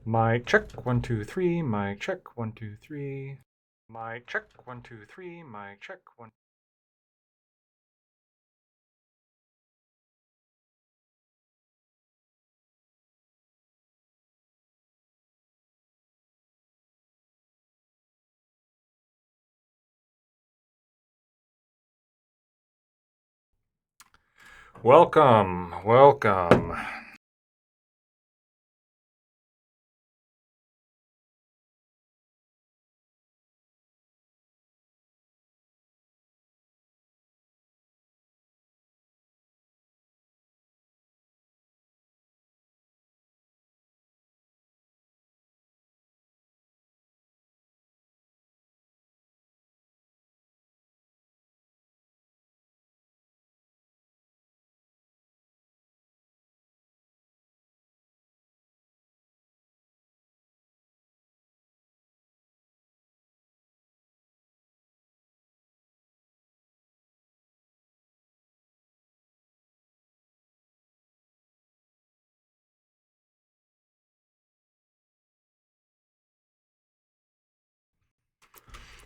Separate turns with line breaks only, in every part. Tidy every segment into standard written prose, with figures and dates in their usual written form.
Mic check, 1, 2, 3. Mic check, 1, 2, 3. Mic check, 1, 2, 3. Mic check, 1. Welcome, welcome.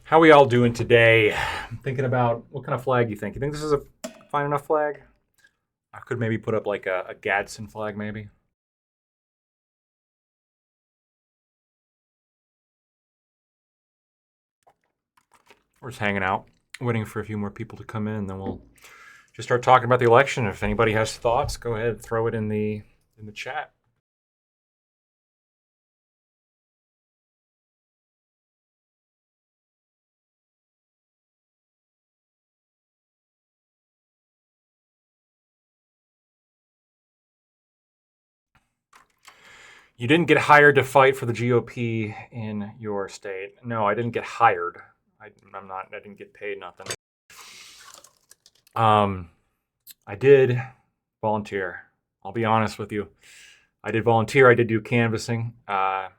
How are we all doing today? I'm thinking about what kind of flag you think. You think this is a fine enough flag? I could maybe put up like a Gadsden flag, maybe. We're just hanging out, waiting for a few more people to come in, and then we'll just start talking about the election. If anybody has thoughts, go ahead, throw it in the chat. You didn't get hired to fight for the GOP in your state. No, I didn't get hired. I'm not. I didn't get paid nothing. Um, I did volunteer. I'll be honest with you. I did volunteer. I did do canvassing. A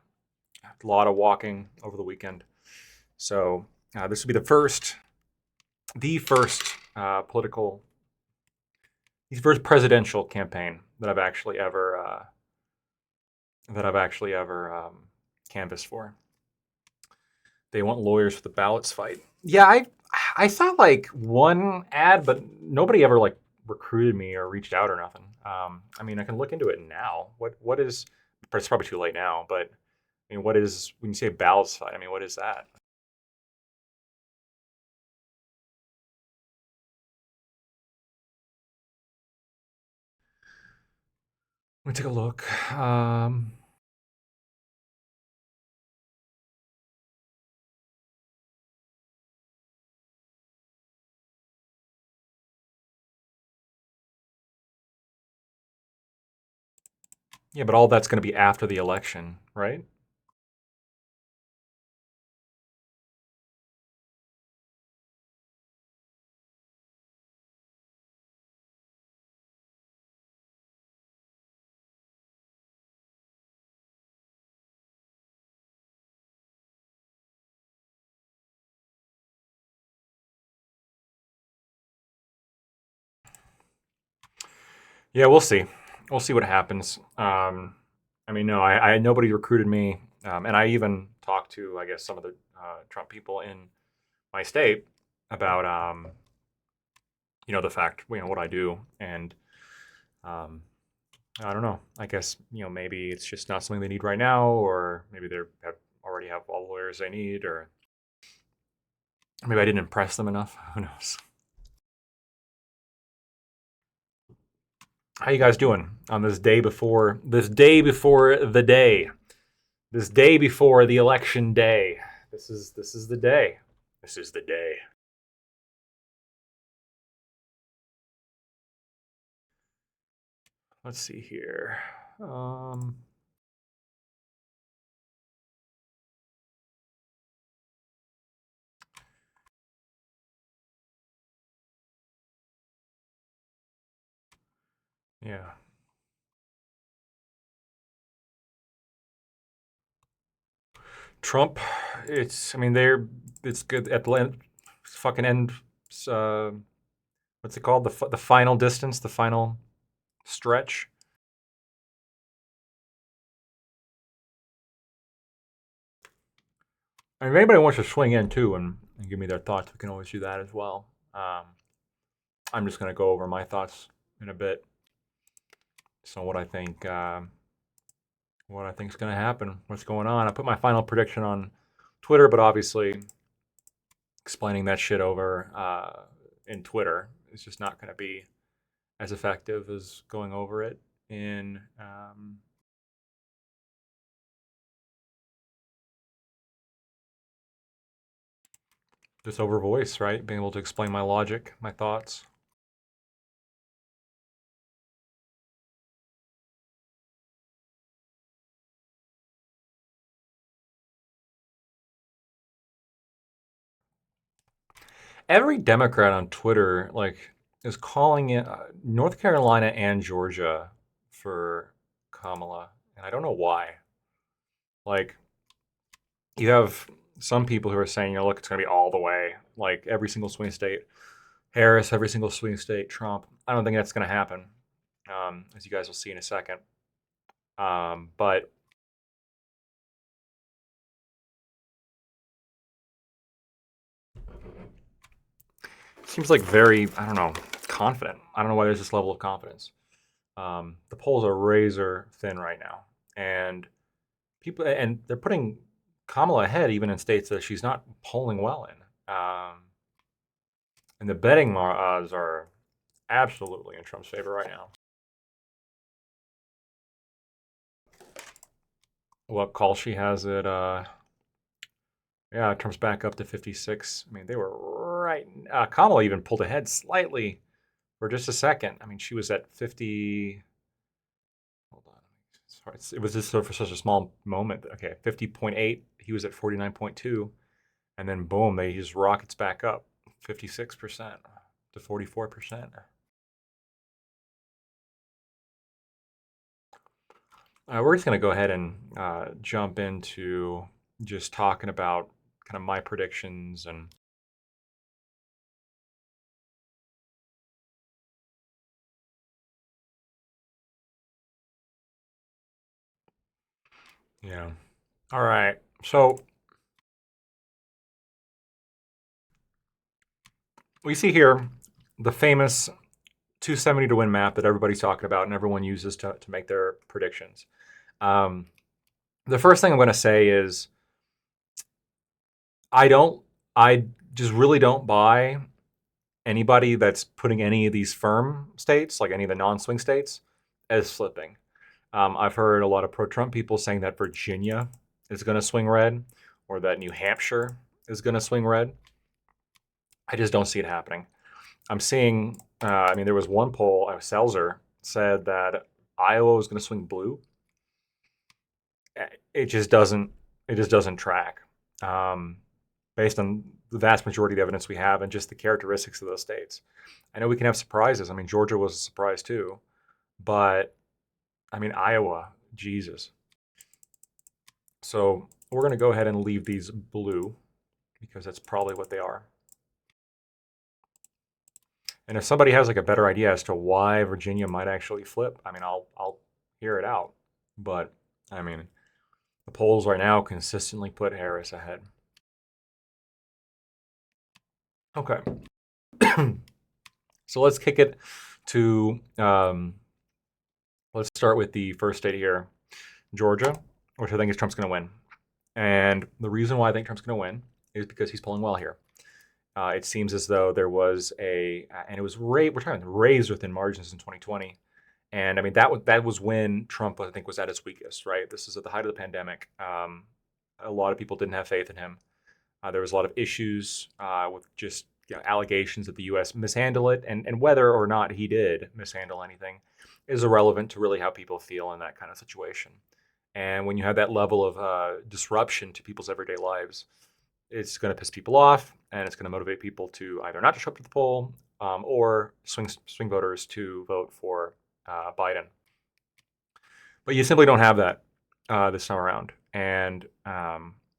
lot of walking over the weekend. So this will be political, the first presidential campaign that I've actually ever canvassed for. They want lawyers for the ballots fight. Yeah, I saw like one ad, but nobody ever like recruited me or reached out or nothing. I mean, I can look into it now. What is? But it's probably too late now. But I mean, what is when you say ballots fight? I mean, what is that? Let me take a look. Yeah, but all that's going to be after the election, right? Yeah, we'll see. We'll see what happens. I mean, no, I nobody recruited me, and I even talked to, I guess, some of the Trump people in my state about, the fact, what I do, and um, I don't know. I guess maybe it's just not something they need right now, or maybe already have all the lawyers they need, or maybe I didn't impress them enough. Who knows? How you guys doing on this day before the election day? This is the day. This is the day. Let's see here. Um, yeah, Trump. It's. I mean, It's good at the end. Fucking end. Uh, what's it called? The final distance. The final stretch. And if anybody wants to swing in too and give me their thoughts, we can always do that as well. I'm just going to go over my thoughts in a bit. So what I think is going to happen, what's going on. I put my final prediction on Twitter, but obviously explaining that shit over in Twitter is just not going to be as effective as going over it in just over voice, right? Being able to explain my logic, my thoughts. Every Democrat on Twitter is calling it North Carolina and Georgia for Kamala, and I don't know why. Like you have some people who are saying, look, it's going to be all the way, like every single swing state. Harris, every single swing state. Trump. I don't think that's going to happen, as you guys will see in a second. But it seems like very, I don't know, confident. I don't know why there's this level of confidence. The polls are razor thin right now, and they're putting Kamala ahead even in states that she's not polling well in. And the betting odds are absolutely in Trump's favor right now. What call she has it? Yeah, Trump's back up to 56. I mean, they were right. Kamala even pulled ahead slightly for just a second. I mean, she was at 50. Hold on. Sorry, it was just for such a small moment. Okay, 50.8. He was at 49.2. And then boom, they just rockets back up 56% to 44%. We're just going to go ahead and jump into just talking about kind of my predictions and yeah. All right. So we see here the famous 270 to win map that everybody's talking about and everyone uses to make their predictions. Um, the first thing I'm going to say is I just really don't buy anybody that's putting any of these firm states, like any of the non-swing states, as flipping. I've heard a lot of pro-Trump people saying that Virginia is going to swing red, or that New Hampshire is going to swing red. I just don't see it happening. I'm seeing. I mean, there was one poll. Selzer said that Iowa was going to swing blue. It just doesn't. It just doesn't track. Um, Based on the vast majority of the evidence we have and just the characteristics of those states. I know we can have surprises. I mean, Georgia was a surprise too, but I mean, Iowa, Jesus. So we're going to go ahead and leave these blue because that's probably what they are. And if somebody has like a better idea as to why Virginia might actually flip, I mean, I'll hear it out. But I mean, the polls right now consistently put Harris ahead. Okay. So let's kick it to let's start with the first state here, Georgia, which I think is Trump's going to win. And the reason why I think Trump's going to win is because he's polling well here. It seems as though there was and it was we're talking raised within margins in 2020. And I mean, that was when Trump, I think, was at his weakest, right? This is at the height of the pandemic. A lot of people didn't have faith in him. There was a lot of issues with just allegations that the U.S. mishandled it, and whether or not he did mishandle anything is irrelevant to really how people feel in that kind of situation. And when you have that level of disruption to people's everyday lives, it's going to piss people off, and it's going to motivate people to either not to show up to the poll or swing voters to vote for Biden. But you simply don't have that this time around. And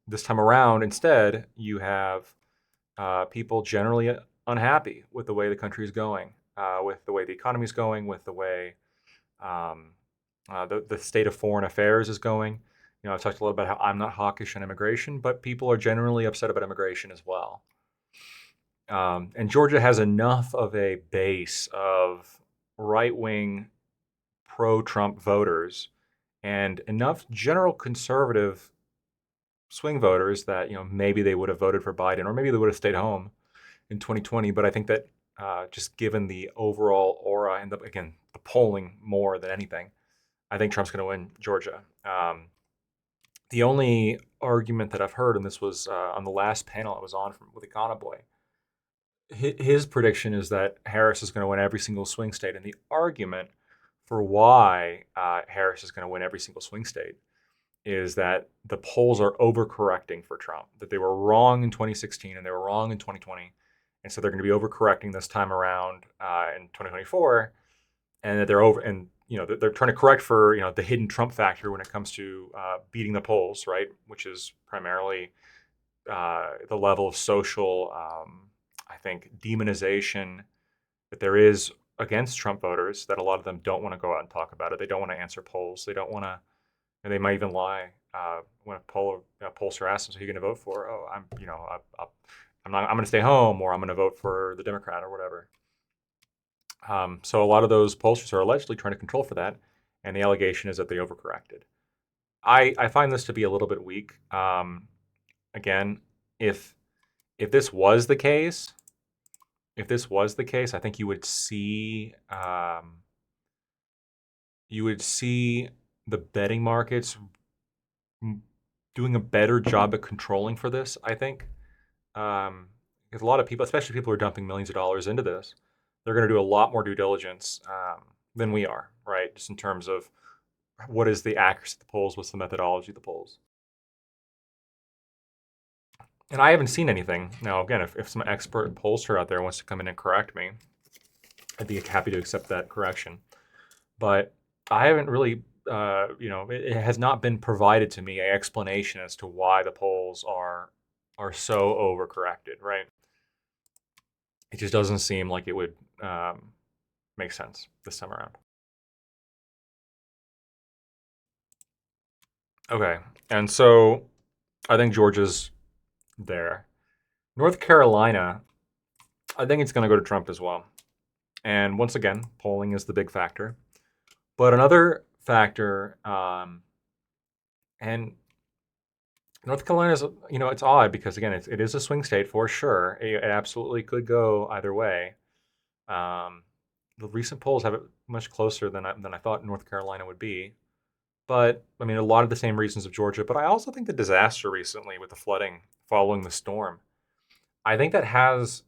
this time around, instead, you have people generally unhappy with the way the country is going, with the way the economy is going, with the way the state of foreign affairs is going. I've talked a little about how I'm not hawkish on immigration, but people are generally upset about immigration as well. And Georgia has enough of a base of right-wing pro-Trump voters and enough general conservative swing voters that maybe they would have voted for Biden or maybe they would have stayed home in 2020. But I think that just given the overall aura and again the polling more than anything, I think Trump's going to win Georgia. The only argument that I've heard, and this was on the last panel I was on with Econoboy, his prediction is that Harris is going to win every single swing state, and the argument for why Harris is going to win every single swing state is that the polls are overcorrecting for Trump, that they were wrong in 2016 and they were wrong in 2020. And so they're going to be overcorrecting this time around in 2024, and that they're trying to correct for the hidden Trump factor when it comes to beating the polls, right? Which is primarily the level of social, I think, demonization that there is against Trump voters. That a lot of them don't want to go out and talk about it. They don't want to answer polls. They don't want to. And they might even lie when a pollster asks them, "So who are you going to vote for?" "Oh, I'm not. I'm going to stay home, or I'm going to vote for the Democrat, or whatever." So a lot of those pollsters are allegedly trying to control for that, and the allegation is that they overcorrected. I find this to be a little bit weak. Again, if this was the case, I think you would see the betting markets doing a better job at controlling for this. I think because a lot of people, especially people who are dumping millions of dollars into this, they're going to do a lot more due diligence than we are, right? Just in terms of what is the accuracy of the polls, what's the methodology of the polls. And I haven't seen anything. Now, again, if some expert pollster out there wants to come in and correct me, I'd be happy to accept that correction. But I haven't really, it has not been provided to me an explanation as to why the polls are so overcorrected, right? It just doesn't seem like it would make sense this time around. Okay, and so I think Georgia's there. North Carolina, I think it's going to go to Trump as well. And once again, polling is the big factor. But another factor, and North Carolina is, it's odd because, again, it is a swing state for sure. It absolutely could go either way. The recent polls have it much closer than I thought North Carolina would be. But, I mean, a lot of the same reasons of Georgia. But I also think the disaster recently with the flooding following the storm, I think that has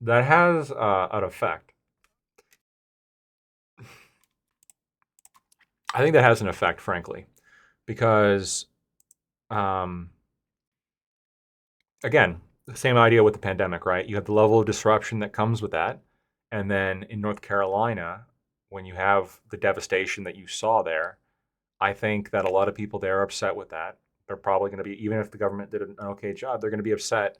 an effect. I think that has an effect, frankly, because again, the same idea with the pandemic, right? You have the level of disruption that comes with that, and then in North Carolina, when you have the devastation that you saw there, I think that a lot of people there are upset with that. They're probably going to be, even if the government did an okay job, they're going to be upset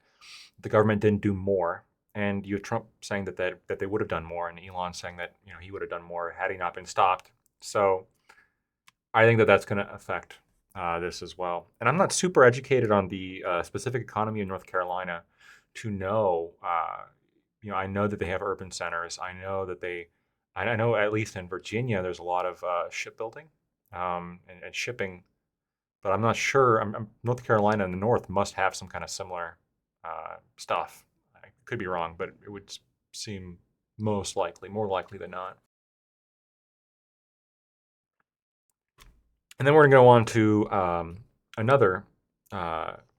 the government didn't do more. And you have Trump saying that they would have done more, and Elon saying that he would have done more had he not been stopped. So I think that that's going to affect this as well. And I'm not super educated on the specific economy of North Carolina to know. I know that they have urban centers. I know that I know at least in Virginia, there's a lot of shipbuilding and shipping, but I'm not sure. North Carolina in the north must have some kind of similar stuff. I could be wrong, but it would seem more likely than not. And then we're going to go on to another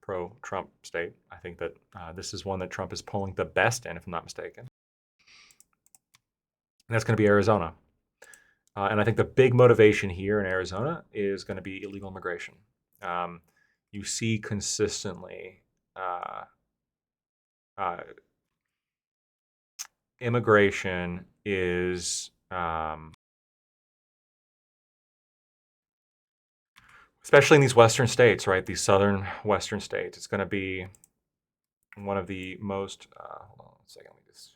pro-Trump state. I think that this is one that Trump is polling the best in, if I'm not mistaken. And that's going to be Arizona. And I think the big motivation here in Arizona is going to be illegal immigration. You see consistently immigration is especially in these western states, right? These southern western states. It's going to be one of the most. Hold on a second. Let me just.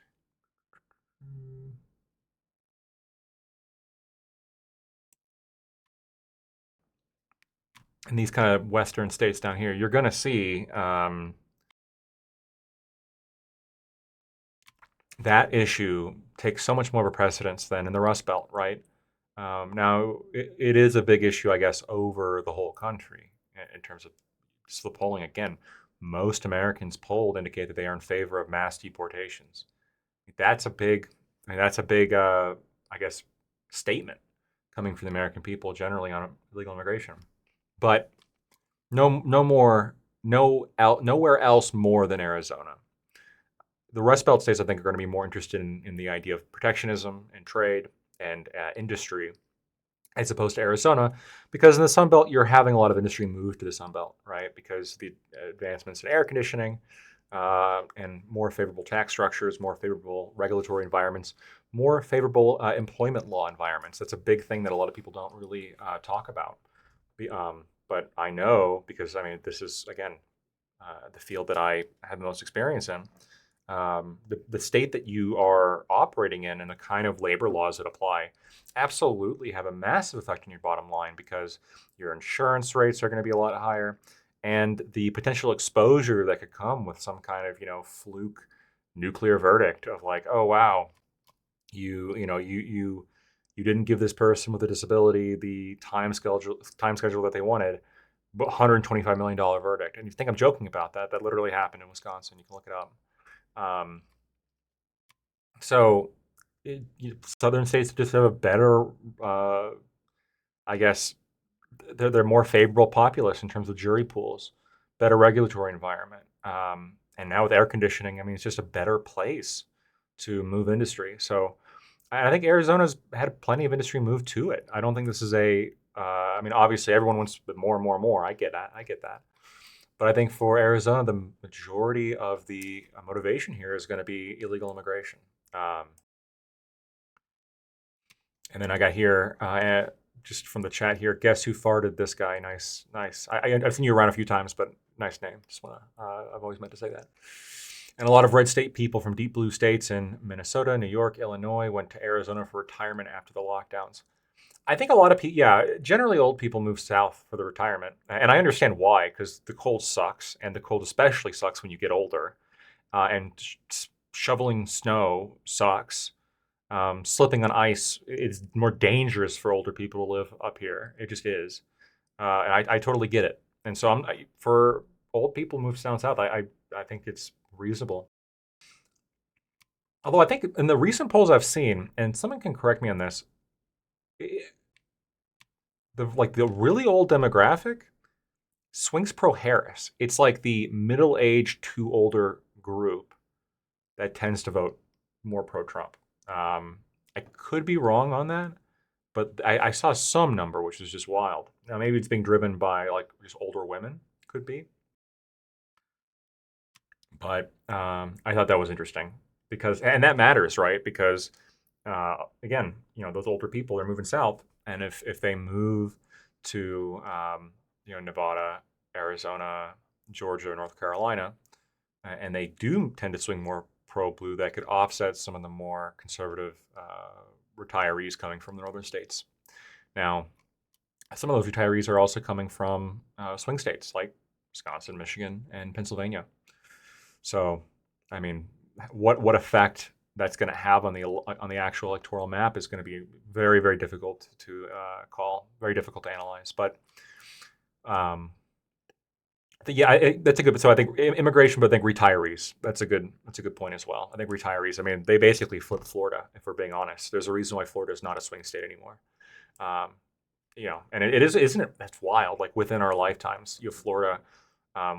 in these kind of western states down here, you're going to see that issue takes so much more of a precedence than in the Rust Belt, right? Now, it is a big issue, I guess, over the whole country in terms of just the polling. Again, most Americans polled indicate that they are in favor of mass deportations. That's a big, I mean, that's a big, I guess, statement coming from the American people generally on illegal immigration. But no more, nowhere else more than Arizona. The Rust Belt states, I think, are going to be more interested in the idea of protectionism and trade and industry as opposed to Arizona, because in the Sun Belt, you're having a lot of industry move to the Sun Belt, right? Because the advancements in air conditioning and more favorable tax structures, more favorable regulatory environments, more favorable employment law environments. That's a big thing that a lot of people don't really talk about. But I know because, I mean, this is, again, the field that I have the most experience in. The state that you are operating in and the kind of labor laws that apply absolutely have a massive effect on your bottom line because your insurance rates are going to be a lot higher and the potential exposure that could come with some kind of, fluke nuclear verdict of like, oh wow, you didn't give this person with a disability the time schedule that they wanted, but $125 million verdict. And you think I'm joking about that? That literally happened in Wisconsin. You can look it up. Um, so southern states just have a better, I guess, they're more favorable populace in terms of jury pools, better regulatory environment, and now with air conditioning, I mean, it's just a better place to move industry. So I think Arizona's had plenty of industry move to it. I don't think this is I mean, obviously everyone wants more and more and more. I get that. I get that. But I think for Arizona, the majority of the motivation here is going to be illegal immigration. Um, and then I got here, just from the chat here, guess who farted this guy? Nice, nice. I've seen you around a few times, but nice name. Just want to, I've always meant to say that. And a lot of red state people from deep blue states in Minnesota, New York, Illinois went to Arizona for retirement after the lockdowns. I think a lot of people, yeah, generally old people move south for the retirement. And I understand why, because the cold sucks. And the cold especially sucks when you get older. And shoveling snow sucks. Slipping on ice is more dangerous for older people to live up here. It just is. And I totally get it. And so for old people who move down south, I think it's reasonable. Although I think in the recent polls I've seen, and someone can correct me on this, the really old demographic swings pro Harris. It's like the middle-aged to older group that tends to vote more pro Trump. I could be wrong on that, but I saw some number which is just wild. Now maybe it's being driven by like just older women, could be. But I thought that was interesting because, and that matters, right? Because again, those older people are moving south, and if they move to Nevada, Arizona, Georgia, North Carolina, and they do tend to swing more pro blue, that could offset some of the more conservative retirees coming from the northern states. Now, some of those retirees are also coming from swing states like Wisconsin, Michigan, and Pennsylvania. So, I mean, what effect that's going to have on the actual electoral map is going to be very, very difficult to call, very difficult to analyze. But yeah, that's a good. So I think immigration, but I think retirees. That's a good point as well. I think retirees. I mean, they basically flipped Florida. If we're being honest, there's a reason why Florida is not a swing state anymore. Um, and it is, isn't it? That's wild. Like within our lifetimes, you have Florida,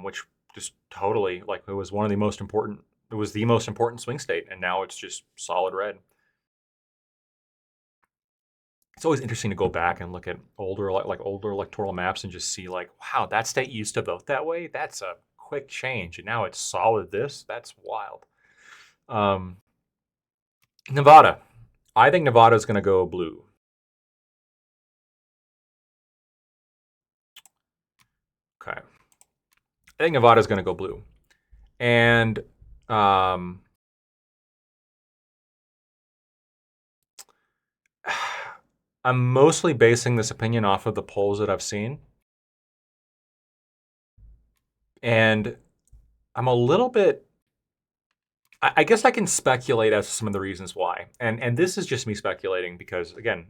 which just totally like it was one of the most important. It was the most important swing state, and now it's just solid red. It's always interesting to go back and look at older electoral maps and just see like, wow, that state used to vote that way. That's a quick change, and now it's solid. That's wild. Um, Nevada, I think Nevada is going to go blue. Okay, I think Nevada is going to go blue, and um, I'm mostly basing this opinion off of the polls that I've seen. And I'm a little bit. I guess I can speculate as to some of the reasons why, and this is just me speculating because again,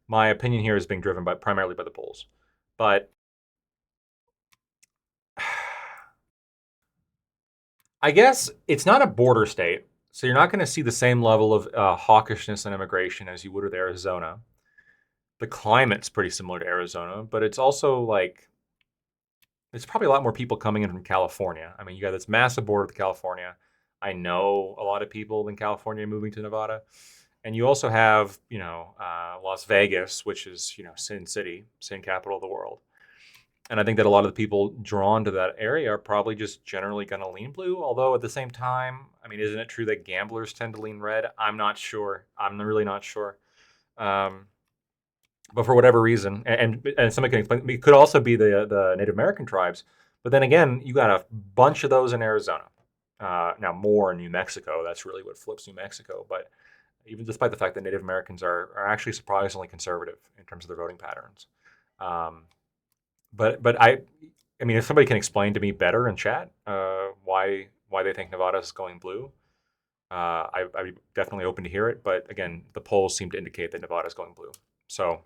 my opinion here is being driven by primarily by the polls, but I guess it's not a border state, so you're not going to see the same level of hawkishness and immigration as you would with Arizona. The climate's pretty similar to Arizona, but it's also like there's probably a lot more people coming in from California. I mean, you got this massive border with California. I know a lot of people in California moving to Nevada. And you also have, Las Vegas, which is, Sin City, Sin capital of the world. And I think that a lot of the people drawn to that area are probably just generally going to lean blue. Although at the same time, I mean, isn't it true that gamblers tend to lean red? I'm not sure. I'm really not sure. Um, but for whatever reason, and somebody can explain, it could also be the Native American tribes. But then again, you got a bunch of those in Arizona. Now more in New Mexico. That's really what flips New Mexico. But even despite the fact that Native Americans are actually surprisingly conservative in terms of their voting patterns. Um, but I mean, if somebody can explain to me better in chat why they think Nevada is going blue, I'd be definitely open to hear it. But again, the polls seem to indicate that Nevada is going blue. So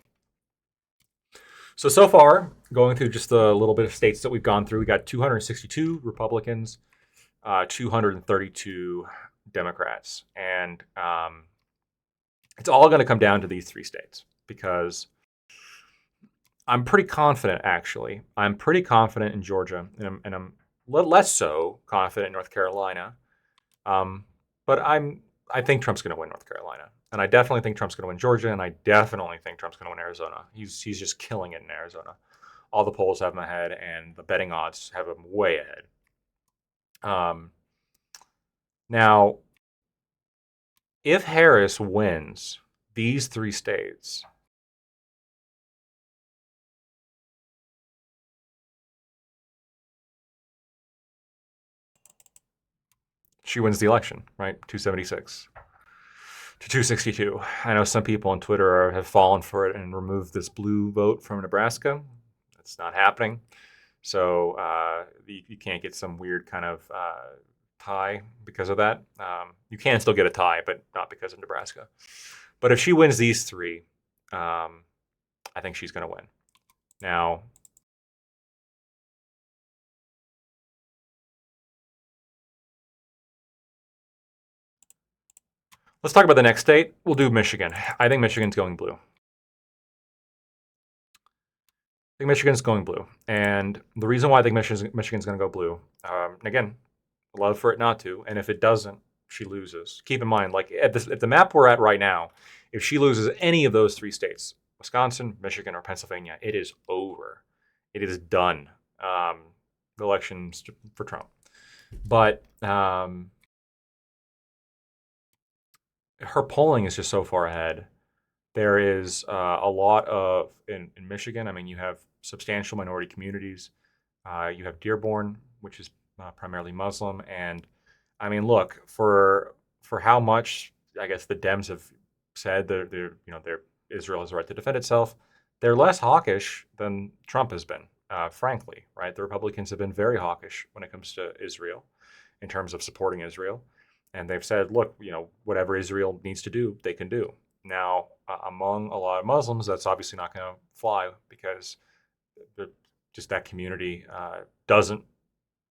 far, going through just a little bit of states that we've gone through, we got 262 Republicans, 232 Democrats, and it's all going to come down to these three states because I'm pretty confident, actually. I'm pretty confident in Georgia, and I'm less so confident in North Carolina. Um, but I think Trump's going to win North Carolina, and I definitely think Trump's going to win Georgia, and I definitely think Trump's going to win Arizona. He's just killing it in Arizona. All the polls have him ahead, and the betting odds have him way ahead. Now, if Harris wins these three states, she wins the election, right? 276 to 262. I know some people on Twitter have fallen for it and removed this blue vote from Nebraska. That's not happening. So you can't get some weird kind of tie because of that. You can still get a tie, but not because of Nebraska. But if she wins these three, I think she's going to win. Now, let's talk about the next state. We'll do Michigan. I think Michigan's going blue. I think Michigan's going blue. And the reason why I think Michigan's going to go blue, again, love for it not to. And if it doesn't, she loses. Keep in mind, like at the map we're at right now, if she loses any of those three states, Wisconsin, Michigan, or Pennsylvania, it is over. It is done. The elections for Trump. But her polling is just so far ahead. There is a lot of in Michigan. I mean, you have substantial minority communities. You have Dearborn, which is primarily Muslim, and I mean, look for how much I guess the Dems have said that they're Israel has a right to defend itself. They're less hawkish than Trump has been, frankly. Right? The Republicans have been very hawkish when it comes to Israel, in terms of supporting Israel, and they've said, look, whatever Israel needs to do, they can do. Now, among a lot of Muslims, that's obviously not going to fly because just that community doesn't.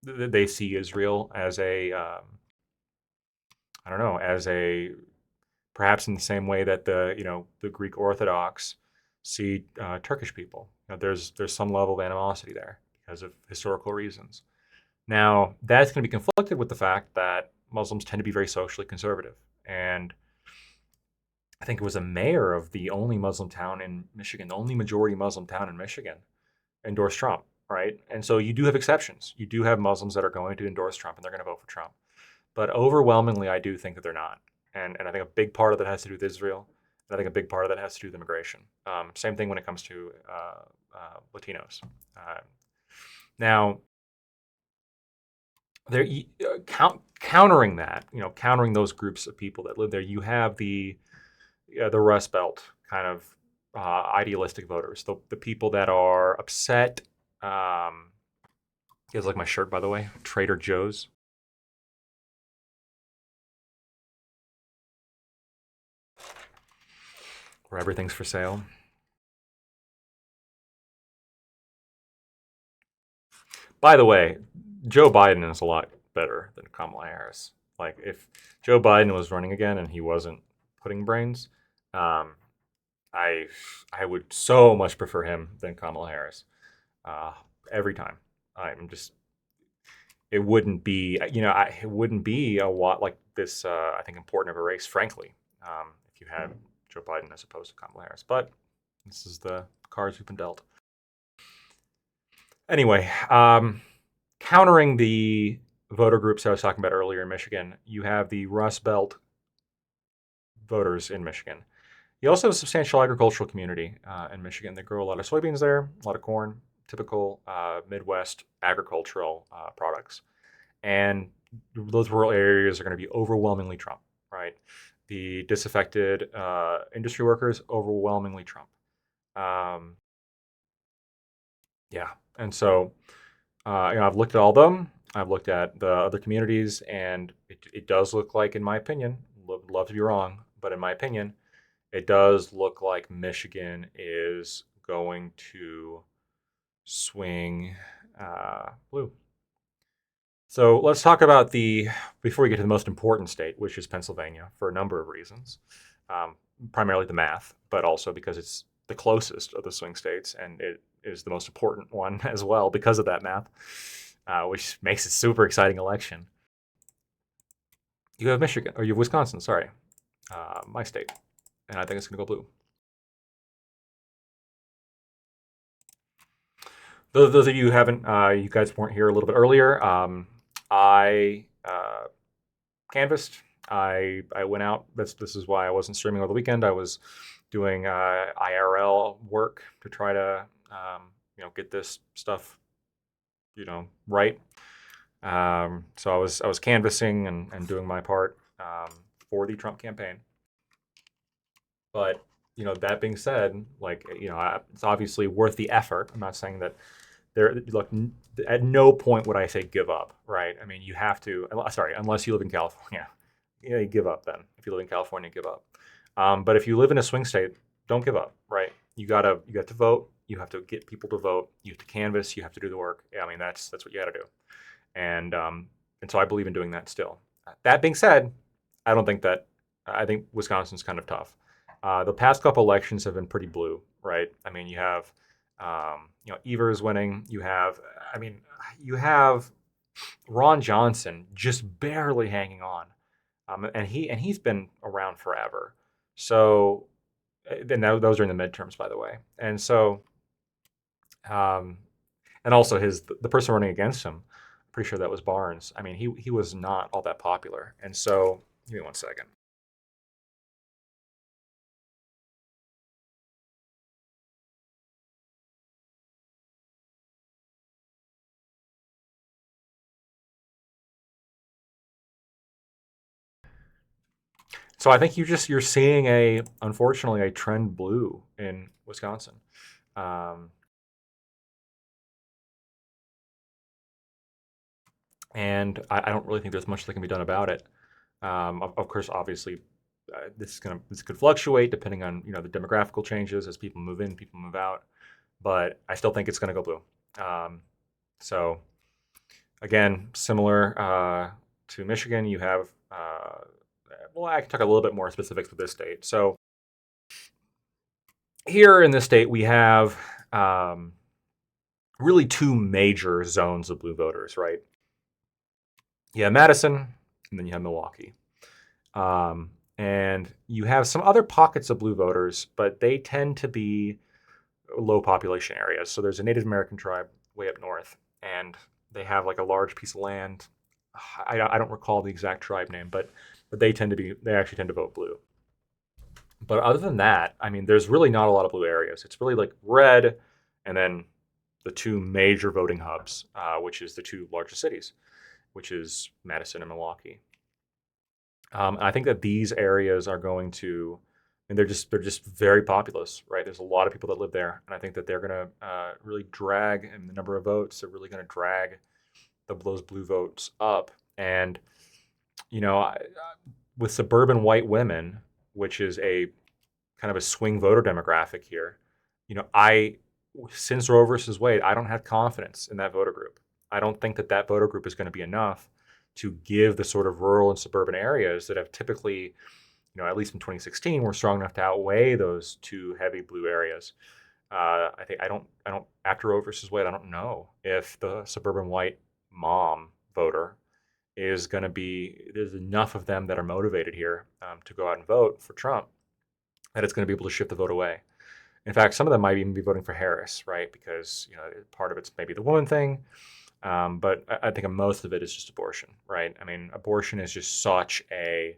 They see Israel as a, I don't know, as a perhaps in the same way that the Greek Orthodox see Turkish people. There's some level of animosity there because of historical reasons. Now, that's going to be conflicted with the fact that Muslims tend to be very socially conservative, and I think it was a mayor of the only Muslim town in Michigan, the only majority Muslim town in Michigan, endorsed Trump, right? And so you do have exceptions. You do have Muslims that are going to endorse Trump and they're going to vote for Trump. But overwhelmingly, I do think that they're not. And I think a big part of that has to do with Israel. And I think a big part of that has to do with immigration. Same thing when it comes to Latinos. Now, there, countering that, countering those groups of people that live there, you have the Rust Belt kind of idealistic voters, the people that are upset You guys like my shirt, by the way? Trader Joe's, where everything's for sale. By the way, Joe Biden is a lot better than Kamala Harris. Like, if Joe Biden was running again and he wasn't putting brains, um, I I would so much prefer him than Kamala Harris. Uh, every time. I'm just it wouldn't be it wouldn't be a lot like this. I think important of a race, frankly, if you had Joe Biden as opposed to Kamala Harris. But this is the cards we've been dealt. Anyway, countering the voter groups I was talking about earlier in Michigan, you have the Rust Belt voters in Michigan. You also have a substantial agricultural community in Michigan. They grow a lot of soybeans there, a lot of corn, typical Midwest agricultural products. And those rural areas are going to be overwhelmingly Trump, right? The disaffected industry workers, overwhelmingly Trump. Um, yeah. And so, I've looked at all of them. I've looked at the other communities, and it does look like, in my opinion, love to be wrong, but in my opinion, it does look like Michigan is going to swing blue. So let's talk about before we get to the most important state, which is Pennsylvania, for a number of reasons. Um, Primarily the math, but also because it's the closest of the swing states, and it is the most important one as well because of that math, which makes it a super exciting election. You have Michigan, or you have Wisconsin, sorry, my state, and I think it's going to go blue. Those of you who haven't, you guys weren't here a little bit earlier. I canvassed. I went out. This is why I wasn't streaming over the weekend. I was doing IRL work to try to get this stuff right. So I was canvassing and doing my part for the Trump campaign. But that being said, it's obviously worth the effort. I'm not saying that look, at no point would I say give up, right? I mean, you have to. Sorry, unless you live in California, you give up. Then, if you live in California, give up. But if you live in a swing state, don't give up, right? You got to vote. You have to get people to vote. You have to canvass. You have to do the work. Yeah, I mean, that's what you got to do. And so I believe in doing that still. That being said, I don't think that. I think Wisconsin's kind of tough. The past couple elections have been pretty blue, right? I mean, you have Evers winning. You have Ron Johnson just barely hanging on, and he's been around forever. So, and those are in the midterms, by the way. And so, um, and also the person running against him, I'm pretty sure that was Barnes. I mean, he was not all that popular. And so, give me one second. So I think you're seeing unfortunately a trend blue in Wisconsin. Um, and I don't really think there's much that can be done about it. Of course, obviously, this could fluctuate depending on the demographical changes as people move in, people move out. But I still think it's going to go blue. So again, similar to Michigan, you have. Well, I can talk a little bit more specifics for this state. So here in this state, we have really two major zones of blue voters, right? You have Madison, and then you have Milwaukee. And you have some other pockets of blue voters, but they tend to be low population areas. So there's a Native American tribe way up north, and they have like a large piece of land. I don't recall the exact tribe name, but they actually tend to vote blue. But other than that, I mean, there's really not a lot of blue areas. It's really like red, and then the two major voting hubs, which is the two largest cities, which is Madison and Milwaukee. I think that these areas are going to, and they're just very populous, right? There's a lot of people that live there, and I think that they're going to really drag, and the number of votes are really going to drag those blue votes up. And with suburban white women, which is a kind of a swing voter demographic here, I since Roe versus Wade, I don't have confidence in that voter group. I don't think that voter group is going to be enough to give the sort of rural and suburban areas that have typically, at least in 2016, were strong enough to outweigh those two heavy blue areas. I don't after Roe versus Wade, I don't know if the suburban white mom voter is going to be, there's enough of them that are motivated here to go out and vote for Trump that it's going to be able to shift the vote away. In fact, some of them might even be voting for Harris, right? Because part of it's maybe the woman thing, but I think most of it is just abortion, right? I mean, abortion is just such a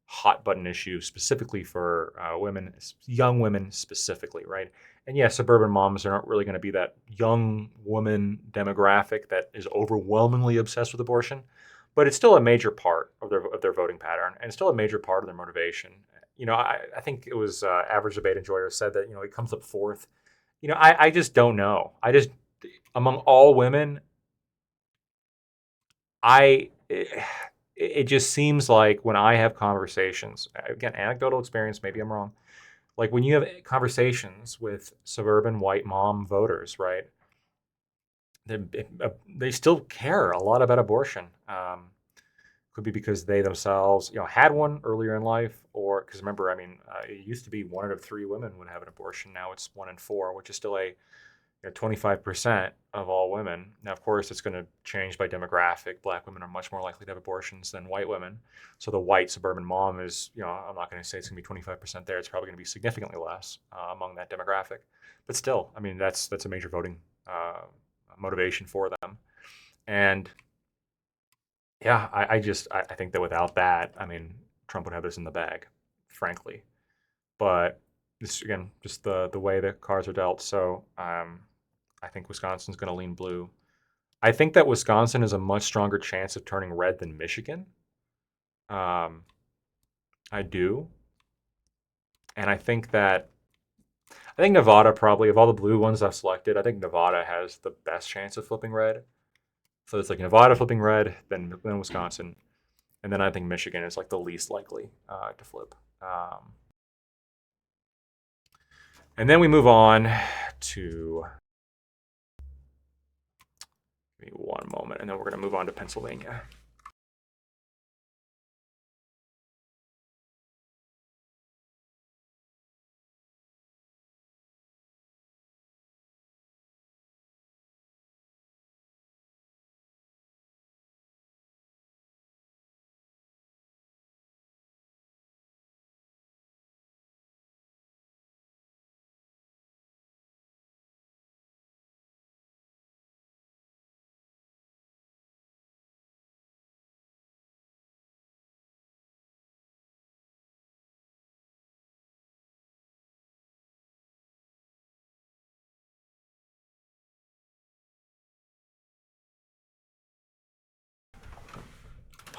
hot button issue, specifically for women, young women specifically, right? And yes, suburban moms are not really going to be that young woman demographic that is overwhelmingly obsessed with abortion, but it's still a major part of their voting pattern, and still a major part of their motivation. I think it was Average Debate Enjoyer said that it comes up fourth. I just don't know. I just, among all women, it just seems like when I have conversations, again, anecdotal experience, maybe I'm wrong. Like when you have conversations with suburban white mom voters, right? They still care a lot about abortion. Could be because they themselves, had one earlier in life, or because remember, I mean, it used to be 1 out of 3 women would have an abortion. Now it's 1 in 4, which is still a 25% of all women. Now, of course, it's going to change by demographic. Black women are much more likely to have abortions than white women. So the white suburban mom is, I'm not going to say it's going to be 25% there. It's probably going to be significantly less among that demographic. But still, I mean, that's a major voting motivation for them. And yeah, I think that without that, I mean, Trump would have this in the bag, frankly. But this again, just the way the cards are dealt. So I think Wisconsin's going to lean blue. I think that Wisconsin is a much stronger chance of turning red than Michigan. I do, and I think Nevada probably, of all the blue ones I've selected, I think Nevada has the best chance of flipping red. So it's like Nevada flipping red, then Wisconsin, and then I think Michigan is like the least likely to flip. And then we move on to, give me one moment, and then we're going to move on to Pennsylvania.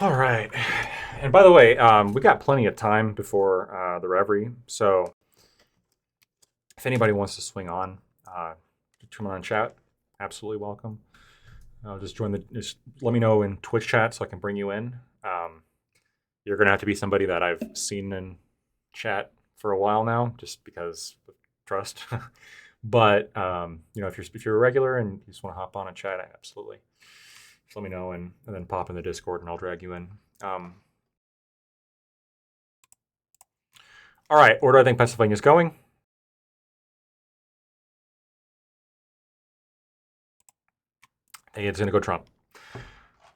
All right. And by the way, we got plenty of time before the Reverie. So if anybody wants to swing on, come on chat. Absolutely welcome. Just let me know in Twitch chat so I can bring you in. You're going to have to be somebody that I've seen in chat for a while now, just because of trust. But if you're a regular and you just want to hop on and chat, absolutely. Just let me know and then pop in the Discord and I'll drag you in. All right, where do I think Pennsylvania's going? I think it's going to go Trump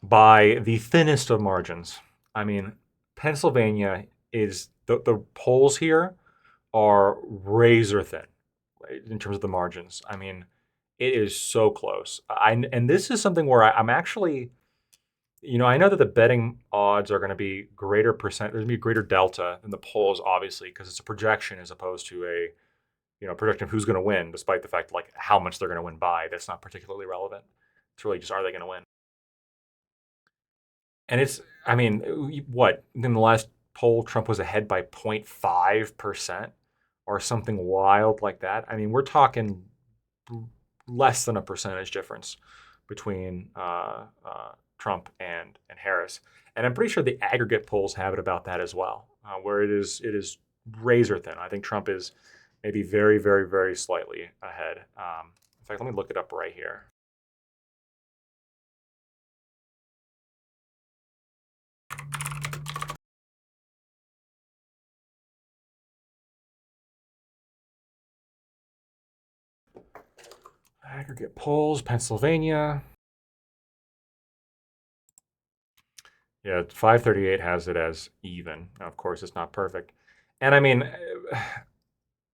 by the thinnest of margins. I mean, Pennsylvania is the polls here are razor thin in terms of the margins. I mean, it is so close. And this is something where I'm actually, I know that the betting odds are going to be greater percent. There's going to be a greater delta than the polls, obviously, because it's a projection as opposed to a, projection of who's going to win, despite the fact like how much they're going to win by. That's not particularly relevant. It's really just, are they going to win? And it's, I mean, what in the last poll, Trump was ahead by 0.5% or something wild like that. I mean, we're talking less than a percentage difference between Trump and Harris, and I'm pretty sure the aggregate polls have it about that as well, where it is razor thin. I think Trump is maybe very, very, very slightly ahead. In fact, let me look it up right here. Aggregate polls, Pennsylvania. Yeah, 538 has it as even. Now, of course, it's not perfect. And I mean,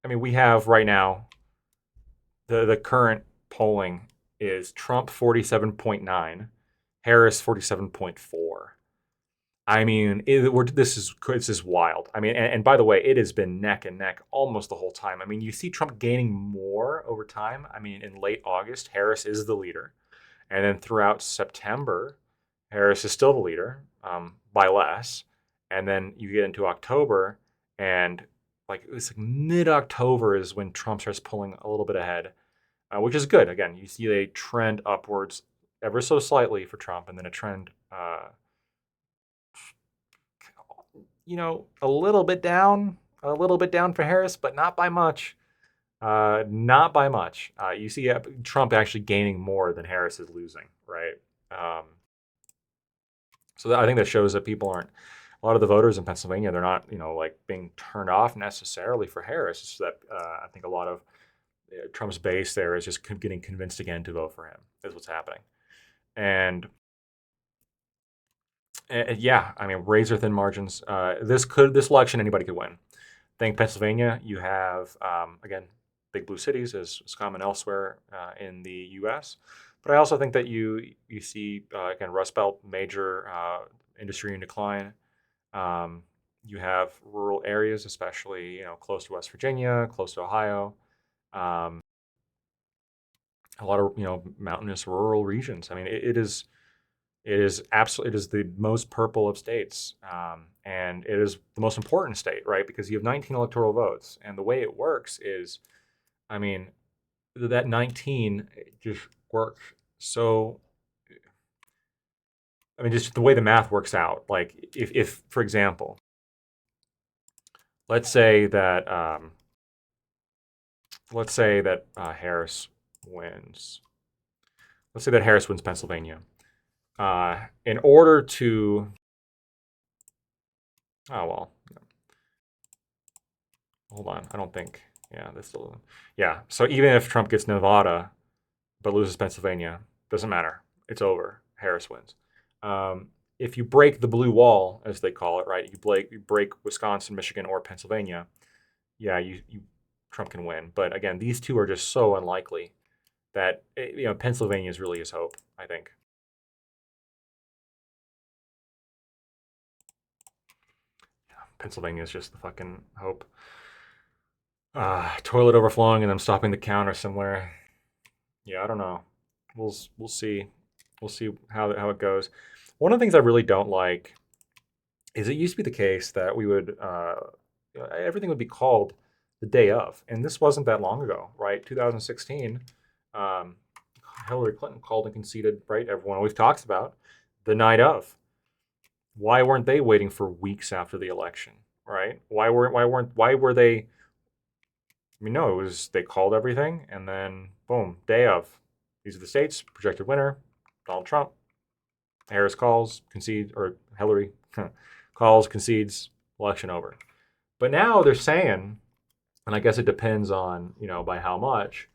we have right now the current polling is Trump 47.9, Harris 47.4. I mean, this is wild. I mean, and by the way, it has been neck and neck almost the whole time. I mean, you see Trump gaining more over time. I mean, in late August, Harris is the leader, and then throughout September, Harris is still the leader by less, and then you get into October, and like it's like mid-October is when Trump starts pulling a little bit ahead, which is good. Again, you see a trend upwards ever so slightly for Trump, and then a trend a little bit down for Harris, but not by much. Not by much. You see Trump actually gaining more than Harris is losing, right? Um, so I think that shows that people aren't, a lot of the voters in Pennsylvania, they're not, like being turned off necessarily for Harris. It's that I think a lot of Trump's base there is just getting convinced again to vote for him, is what's happening. And yeah, I mean, razor thin margins. This election anybody could win. I think Pennsylvania, you have again big blue cities as common elsewhere in the U.S. But I also think that you see again Rust Belt, major industry in decline. You have rural areas, especially close to West Virginia, close to Ohio. Um, a lot of mountainous rural regions. I mean, it is the most purple of states, and it is the most important state, right? Because you have 19 electoral votes, and the way it works is, I mean, that 19 just works. So, I mean, just the way the math works out. Like, if for example, let's say that Harris wins. Let's say that Harris wins Pennsylvania. In order to, oh well, hold on. I don't think. Yeah, this still. Yeah. So even if Trump gets Nevada but loses Pennsylvania, doesn't matter. It's over. Harris wins. If you break the blue wall, as they call it, right? You break Wisconsin, Michigan, or Pennsylvania. Yeah, you Trump can win. But again, these two are just so unlikely that Pennsylvania is really his hope, I think. Yeah, Pennsylvania is just the fucking hope. Toilet overflowing and them stopping the counter somewhere. Yeah, I don't know. We'll see. We'll see how it goes. One of the things I really don't like is it used to be the case that we would everything would be called the day of, and this wasn't that long ago, right? 2016, um, Hillary Clinton called and conceded, right? Everyone always talks about the night of. Why weren't they waiting for weeks after the election, right? Why were they? I mean, no, it was they called everything and then boom, day of. These are the states, projected winner, Donald Trump. Harris calls, concedes, or Hillary calls, concedes, election over. But now they're saying, and I guess it depends on, by how much,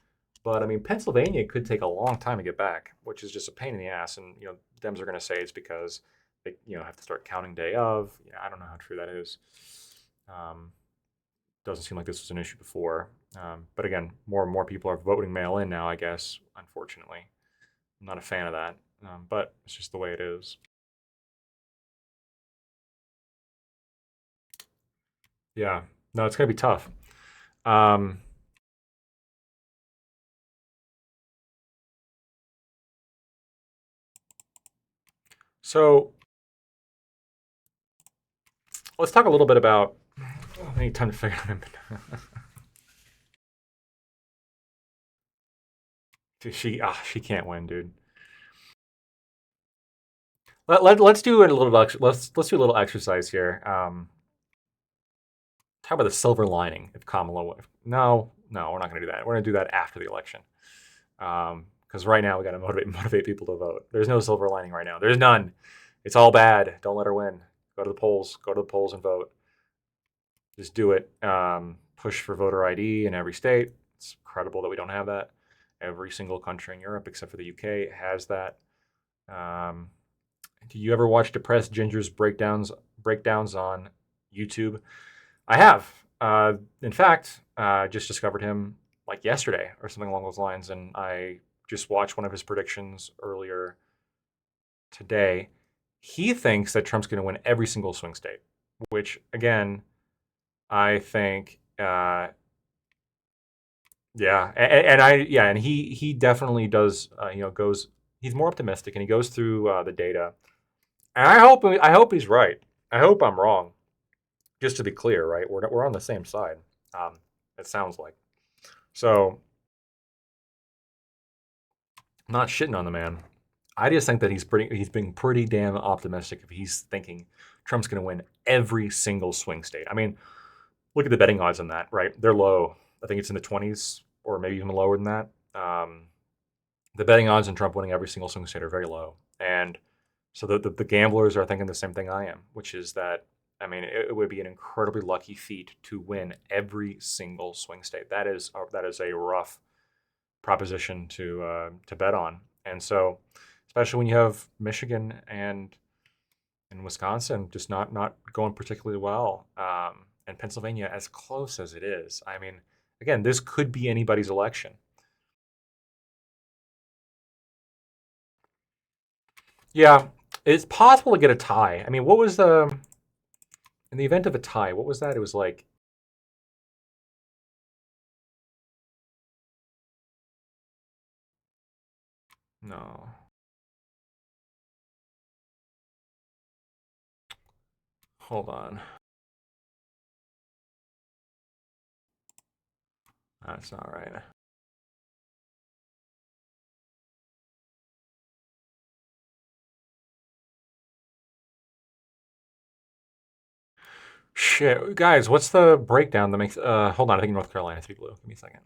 but I mean, Pennsylvania could take a long time to get back, which is just a pain in the ass. And, Dems are going to say it's because they, have to start counting day of. Yeah, I don't know how true that is. Um, doesn't seem like this was an issue before. But again, more and more people are voting mail in now, I guess, unfortunately. I'm not a fan of that, but it's just the way it is. Yeah, no, it's going to be tough. Um, so let's talk a little bit about. I need time to figure out. She can't win, dude. Let's do a little let's do a little exercise here. Talk about the silver lining if Kamala won. No, we're not going to do that. We're going to do that after the election. Because right now we got to motivate people to vote. There's no silver lining right now. There's none. It's all bad. Don't let her win. Go to the polls. Go to the polls and vote. Just do it. Push for voter ID in every state. It's incredible that we don't have that. Every single country in Europe, except for the UK, has that. Um, do you ever watch Depressed Ginger's breakdowns on YouTube? I have. In fact, just discovered him like yesterday or something along those lines, and I just watched one of his predictions earlier today. He thinks that Trump's going to win every single swing state, which again, I think, yeah, and he definitely does. Goes. He's more optimistic, and he goes through the data, and I hope he's right. I hope I'm wrong. Just to be clear, right? We're on the same side. Um, it sounds like. So, I'm not shitting on the man. I just think that he's being pretty damn optimistic if he's thinking Trump's going to win every single swing state. I mean, look at the betting odds on that, right? They're low. I think it's in the 20s or maybe even lower than that. The betting odds on Trump winning every single swing state are very low. And so the gamblers are thinking the same thing I am, which is that, I mean, it would be an incredibly lucky feat to win every single swing state. That is a rough proposition to bet on. And so, especially when you have Michigan and Wisconsin just not going particularly well, and Pennsylvania as close as it is. I mean, again, this could be anybody's election. Yeah, it's possible to get a tie. I mean, what was the in the event of a tie? What was that? It was like no. Hold on, that's not right. Shit, guys, what's the breakdown that makes? Hold on, I think North Carolina three blue. Give me a second.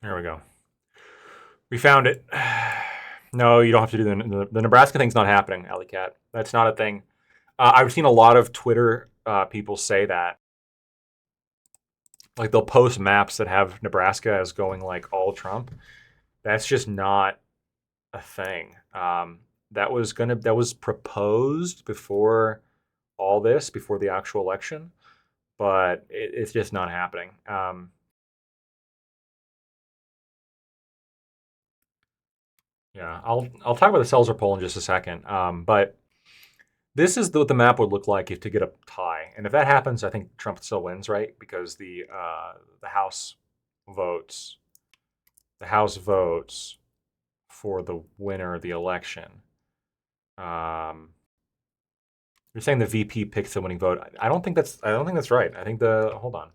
There we go. We found it. No, you don't have to do the Nebraska thing's not happening, Alley Cat. That's not a thing. I've seen a lot of Twitter people say that. Like they'll post maps that have Nebraska as going like all Trump. That's just not a thing. That was proposed before all this, before the actual election, but it's just not happening. Yeah, I'll talk about the Seltzer poll in just a second. But this is what the map would look like if to get a tie, and if that happens, I think Trump still wins, right? Because the votes, the House votes for the winner of the election. Um, you're saying the VP picks the winning vote. I don't think that's right. I think the hold on.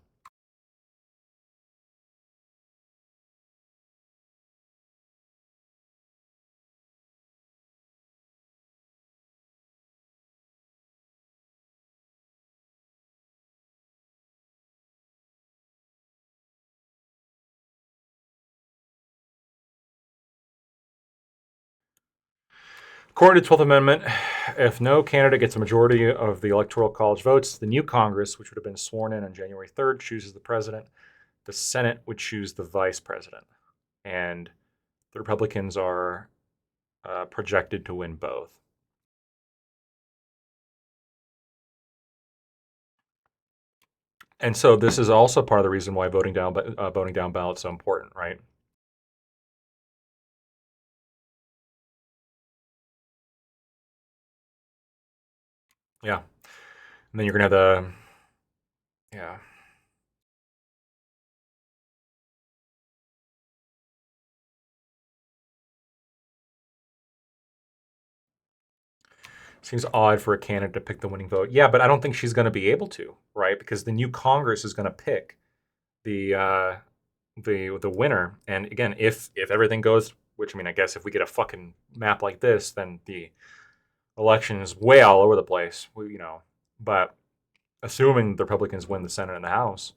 According to the 12th Amendment, if no candidate gets a majority of the Electoral College votes, the new Congress, which would have been sworn in on January 3rd, chooses the president. The Senate would choose the vice president. And the Republicans are projected to win both. And so this is also part of the reason why voting down ballot is so important, right? Yeah. And then you're gonna have the yeah. Seems odd for a candidate to pick the winning vote. Yeah, but I don't think she's going to be able to, right? Because the new Congress is going to pick the the winner. And again, if everything goes, which I mean, I guess if we get a fucking map like this, then the election is way all over the place. But assuming the Republicans win the Senate and the House,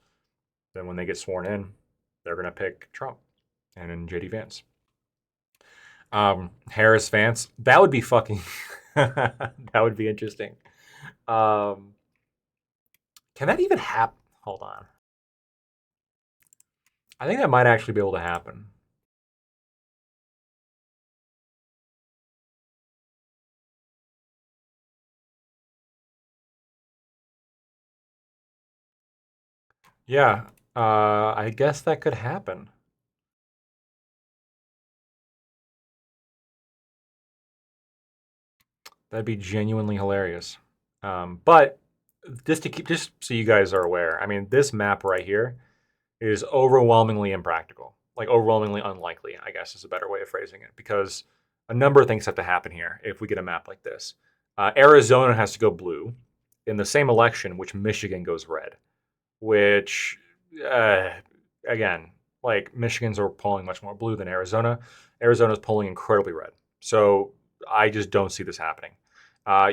then when they get sworn in, they're going to pick Trump and then JD Vance. Harris Vance, that would be fucking. That would be interesting. Um, can that even happen? Hold on. I think that might actually be able to happen. Yeah, I guess that could happen. That'd be genuinely hilarious. But just so you guys are aware, I mean, this map right here is overwhelmingly impractical, like overwhelmingly unlikely, I guess is a better way of phrasing it, because a number of things have to happen here if we get a map like this. Arizona has to go blue in the same election, which Michigan goes red, which, uh, again, like Michigans are polling much more blue than Arizona. Arizona's polling incredibly red. So I just don't see this happening.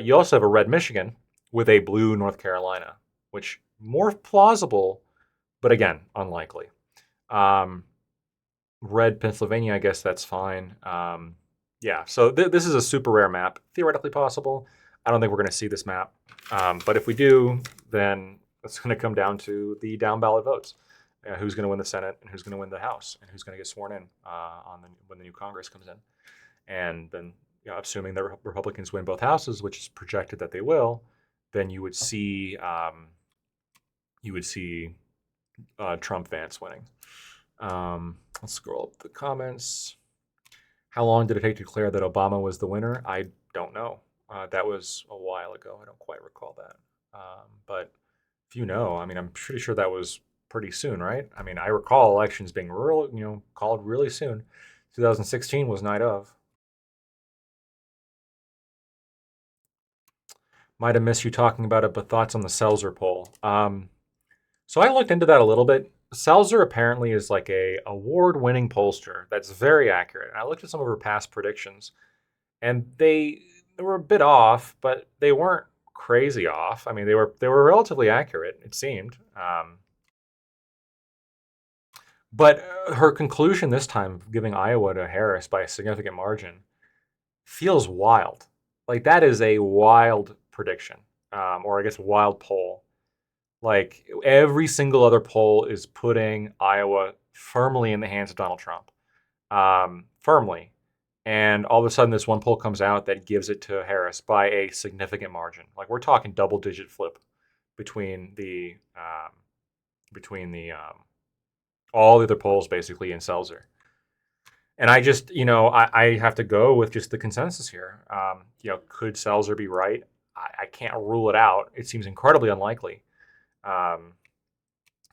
You also have a red Michigan with a blue North Carolina, which more plausible, but again, unlikely. Um, red Pennsylvania, I guess that's fine. Yeah, so this is a super rare map, theoretically possible. I don't think we're going to see this map, but if we do, then it's going to come down to the down ballot votes. Who's going to win the Senate and who's going to win the House and who's going to get sworn in when the new Congress comes in. And then, assuming the Republicans win both houses, which is projected that they will, then you would see Trump Vance winning. Let's scroll up the comments. How long did it take to declare that Obama was the winner? I don't know. That was a while ago. I don't quite recall that. But if you know, I mean, I'm pretty sure that was pretty soon, right? I mean, I recall elections being called really soon. 2016 was night of. Might have missed you talking about it, but thoughts on the Seltzer poll? So I looked into that a little bit. Seltzer apparently is like a award-winning pollster that's very accurate. And I looked at some of her past predictions, and they were a bit off, but they weren't crazy off. I mean, they were relatively accurate, it seemed. But her conclusion this time, giving Iowa to Harris by a significant margin, feels wild. Like that is a wild prediction, or I guess wild poll. Like every single other poll is putting Iowa firmly in the hands of Donald Trump, firmly. And all of a sudden, this one poll comes out that gives it to Harris by a significant margin. Like we're talking double-digit flip between the all the other polls basically in Seltzer. And I just, I have to go with just the consensus here. Could Seltzer be right? I can't rule it out. It seems incredibly unlikely. Um,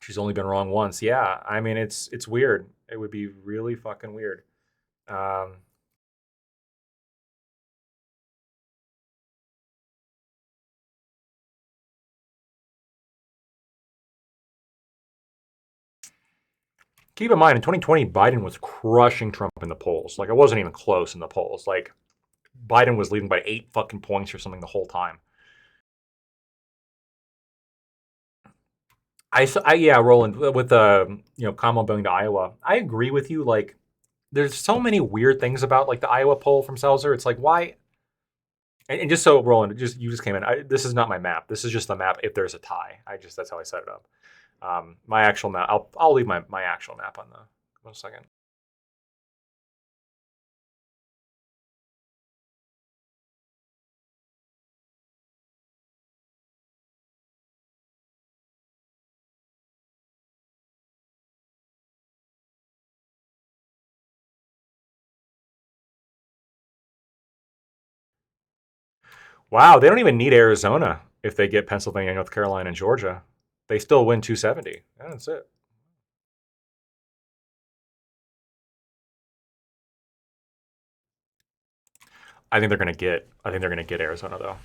she's only been wrong once. Yeah, I mean it's weird. It would be really fucking weird. Um, Keep in mind, in 2020, Biden was crushing Trump in the polls. Like it wasn't even close in the polls. Like Biden was leading by 8 fucking points or something the whole time. Yeah, Roland, with the Kamala going to Iowa, I agree with you. Like, there's so many weird things about like the Iowa poll from Seltzer. It's like why? And just so Roland, you just came in. This is not my map. This is just the map if there's a tie. That's how I set it up. My actual map. I'll leave my actual map on the 1 second. Wow, they don't even need Arizona if they get Pennsylvania, North Carolina, and Georgia. They still win 270. Yeah, that's it. I think they're gonna get Arizona though.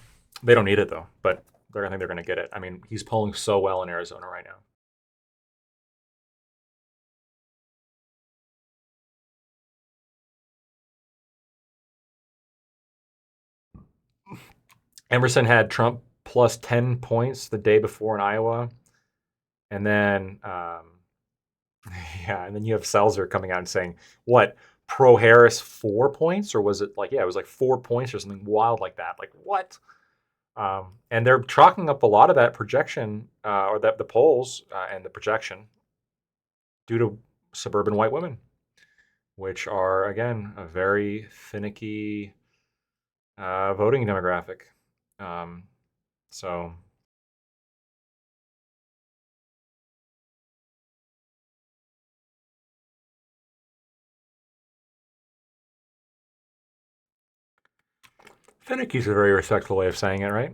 They don't need it though, but I think they're going to get it. I mean, he's polling so well in Arizona right now. Emerson had Trump plus 10 points the day before in Iowa. And then, yeah, and then you have Selzer coming out and saying, what, pro Harris 4 points? Or was it like, yeah, it was like 4 points or something wild like that. Like, what? And they're chalking up a lot of that projection or that the polls and the projection due to suburban white women, which are, again, a very finicky voting demographic. Um, so finicky is a very respectful way of saying it, right?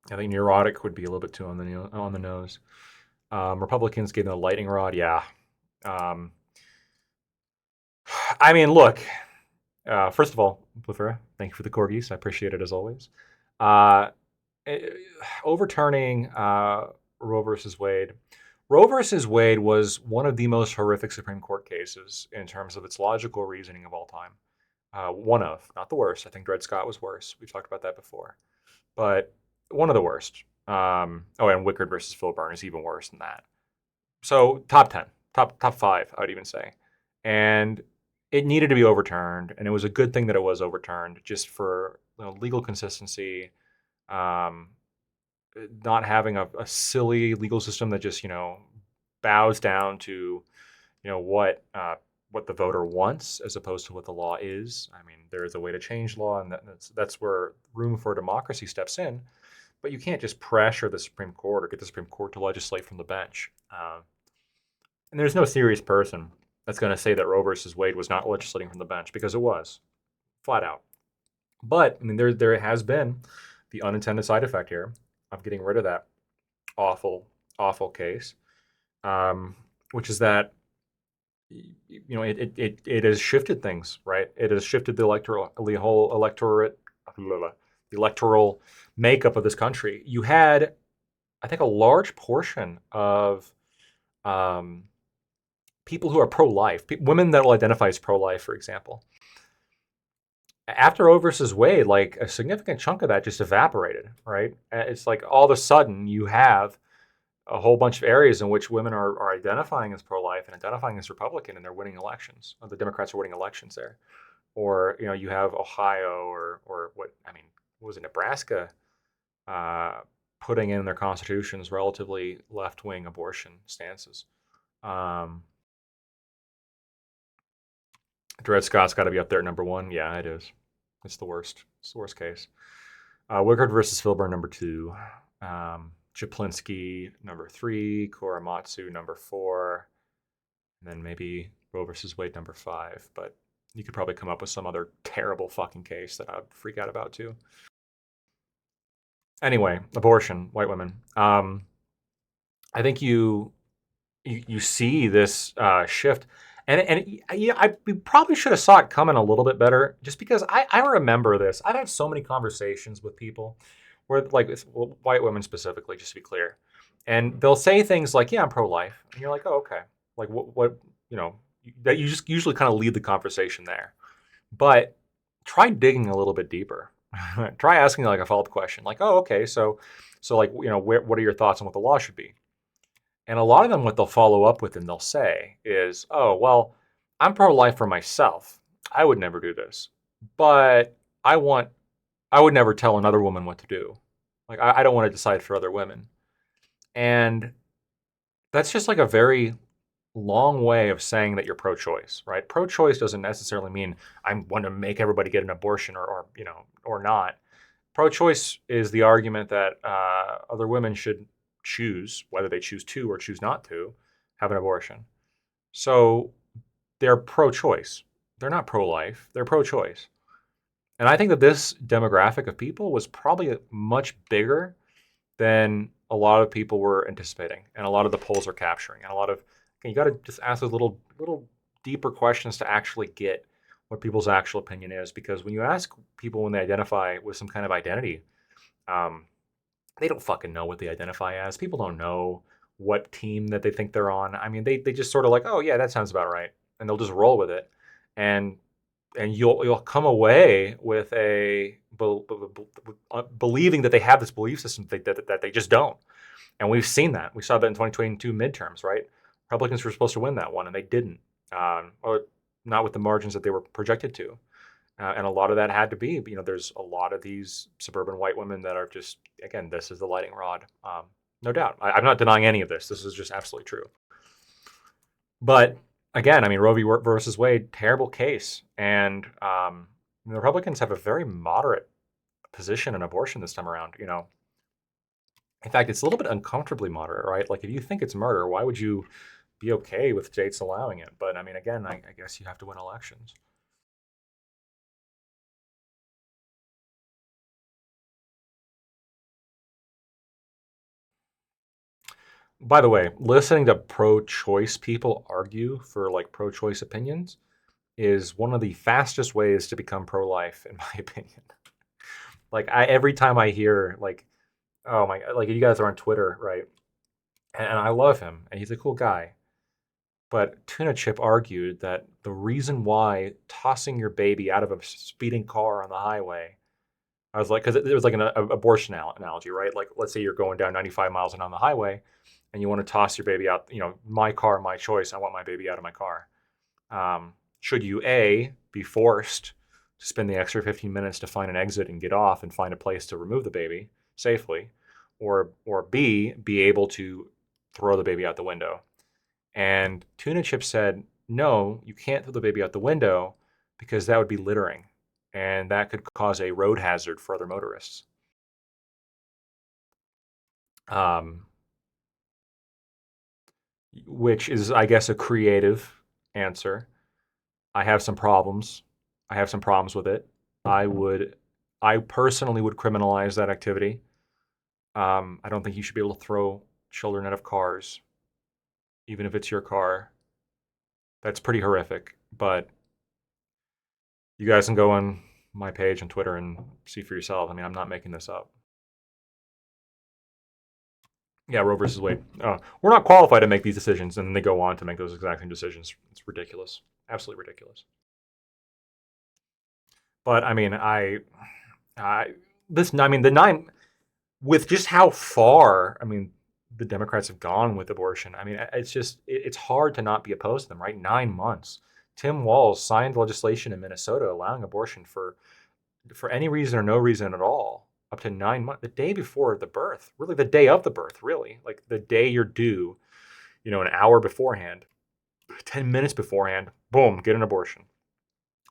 I think neurotic would be a little bit too on the nose. Republicans gave them a lightning rod. Yeah. Um, I mean, look. First of all, Blufera, thank you for the corgis. I appreciate it as always. Uh, eh, Overturning Roe versus Wade. Roe versus Wade was one of the most horrific Supreme Court cases in terms of its logical reasoning of all time. One of, not the worst. I think Dred Scott was worse. We've talked about that before, but one of the worst. Oh, and Wickard versus Filburn is even worse than that. So top 10, top five, I would even say. And it needed to be overturned, and it was a good thing that it was overturned, just for legal consistency, um, not having a silly legal system that just bows down to what the voter wants as opposed to what the law is. I mean, there is a way to change law, and that's where room for democracy steps in. But you can't just pressure the Supreme Court or get the Supreme Court to legislate from the bench. And there's no serious person that's going to say that Roe versus Wade was not legislating from the bench, because it was, flat out. But I mean, there has been the unintended side effect here of getting rid of that awful, awful case, which is that it has shifted things, right? It has shifted the whole the electoral makeup of this country. You had, I think, a large portion of um, people who are pro-life, women that will identify as pro-life, for example. After Roe versus Wade, like a significant chunk of that just evaporated, right? It's like all of a sudden you have a whole bunch of areas in which women are identifying as pro-life and identifying as Republican, and they're winning elections. The Democrats are winning elections there. Or you have Ohio or what I mean, what was it, Nebraska, uh, putting in their constitutions relatively left-wing abortion stances. Um, Dred Scott's got to be up there at number one. Yeah, it is. It's the worst. It's the worst case. Wickard versus Filburn, number two. Chaplinsky, number three. Korematsu, number four. And then maybe Roe versus Wade, number five. But you could probably come up with some other terrible fucking case that I'd freak out about too. Anyway, abortion, white women. I think you see this shift, and yeah, we probably should have saw it coming a little bit better, just because I remember this. I've had so many conversations with people where, like, white women specifically, just to be clear, and they'll say things like, "Yeah, I'm pro-life," and you're like, "Oh, okay." Like, what you know that you just usually kind of lead the conversation there, but try digging a little bit deeper. Try asking like a follow-up question, like, "Oh, okay, so like what are your thoughts on what the law should be?" And a lot of them, what they'll follow up with and they'll say is, "Oh, well, I'm pro-life for myself. I would never do this, but I want, I would never tell another woman what to do. Like, I don't want to decide for other women." And that's just like a very long way of saying that you're pro-choice, right? Pro-choice doesn't necessarily mean I want to make everybody get an abortion or not. Pro-choice is the argument that other women should choose, whether they choose to or choose not to, have an abortion. So they're pro-choice. They're not pro-life. They're pro-choice. And I think that this demographic of people was probably much bigger than a lot of people were anticipating, and a lot of the polls are capturing. And a lot of you got to just ask those little deeper questions to actually get what people's actual opinion is. Because when you ask people when they identify with some kind of identity, um, they don't fucking know what they identify as. People don't know what team that they think they're on. I mean, they just sort of like, oh yeah, that sounds about right, and they'll just roll with it. And you'll come away with believing that they have this belief system that they just don't. And we've seen that. We saw that in 2022 midterms, right? Republicans were supposed to win that one, and they didn't, or not with the margins that they were projected to. And a lot of that had to be, there's a lot of these suburban white women that are just, again, this is the lightning rod. No doubt. I'm not denying any of this. This is just absolutely true. But again, I mean, Roe v. versus Wade, terrible case. And the Republicans have a very moderate position in abortion this time around. In fact, it's a little bit uncomfortably moderate, right? Like, if you think it's murder, why would you be okay with states allowing it? But I mean, again, I guess you have to win elections. By the way, listening to pro-choice people argue for like pro-choice opinions is one of the fastest ways to become pro-life, in my opinion. Like, every time I hear like, oh my, like, you guys are on Twitter, right? And I love him, and he's a cool guy. But Tuna Chip argued that the reason why tossing your baby out of a speeding car on the highway, I was like, because it was like an abortion analogy, right? Like, let's say you're going down 95 miles an hour on the highway, and you want to toss your baby out. My car, my choice. I want my baby out of my car. Should you be forced to spend the extra 15 minutes to find an exit and get off and find a place to remove the baby safely, or be able to throw the baby out the window? And Tuna Chip said, no, you can't throw the baby out the window because that would be littering, and that could cause a road hazard for other motorists. Um, which is, I guess, a creative answer. I have some problems. I have some problems with it. I personally would criminalize that activity. I don't think you should be able to throw children out of cars, even if it's your car. That's pretty horrific. But you guys can go on my page on Twitter and see for yourself. I mean, I'm not making this up. Yeah, Roe versus Wade. We're not qualified to make these decisions, and then they go on to make those exact same decisions. It's ridiculous. Absolutely ridiculous. But I mean, the nine, with just how far, I mean, the Democrats have gone with abortion. I mean, it's hard to not be opposed to them, right? 9 months. Tim Walz signed legislation in Minnesota allowing abortion for any reason or no reason at all, up to 9 months, the day before the birth, really the day of the birth, really, like the day you're due, an hour beforehand, 10 minutes beforehand, boom, get an abortion.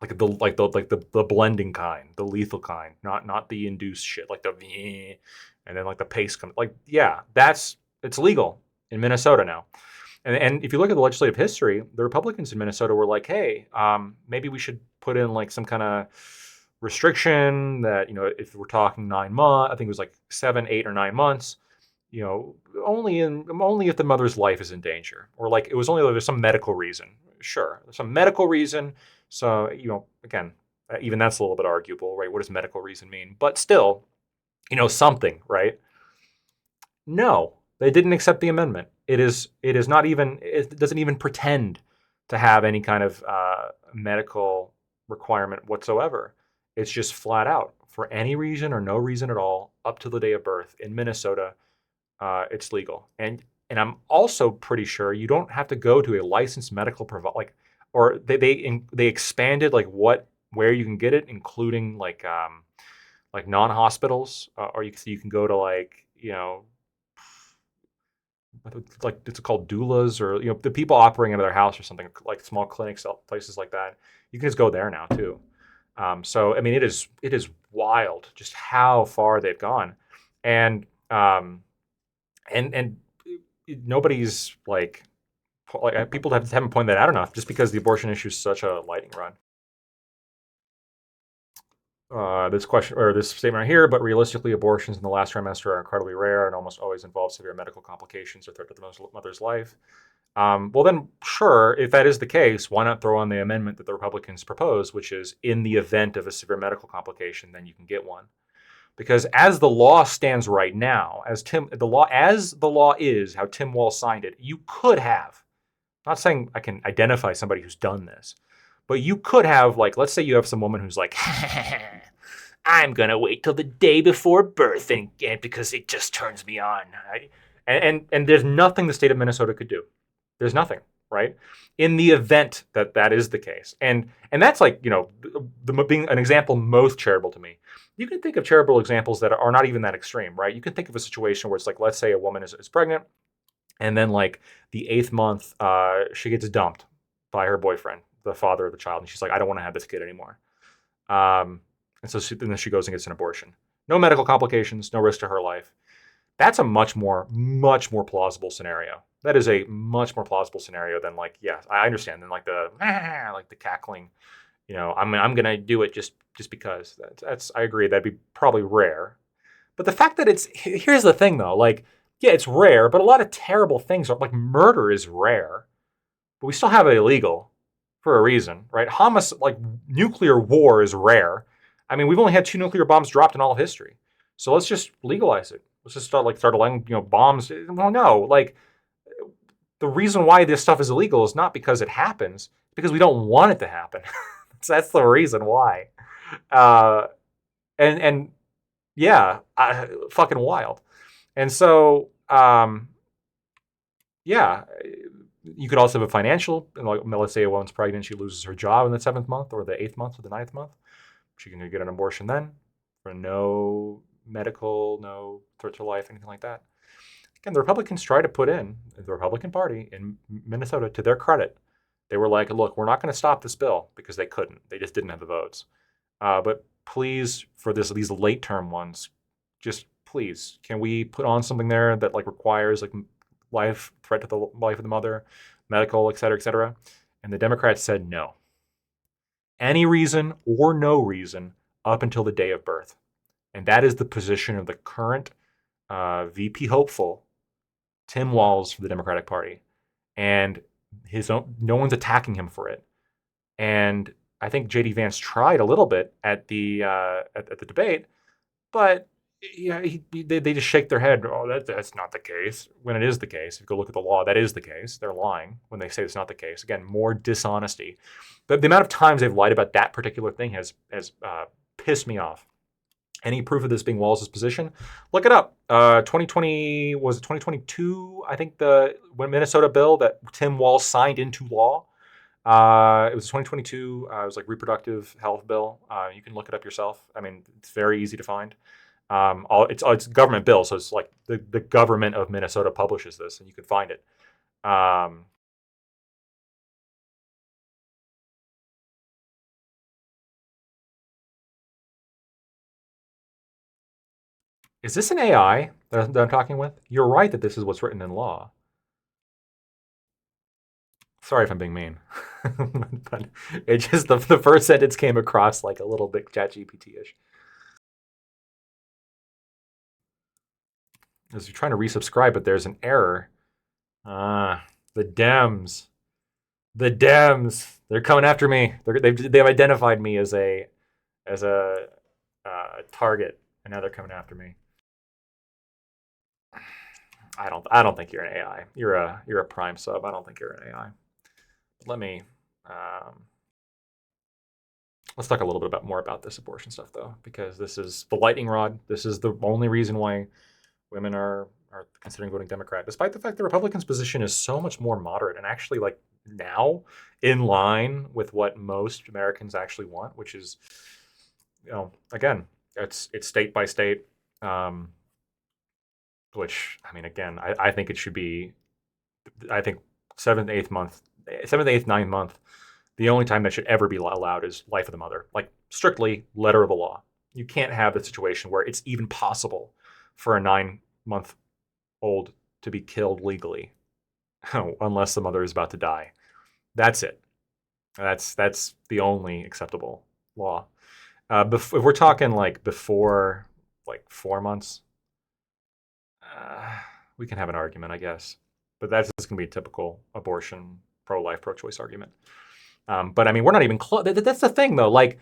Like the blending kind, the lethal kind, not the induced shit, like and then like the pace comes, like, yeah, it's legal in Minnesota now. And if you look at the legislative history, the Republicans in Minnesota were like, hey, maybe we should put in like some kind of restriction that, if we're talking 9 months, I think it was like 7, 8, or 9 months, only if the mother's life is in danger, or like it was only if there's some medical reason. Sure, there's some medical reason. So, again, even that's a little bit arguable, right? What does medical reason mean? But still, something, right? No, they didn't accept the amendment. It is not even, it doesn't even pretend to have any kind of medical requirement whatsoever. It's just flat out, for any reason or no reason at all, up to the day of birth in Minnesota, it's legal. And I'm also pretty sure you don't have to go to a licensed medical provider, or they expanded like where you can get it, including like non-hospitals, or you can go to like it's called doulas, or the people operating out of their house or something, like small clinics, places like that. You can just go there now too. So I mean, it is wild just how far they've gone, and and nobody's like people haven't pointed that out enough, just because the abortion issue is such a lightning rod. this question or this statement right here, but realistically, abortions in the last trimester are incredibly rare and almost always involve severe medical complications or threat to the mother's life. Well, then, sure, if that is the case, why not throw on the amendment that the Republicans propose, which is in the event of a severe medical complication, then you can get one. Because as the law stands right now, as the law is how Tim Walz signed it, you could have. I'm not saying I can identify somebody who's done this, but you could have, like, let's say you have some woman who's like, I'm gonna wait till the day before birth, and because it just turns me on. And there's nothing the state of Minnesota could do. There's nothing, right? In the event that that is the case, and that's like, being an example most charitable to me. You can think of charitable examples that are not even that extreme, right? You can think of a situation where it's like, let's say a woman is pregnant, and then like the 8th month, she gets dumped by her boyfriend, the father of the child, and she's like, I don't want to have this kid anymore. And so then she goes and gets an abortion. No medical complications, no risk to her life. That's a much more plausible scenario. That is a much more plausible scenario than, like, yeah, I understand. Than like the like the cackling, I'm gonna do it just because. That's I agree. That'd be probably rare. But the fact that here's the thing though, like, yeah, it's rare, but a lot of terrible things are, like, murder is rare, but we still have it illegal for a reason, right? Like nuclear war is rare. I mean, we've only had 2 nuclear bombs dropped in all of history. So let's just legalize it. Let's just start letting, bombs. Well, no, like, the reason why this stuff is illegal is not because it happens, because we don't want it to happen. So that's the reason why. Uh, and yeah, fucking wild. And so, yeah, you could also have a financial, like, let's say a woman's pregnant, she loses her job in the 7th month or the 8th month or the 9th month. She can get an abortion then for no medical, no threat to life, anything like that. Again, the Republicans try to put in, the Republican Party in Minnesota, to their credit, they were like, look, we're not going to stop this bill, because they couldn't. They just didn't have the votes. But please, for these late term ones, just please, can we put on something there that, like, requires, like, life, threat to the life of the mother, medical, et cetera, et cetera? And the Democrats said no. Any reason or no reason up until the day of birth. And that is the position of the current VP hopeful, Tim Walz, for the Democratic Party. And no one's attacking him for it. And I think J.D. Vance tried a little bit at the debate, but yeah, they just shake their head. Oh, that's not the case. When it is the case, if you go look at the law, that is the case. They're lying when they say it's not the case. Again, more dishonesty. But the amount of times they've lied about that particular thing has pissed me off. Any proof of this being Walz's position? Look it up. 2020, was it 2022? I think the Minnesota bill that Tim Walz signed into law. It was 2022. It was like reproductive health bill. You can look it up yourself. I mean, it's very easy to find. It's a government bill, so it's like the government of Minnesota publishes this, and you can find it. Is this an AI that I'm talking with? You're right that this is what's written in law. Sorry if I'm being mean, but it just the first sentence came across like a little bit ChatGPT-ish. As you're trying to resubscribe, but there's an error. The Dems, the Dems, they're coming after me. They've identified me as a target, and now they're coming after me. I don't think you're an AI. You're a Prime sub. I don't think you're an AI. Let me let's talk a little bit more about this abortion stuff, though, because this is the lightning rod. This is the only reason why women are considering voting Democrat, despite the fact the Republicans' position is so much more moderate and actually, like, now in line with what most Americans actually want, which is, again, it's state by state. Which, I mean, again, I think it should be. I think 7th, 8th month, 7th, 8th, 9th month, the only time that should ever be allowed is life of the mother, like strictly letter of the law. You can't have the situation where it's even possible for a 9-month-old to be killed legally, unless the mother is about to die. That's it. That's the only acceptable law. If we're talking like before like 4 months, uh, we can have an argument, I guess. But that's just going to be a typical abortion, pro-life, pro-choice argument. But I mean, we're not even close. That's the thing, though. Like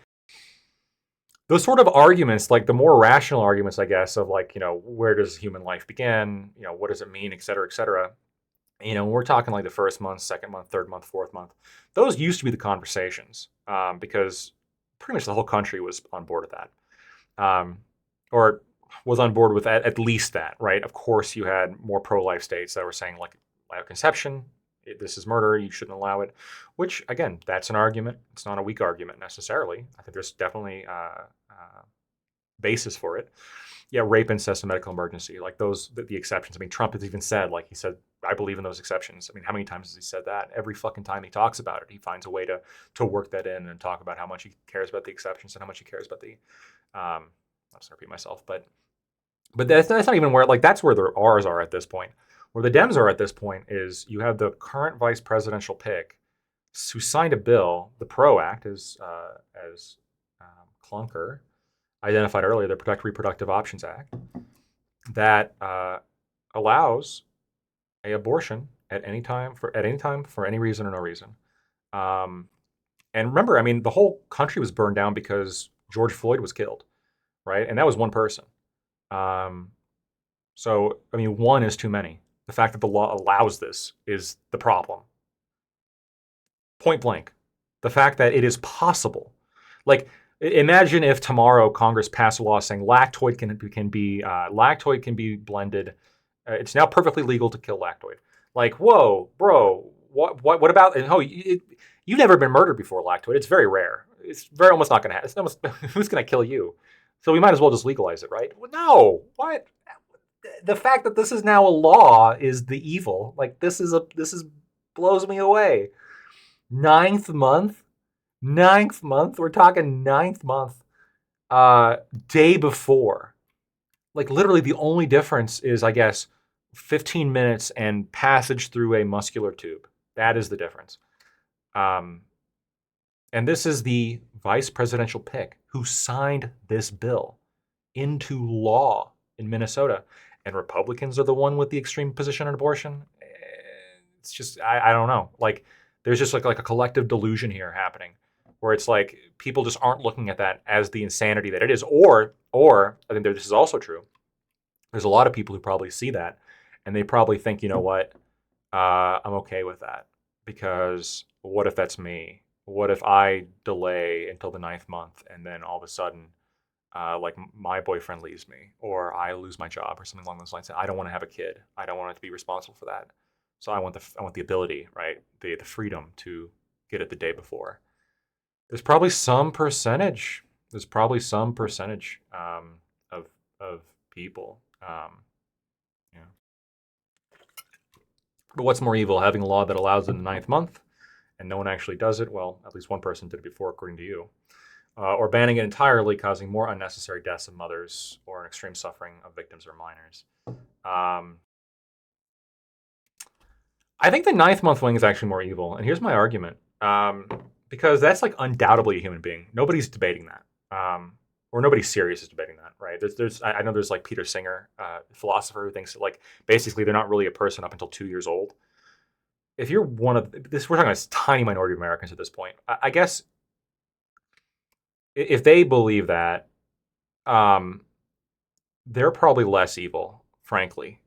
those sort of arguments, like the more rational arguments, I guess, of like, where does human life begin? What does it mean, et cetera, et cetera. We're talking like the first month, second month, third month, fourth month. Those used to be the conversations because pretty much the whole country was on board with that, or was on board with at least that, right? Of course, you had more pro-life states that were saying like live conception, this is murder, you shouldn't allow it. Which again, that's an argument. It's not a weak argument necessarily. I think there's definitely basis for it. Yeah, rape, incest, and medical emergency, like those, the exceptions. I mean, Trump has even said, like he said, I believe in those exceptions. I mean, how many times has he said that? Every fucking time he talks about it, he finds a way to work that in and talk about how much he cares about the exceptions and how much he cares about the. I'll just repeat myself, but that's not even where, like, that's where the R's are at this point. Where the Dems are at this point is you have the current vice presidential pick who signed a bill, the PRO Act, as Clunker identified earlier, the Protect Reproductive Options Act, that allows a abortion at any time for any reason or no reason. And remember, I mean, the whole country was burned down because George Floyd was killed, right? And that was one person. So, I mean, one is too many. The fact that the law allows this is the problem. Point blank. The fact that it is possible. Like, imagine if tomorrow Congress passed a law saying lactoid can be blended. It's now perfectly legal to kill lactoid. Like, whoa, bro, what about? And you've never been murdered before, lactoid. It's very rare. It's very almost not going to happen. It's almost, who's going to kill you? So we might as well just legalize it, right? Well, no, what? The fact that this is now a law is the evil. Like this is blows me away. Ninth month. We're talking ninth month. Day before. Like literally the only difference is, I guess, 15 minutes and passage through a muscular tube. That is the difference. And this is the vice presidential pick who signed this bill into law in Minnesota. And Republicans are the one with the extreme position on abortion. It's just, I don't know. Like, there's just like a collective delusion here happening where it's like people just aren't looking at that as the insanity that it is. Or I think this is also true. There's a lot of people who probably see that and they probably think, you know what, I'm okay with that because what if that's me? What if I delay until the ninth month and then all of a sudden, like my boyfriend leaves me or I lose my job or something along those lines. I don't want to have a kid. I don't want to be responsible for that. So I want the ability, right? The freedom to get it the day before. There's probably some percentage. Of people. Yeah. But what's more evil, having a law that allows it in the ninth month and no one actually does it? Well, at least one person did it before, according to you. Or banning it entirely, causing more unnecessary deaths of mothers or an extreme suffering of victims or minors. I think the ninth month wing is actually more evil, and here's my argument. Because that's like undoubtedly a human being. Nobody's debating that, or nobody serious is debating that, right? I know there's like Peter Singer, philosopher, who thinks that like basically they're not really a person up until 2 years old. If you're one of this, we're talking about a tiny minority of Americans at this point. I guess if they believe that, they're probably less evil, frankly,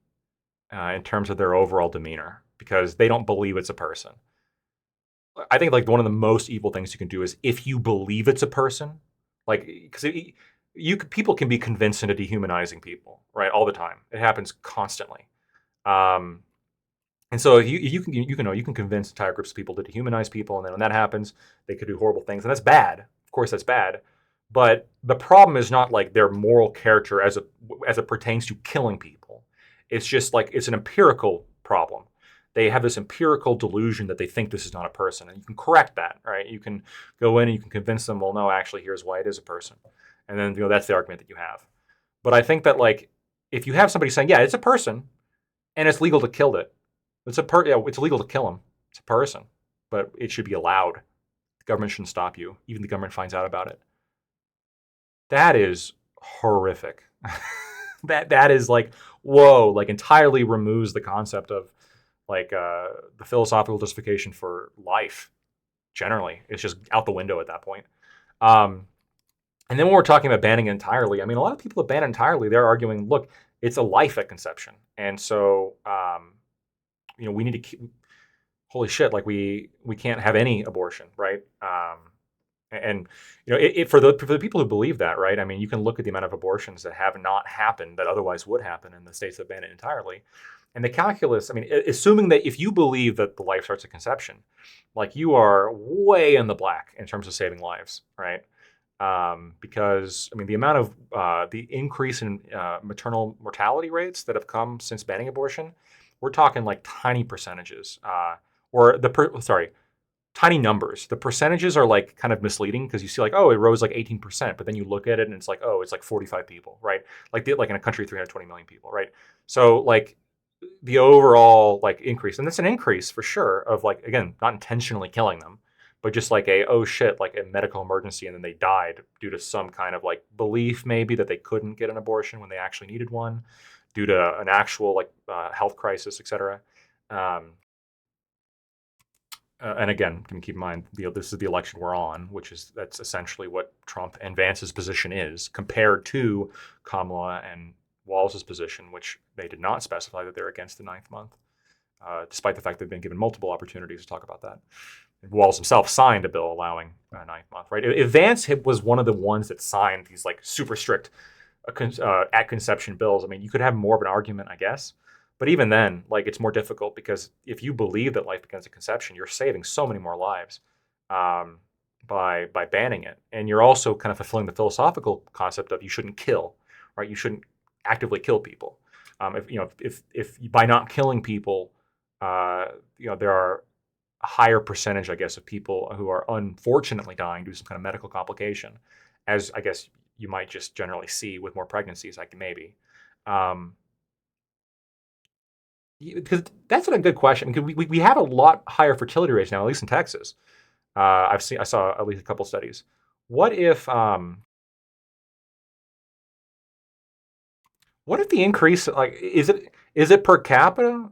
in terms of their overall demeanor, because they don't believe it's a person. I think like one of the most evil things you can do is if you believe it's a person, like because people can be convinced into dehumanizing people, right, all the time. It happens constantly. And so if you can convince entire groups of people to dehumanize people, and then when that happens, they could do horrible things, and that's bad. Of course, that's bad. But the problem is not like their moral character as it pertains to killing people. It's just like it's an empirical problem. They have this empirical delusion that they think this is not a person, and you can correct that, right? You can go in and you can convince them, well, no, actually, here's why it is a person, and then that's the argument that you have. But I think that like if you have somebody saying, yeah, it's a person, and it's legal to kill it, it's illegal to kill them. It's a person, but it should be allowed. The government shouldn't stop you. Even the government finds out about it. That is horrific. That is like, whoa, like entirely removes the concept of like the philosophical justification for life generally. It's just out the window at that point. Um, and then when we're talking about banning it entirely, I mean, a lot of people that ban it entirely, they're arguing, look, it's a life at conception, and so we need to keep. Holy shit, like we can't have any abortion, right? And for the people who believe that, right? I mean, you can look at the amount of abortions that have not happened that otherwise would happen in the states that ban it entirely. And the calculus, I mean, assuming that if you believe that the life starts at conception, like you are way in the black in terms of saving lives, right? Because I mean, the amount of the increase in maternal mortality rates that have come since banning abortion, we're talking like tiny percentages, sorry, tiny numbers. The percentages are like kind of misleading because you see like, oh, it rose like 18%, but then you look at it and it's like, oh, it's like 45 people, right? Like in a country of 320 million people, right? So like the overall like increase, and that's an increase for sure of like, again, not intentionally killing them, but just like a, oh shit, like a medical emergency and then they died due to some kind of like belief maybe that they couldn't get an abortion when they actually needed one, due to an actual like health crisis, etc. Um, and again, can keep in mind, this is the election we're on, that's essentially what Trump and Vance's position is compared to Kamala and Walz's position, which they did not specify that they're against the ninth month, despite the fact they've been given multiple opportunities to talk about that. Walz himself signed a bill allowing a ninth month, right? If Vance was one of the ones that signed these like super strict at conception bills, I mean, you could have more of an argument, I guess. But even then, like it's more difficult because if you believe that life begins at conception, you're saving so many more lives um, by banning it, and you're also kind of fulfilling the philosophical concept of you shouldn't kill, right? You shouldn't actively kill people. If by not killing people, there are a higher percentage, I guess, of people who are unfortunately dying due to some kind of medical complication, as I guess you might just generally see with more pregnancies, like maybe. Um, because that's a good question. Because we have a lot higher fertility rates now, at least in Texas. I saw at least a couple studies. What if what if the increase, like, is it per capita?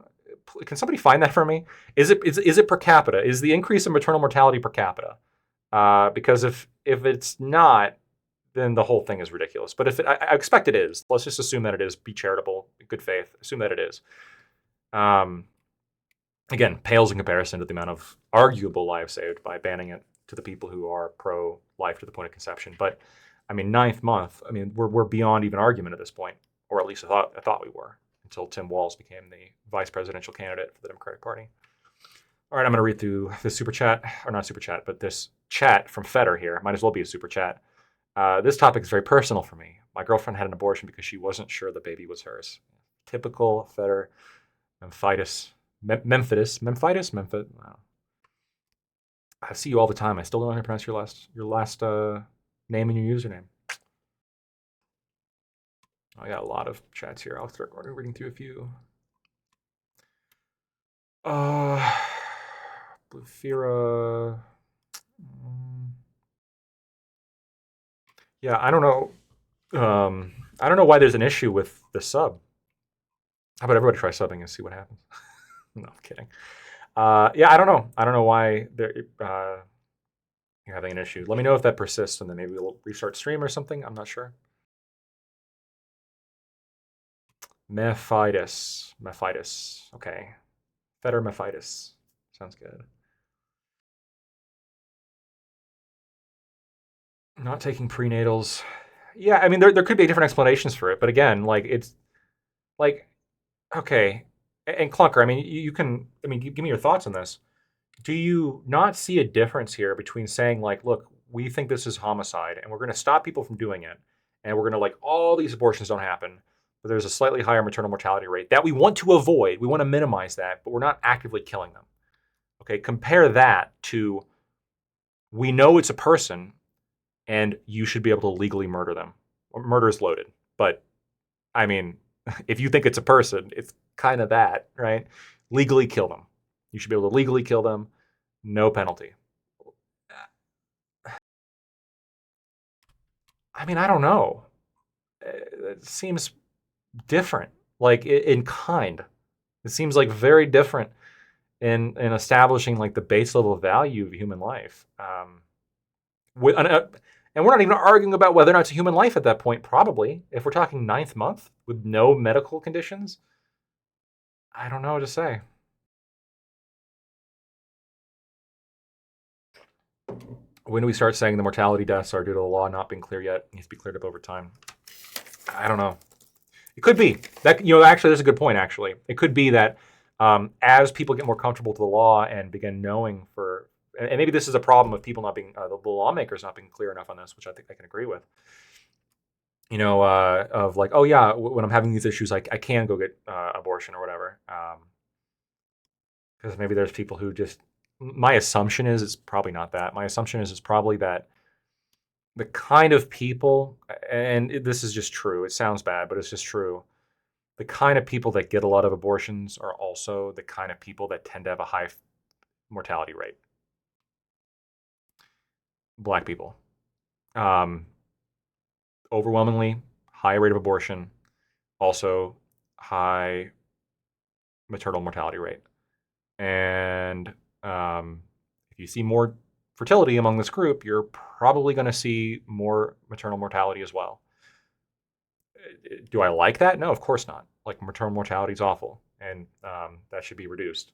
Can somebody find that for me? Is it per capita? Is the increase in maternal mortality per capita? Because if it's not, then the whole thing is ridiculous. But if I expect it is, let's just assume that it is. Be charitable, good faith. Assume that it is. Um, Again, pales in comparison to the amount of arguable lives saved by banning it to the people who are pro-life to the point of conception. But I mean, ninth month. I mean, we're beyond even argument at this point, or at least I thought we were until Tim Walz became the vice presidential candidate for the Democratic Party. All right, I'm going to read through the super chat, or not super chat, but this chat from Feder here. Might as well be a super chat. This topic is very personal for me. My girlfriend had an abortion because she wasn't sure the baby was hers. Typical Feder memphitis. Memphitis? Wow. I see you all the time. I still don't know how to pronounce your last name and your username. I got a lot of chats here. I'll start reading through a few. Bluefira. Yeah, I don't know. I don't know why there's an issue with the sub. How about everybody try subbing and see what happens? No, I'm kidding. Yeah, I don't know. I don't know why you're having an issue. Let me know if that persists, and then maybe we'll restart stream or something. I'm not sure. Mephitis. Okay. Feder Mephitis. Sounds good. Not taking prenatals. Yeah, I mean there could be different explanations for it, but again, like it's like okay. And Clunker, I mean you can I mean give me your thoughts on this. Do you not see a difference here between saying like, look, we think this is homicide and we're going to stop people from doing it and we're going to like all these abortions don't happen, but there's a slightly higher maternal mortality rate that we want to avoid. We want to minimize that, but we're not actively killing them. Okay, compare that to we know it's a person and you should be able to legally murder them. Murder is loaded, but I mean, if you think it's a person, it's kind of that, right? Legally kill them. You should be able to legally kill them, no penalty. I mean, I don't know. It seems different, like in kind. It seems like very different in establishing like the base level value of human life. And we're not even arguing about whether or not it's a human life at that point. Probably, if we're talking ninth month with no medical conditions, I don't know what to say. When do we start saying the mortality deaths are due to the law not being clear yet? It needs to be cleared up over time. I don't know. It could be that actually, that's a good point. Actually, it could be that as people get more comfortable to the law and begin knowing and maybe this is a problem of people not being the lawmakers not being clear enough on this, which I think I can agree with. Of like, oh yeah, when I'm having these issues, I can go get abortion or whatever. Because maybe there's people who just. My assumption is it's probably not that. My assumption is it's probably that the kind of people, and this is just true. It sounds bad, but it's just true. The kind of people that get a lot of abortions are also the kind of people that tend to have a high mortality rate. Black people. Um, Overwhelmingly high rate of abortion, also high maternal mortality rate. And if you see more fertility among this group, you're probably going to see more maternal mortality as well. Do I like that? No, of course not. Like maternal mortality is awful, and that should be reduced,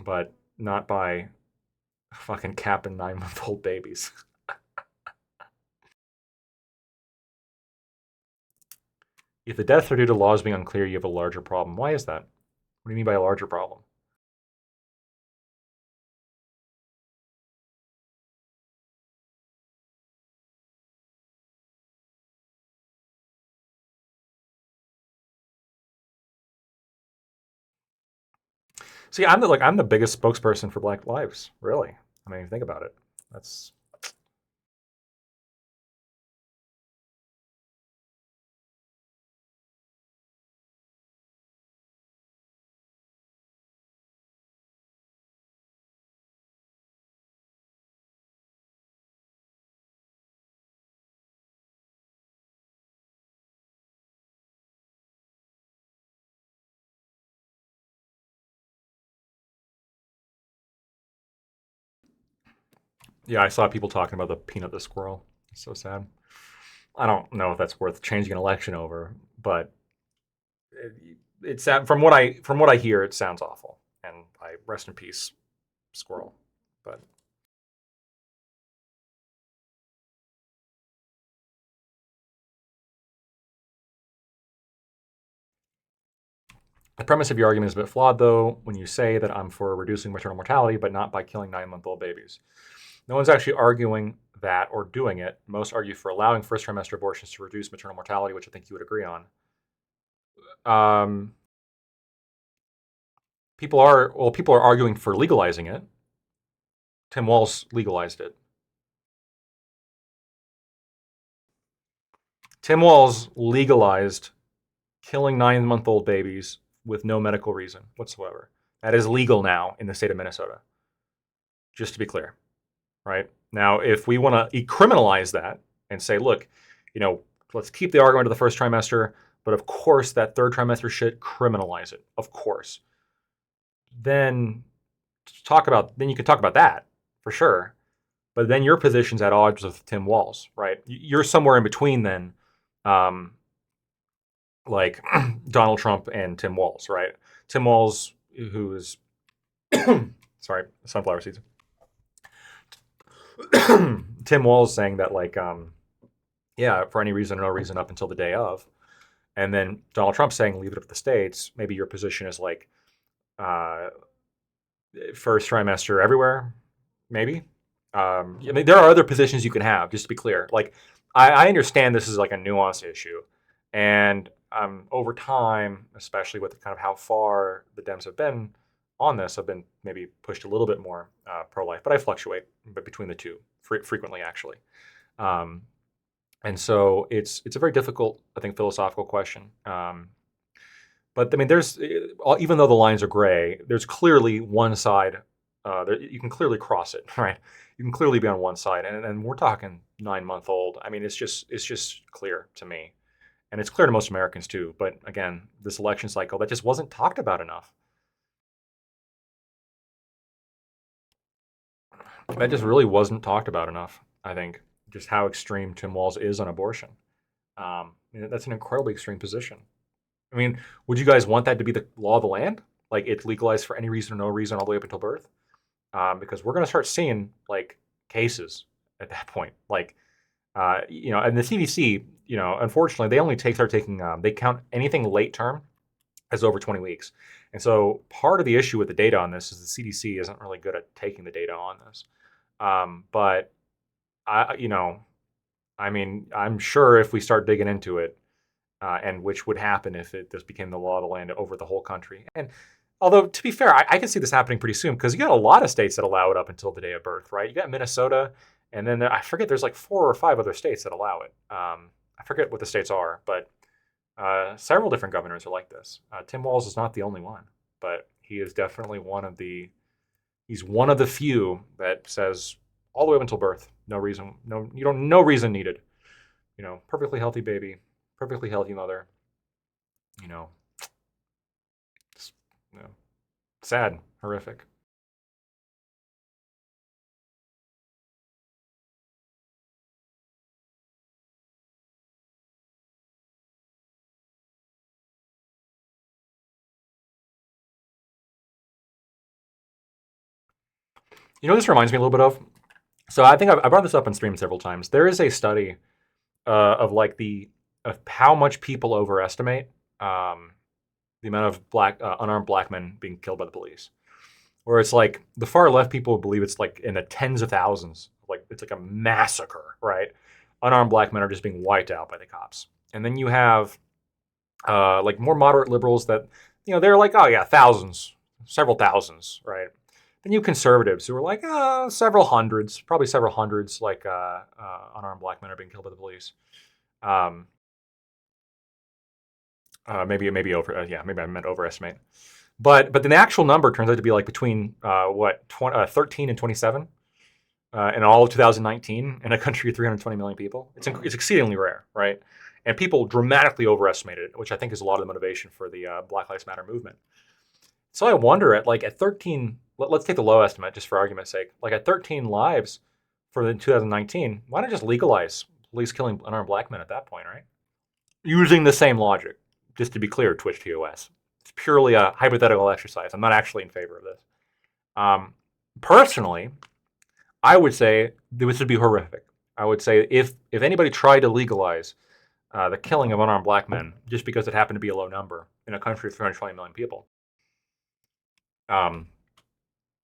but not by fucking capping 9-month-old babies. If the deaths are due to laws being unclear, you have a larger problem. Why is that? What do you mean by a larger problem? See, I'm the biggest spokesperson for Black Lives. Really, I mean, think about it. That's yeah. I saw people talking about the Peanut the squirrel. It's so sad. I don't know if that's worth changing an election over, but it's from what I hear, it sounds awful. And I rest in peace, squirrel. But the premise of your argument is a bit flawed, though, when you say that I'm for reducing maternal mortality, but not by killing 9-month-old babies. No one's actually arguing that or doing it. Most argue for allowing first trimester abortions to reduce maternal mortality, which I think you would agree on. Um, people are arguing for legalizing it. Tim Walz legalized it. Tim Walz legalized killing 9-month-old babies with no medical reason whatsoever. That is legal now in the state of Minnesota. Just to be clear, right? Now, if we want to criminalize that and say, look, let's keep the argument of the first trimester, but of course that third trimester shit, criminalize it, of course. Then you can talk about that for sure. But then your position's at odds with Tim Walz, right? You're somewhere in between then, like Donald Trump and Tim Walz, right? Tim Walz, who is, sorry, sunflower seeds. Tim Walz saying that like, yeah, for any reason or no reason up until the day of, and then Donald Trump saying leave it up to the states. Maybe your position is like first trimester everywhere, maybe. I mean, there are other positions you can have. Just to be clear, like I understand this is like a nuanced issue, and over time, especially with kind of how far the Dems have been on this, have been maybe pushed a little bit more pro-life, but I fluctuate between the two frequently, actually. And so it's a very difficult, I think, philosophical question. But I mean, there's even though the lines are gray, there's clearly one side You can clearly cross it, right? You can clearly be on one side, and we're talking 9 month old. I mean, it's just clear to me, and it's clear to most Americans too. But again, this election cycle that just wasn't talked about enough. That just really wasn't talked about enough. I think just how extreme Tim Walz is on abortion. That's an incredibly extreme position. I mean, would you guys want that to be the law of the land? Like it's legalized for any reason or no reason all the way up until birth? Because we're going to start seeing like cases at that point. Like, and the CDC, unfortunately, they only start taking, they count anything late term as over 20 weeks. And so part of the issue with the data on this is the CDC isn't really good at taking the data on this. But I, you know, I mean, I'm sure if we start digging into it, and which would happen if this became the law of the land over the whole country. And although to be fair, I can see this happening pretty soon because you got a lot of states that allow it up until the day of birth, right? You got Minnesota, and then I forget there's like 4 or 5 other states that allow it. I forget what the states are, but several different governors are like this. Tim Walz is not the only one, but he is definitely he's one of the few that says all the way up until birth, no reason, no reason needed. Perfectly healthy baby, perfectly healthy mother. You know, just, you know, sad, horrific. This reminds me a little bit of. So I think I brought this up on stream several times. There is a study of like of how much people overestimate the amount of unarmed black men being killed by the police. Where it's like the far left people believe it's like in the tens of thousands, like it's like a massacre, right? Unarmed black men are just being wiped out by the cops. And then you have like more moderate liberals that they're like, oh yeah, thousands, several thousands, right? Then you conservatives who are like, several hundreds, probably several hundreds, like unarmed black men are being killed by the police. Maybe over, maybe I meant overestimate. But then the actual number turns out to be like between 13 and 27 in all of 2019 in a country of 320 million people. It's exceedingly rare, right? And people dramatically overestimated it, which I think is a lot of the motivation for the Black Lives Matter movement. So I wonder at 13, let's take the low estimate just for argument's sake. Like at 13 lives for the 2019, why not just legalize police killing unarmed black men at that point, right? Using the same logic, just to be clear, Twitch TOS. It's purely a hypothetical exercise. I'm not actually in favor of this. Personally, I would say this would be horrific. I would say if anybody tried to legalize the killing of unarmed black men just because it happened to be a low number in a country of 320 million people, it'd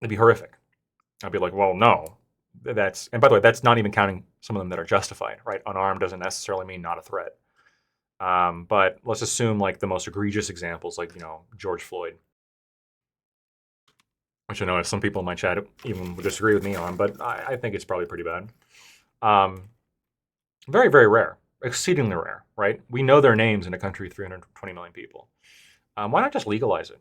be horrific. I'd be like, well, no. And by the way, that's not even counting some of them that are justified, right? Unarmed doesn't necessarily mean not a threat. But let's assume like the most egregious examples, like George Floyd, which I know some people in my chat even would disagree with me on, but I think it's probably pretty bad. Very, very rare, exceedingly rare, right? We know their names in a country of 320 million people. Why not just legalize it?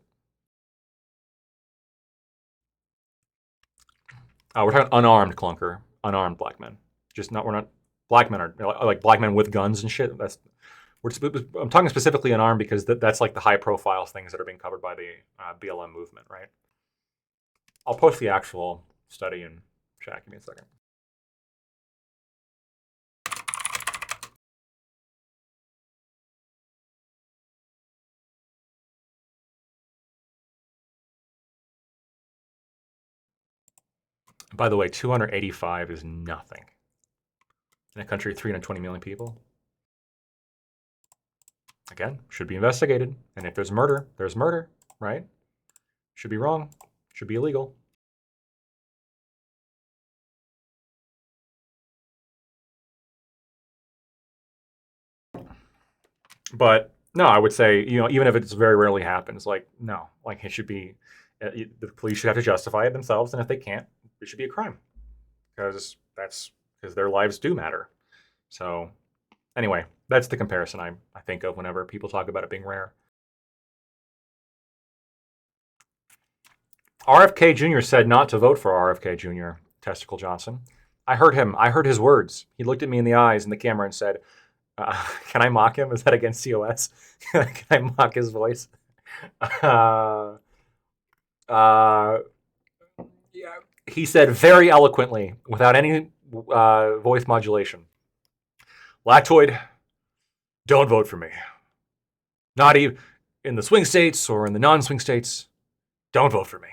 We're talking unarmed clunker, unarmed black men. We're not black men are like black men with guns and shit. I'm talking specifically unarmed because that's like the high profile things that are being covered by the BLM movement, right? I'll post the actual study in chat. Give me a second. By the way, 285 is nothing in a country of 320 million people. Again, should be investigated. And if there's murder, right? Should be wrong. Should be illegal. But no, I would say, even if it's very rarely happens, like, no, like it should be, the police should have to justify it themselves. And if they can't, it should be a crime because their lives do matter. So anyway, that's the comparison I think of whenever people talk about it being rare. RFK Jr. said not to vote for RFK Jr., Testicle Johnson. I heard him. I heard his words. He looked at me in the eyes in the camera and said, can I mock him? Is that against COS? Can I mock his voice? Uh, uh, yeah. He said very eloquently, without any voice modulation, Lactoid, don't vote for me. Not even in the swing states or in the non-swing states. Don't vote for me.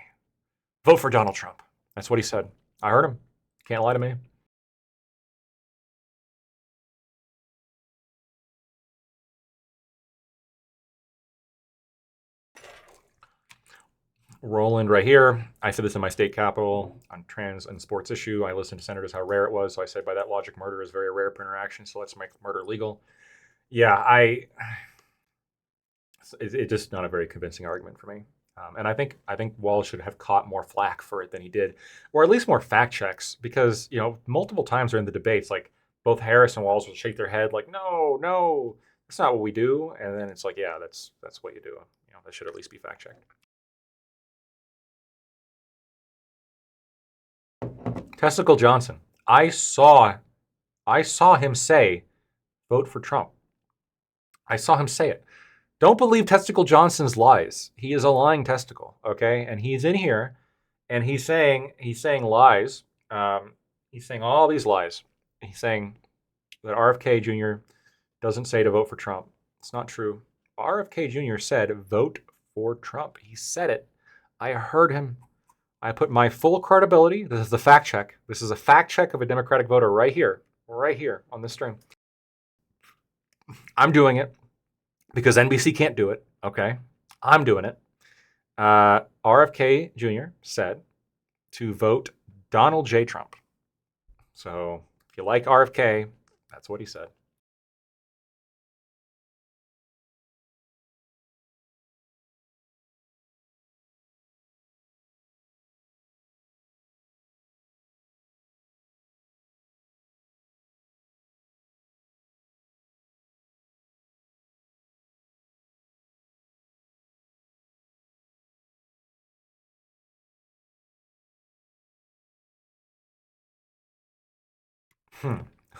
Vote for Donald Trump. That's what he said. I heard him. Can't lie to me. Roland right here. I said this in my state capitol on trans and sports issue. I listened to senators how rare it was. So I said by that logic, murder is very rare per interaction. So let's make murder legal. Yeah, it's just not a very convincing argument for me. And I think Walz should have caught more flack for it than he did, or at least more fact checks, because multiple times during the debates, like both Harris and Walz will shake their head like, no, that's not what we do, and then it's like, yeah, that's what you do. That should at least be fact checked. Testicle Johnson. I saw him say, vote for Trump. I saw him say it. Don't believe Testicle Johnson's lies. He is a lying testicle, okay? And he's in here, and he's saying lies. He's saying all these lies. He's saying that RFK Jr. doesn't say to vote for Trump. It's not true. RFK Jr. said, vote for Trump. He said it. I heard him. I put my full credibility. This is the fact check. This is a fact check of a Democratic voter right here on this stream. I'm doing it because NBC can't do it. Okay, I'm doing it. RFK Jr. said to vote Donald J. Trump. So if you like RFK, that's what he said.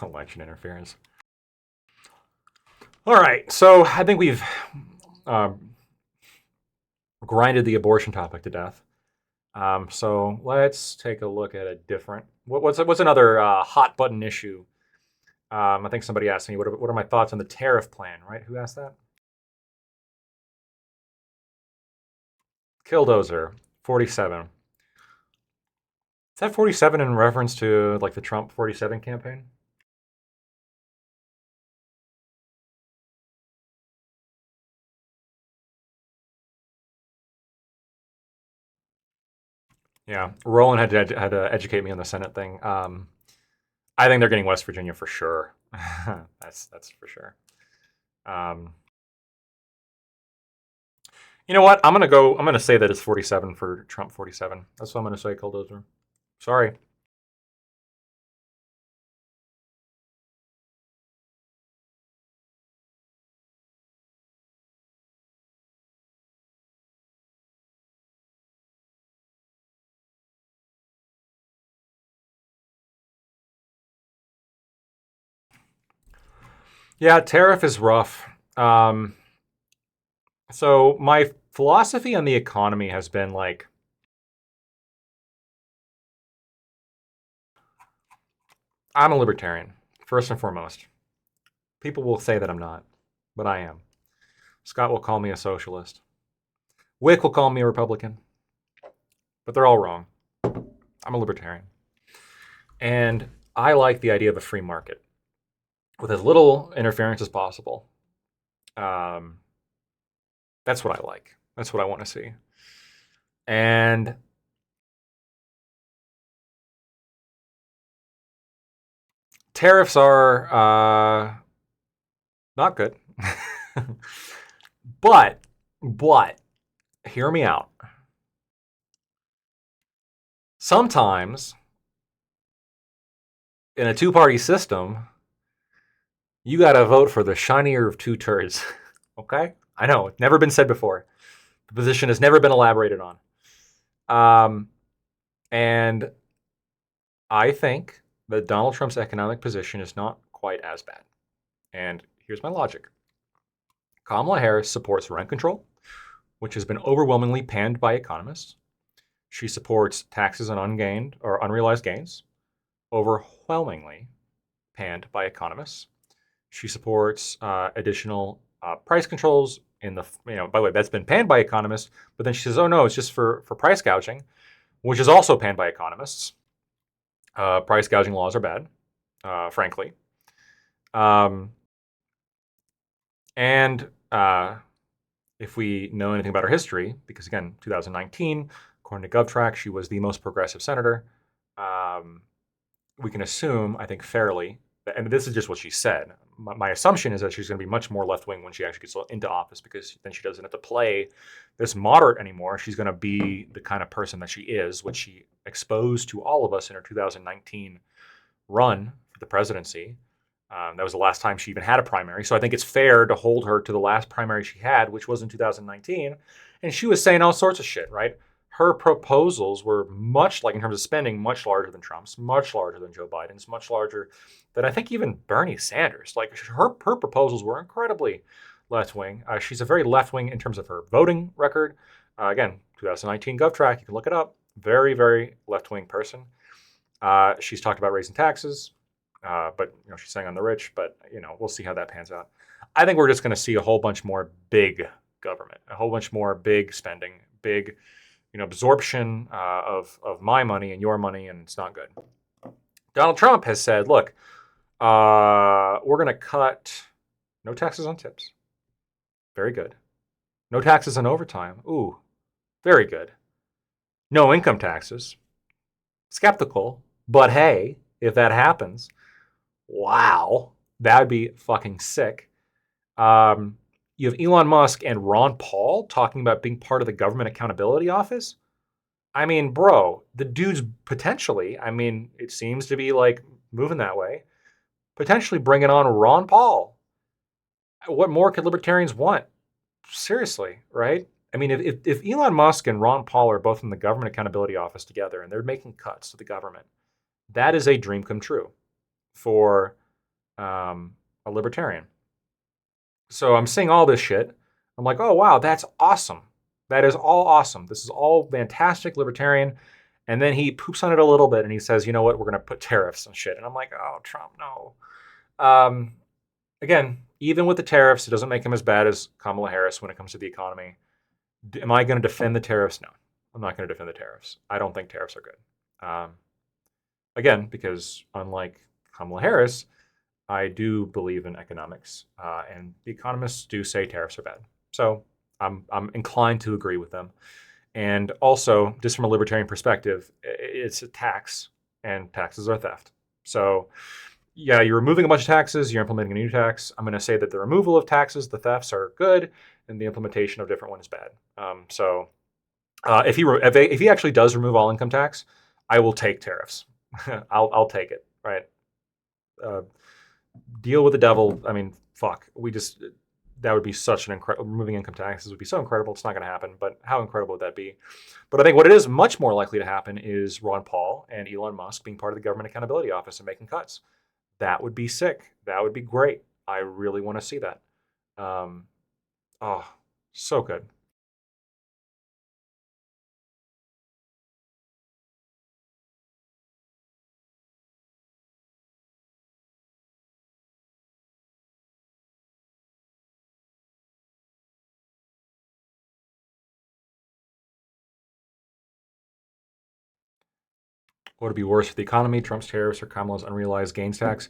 Election interference. All right, so I think we've grinded the abortion topic to death. So let's take a look at a different. What's another hot button issue? I think somebody asked me what are my thoughts on the tariff plan. Right? Who asked that? Killdozer 47. Is that 47 in reference to like the Trump 47 campaign? Yeah, Roland had to educate me on the Senate thing. I think they're getting West Virginia for sure. that's for sure. You know what? I'm gonna say that it's 47 for Trump 47. That's what I'm gonna say, Killdozer. Sorry. Yeah, tariff is rough. So my philosophy on the economy has been like, I'm a libertarian, first and foremost. People will say that I'm not, but I am. Scott will call me a socialist. Wick will call me a Republican. But they're all wrong. I'm a libertarian. And I like the idea of a free market with as little interference as possible. That's what I like. That's what I want to see. And tariffs are not good. but hear me out. Sometimes in a two-party system, you got to vote for the shinier of two turds. Okay? I know, it's never been said before. The position has never been elaborated on. Um, and I think that Donald Trump's economic position is not quite as bad. And here's my logic. Kamala Harris supports rent control, which has been overwhelmingly panned by economists. She supports taxes on ungained or unrealized gains, overwhelmingly panned by economists. She supports additional price controls in the, by the way, that's been panned by economists, but then she says, oh no, it's just for price gouging, which is also panned by economists. Price gouging laws are bad, frankly. Um, and if we know anything about her history, because again, 2019, according to GovTrack, she was the most progressive senator. Um, we can assume, I think, fairly, and this is just what she said. My assumption is that she's going to be much more left wing when she actually gets into office, because then she doesn't have to play this moderate anymore. She's going to be the kind of person that she is, which she exposed to all of us in her 2019 run for the presidency. That was the last time she even had a primary. So I think it's fair to hold her to the last primary she had, which was in 2019. And she was saying all sorts of shit, right? Her proposals were much, like in terms of spending, much larger than Trump's, much larger than Joe Biden's, much larger than I think even Bernie Sanders. Like her proposals were incredibly left wing. She's a very left wing in terms of her voting record. Again, 2019 GovTrack, you can look it up. Very, very left wing person. She's talked about raising taxes, but she's saying on the rich. But we'll see how that pans out. I think we're just going to see a whole bunch more big government, a whole bunch more big spending, big absorption of my money and your money, and it's not good. Donald Trump has said, look, we're going to cut no taxes on tips. Very good. No taxes on overtime. Ooh, very good. No income taxes. Skeptical, but hey, if that happens, wow, that'd be fucking sick. You have Elon Musk and Ron Paul talking about being part of the Government Accountability Office. I mean, bro, the dude's potentially, it seems to be like moving that way, potentially bringing on Ron Paul. What more could libertarians want? Seriously, right? If Elon Musk and Ron Paul are both in the Government Accountability Office together and they're making cuts to the government, that is a dream come true for a libertarian. So I'm seeing all this shit. I'm like, oh, wow, that's awesome. That is all awesome. This is all fantastic libertarian. And then he poops on it a little bit and he says, you know what, we're going to put tariffs and shit. And I'm like, oh, Trump, no. Again, even with the tariffs, it doesn't make him as bad as Kamala Harris when it comes to the economy. Am I going to defend the tariffs? No, I'm not going to defend the tariffs. I don't think tariffs are good. Again, because unlike Kamala Harris, I do believe in economics, and the economists do say tariffs are bad. So I'm inclined to agree with them. And also, just from a libertarian perspective, it's a tax, and taxes are theft. So yeah, you're removing a bunch of taxes, you're implementing a new tax. I'm going to say that the removal of taxes, the thefts are good, and the implementation of a different one is bad. If he actually does remove all income tax, I will take tariffs. I'll take it. Right. Deal with the devil. Fuck. That would be such an incredible. Removing income taxes would be so incredible. It's not going to happen. But how incredible would that be? But I think what it is much more likely to happen is Ron Paul and Elon Musk being part of the Government Accountability Office and making cuts. That would be sick. That would be great. I really want to see that. Oh, so good. Would it be worse for the economy, Trump's tariffs, or Kamala's unrealized gains tax?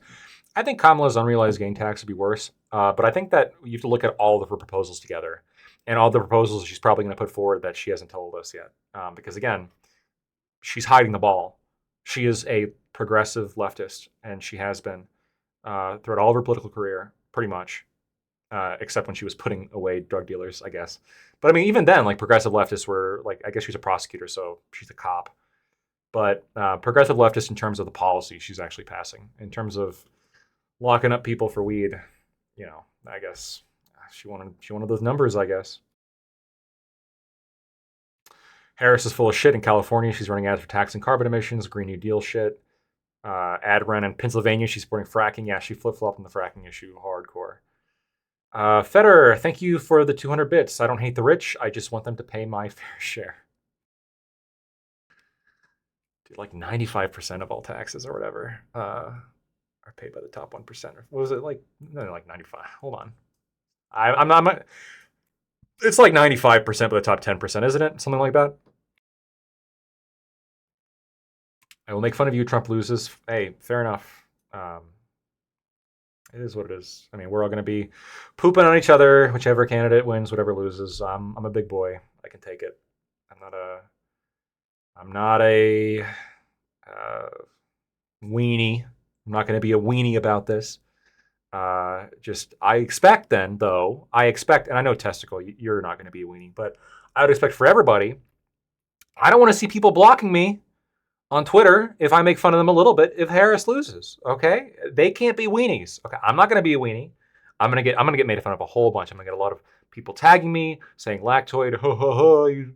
I think Kamala's unrealized gain tax would be worse. But I think that you have to look at all of her proposals together and all the proposals she's probably going to put forward that she hasn't told us yet. Because again, she's hiding the ball. She is a progressive leftist, and she has been throughout all of her political career, pretty much, except when she was putting away drug dealers, I guess. But even then, like progressive leftists were like, I guess she's a prosecutor, so she's a cop. But progressive leftist in terms of the policy she's actually passing, in terms of locking up people for weed, I guess she wanted those numbers, I guess. Harris is full of shit in California. She's running ads for taxing carbon emissions, Green New Deal shit. Ad run in Pennsylvania. She's supporting fracking. Yeah, she flip flopped on the fracking issue hardcore. Federer, thank you for the 200 bits. I don't hate the rich. I just want them to pay my fair share. Dude, like 95% of all taxes or whatever are paid by the top 1%. What was it like? No, like 95. Hold on. I'm not. It's like 95% by the top 10%, isn't it? Something like that. I will make fun of you. Trump loses. Hey, fair enough. It is what it is. I mean, we're all going to be pooping on each other, whichever candidate wins, whatever loses. I'm a big boy. I can take it. I'm not a weenie. I'm not going to be a weenie about this. Just I expect then, though. I expect, and I know Testicle, you're not going to be a weenie, but I would expect for everybody. I don't want to see people blocking me on Twitter if I make fun of them a little bit if Harris loses. Okay, they can't be weenies. Okay, I'm not going to be a weenie. I'm gonna get made fun of a whole bunch. I'm gonna get a lot of people tagging me saying lactoid, ho ho ho, you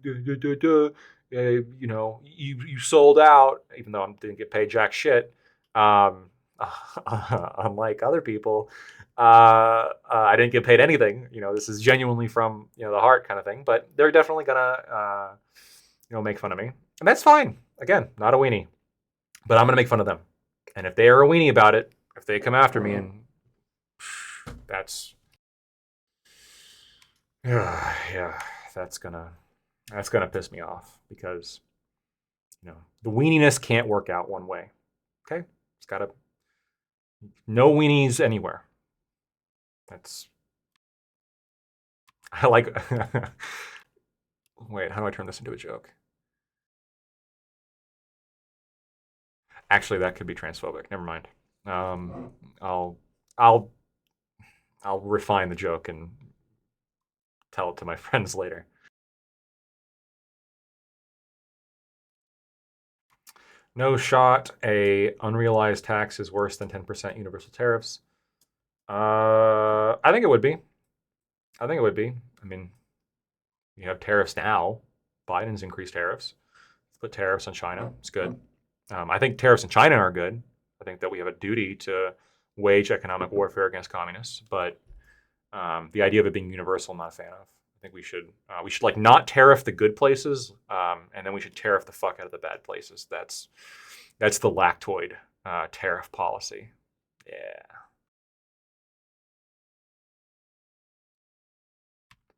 know, you sold out, even though I didn't get paid jack shit. Unlike other people, I didn't get paid anything. You know, this is genuinely from the heart kind of thing. But they're definitely gonna make fun of me, and that's fine. Again, not a weenie, but I'm gonna make fun of them. And if they are a weenie about it, if they come after me, and that's yeah, that's gonna piss me off because the weeniness can't work out one way. Okay, it's gotta no weenies anywhere. That's I like. Wait, how do I turn this into a joke? Actually, that could be transphobic. Never mind. I'll I'll I'll refine the joke and tell it to my friends later. No shot. A unrealized tax is worse than 10% universal tariffs. I think it would be. I think it would be. I mean, you have tariffs now. Biden's increased tariffs. Put tariffs on China. It's good. I think tariffs in China are good. I think that we have a duty to wage economic warfare against communists. But the idea of it being universal, I'm not a fan of. I think we should like not tariff the good places, and then we should tariff the fuck out of the bad places. That's the lactoid tariff policy. Yeah.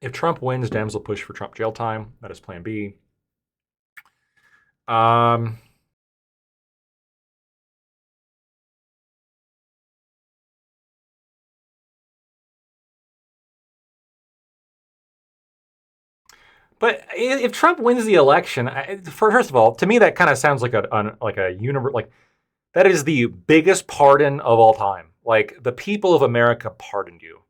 If Trump wins, Dems will push for Trump jail time. That is Plan B. But if Trump wins the election, first of all, to me that kind of sounds like a universe. Like that is the biggest pardon of all time. Like the people of America pardoned you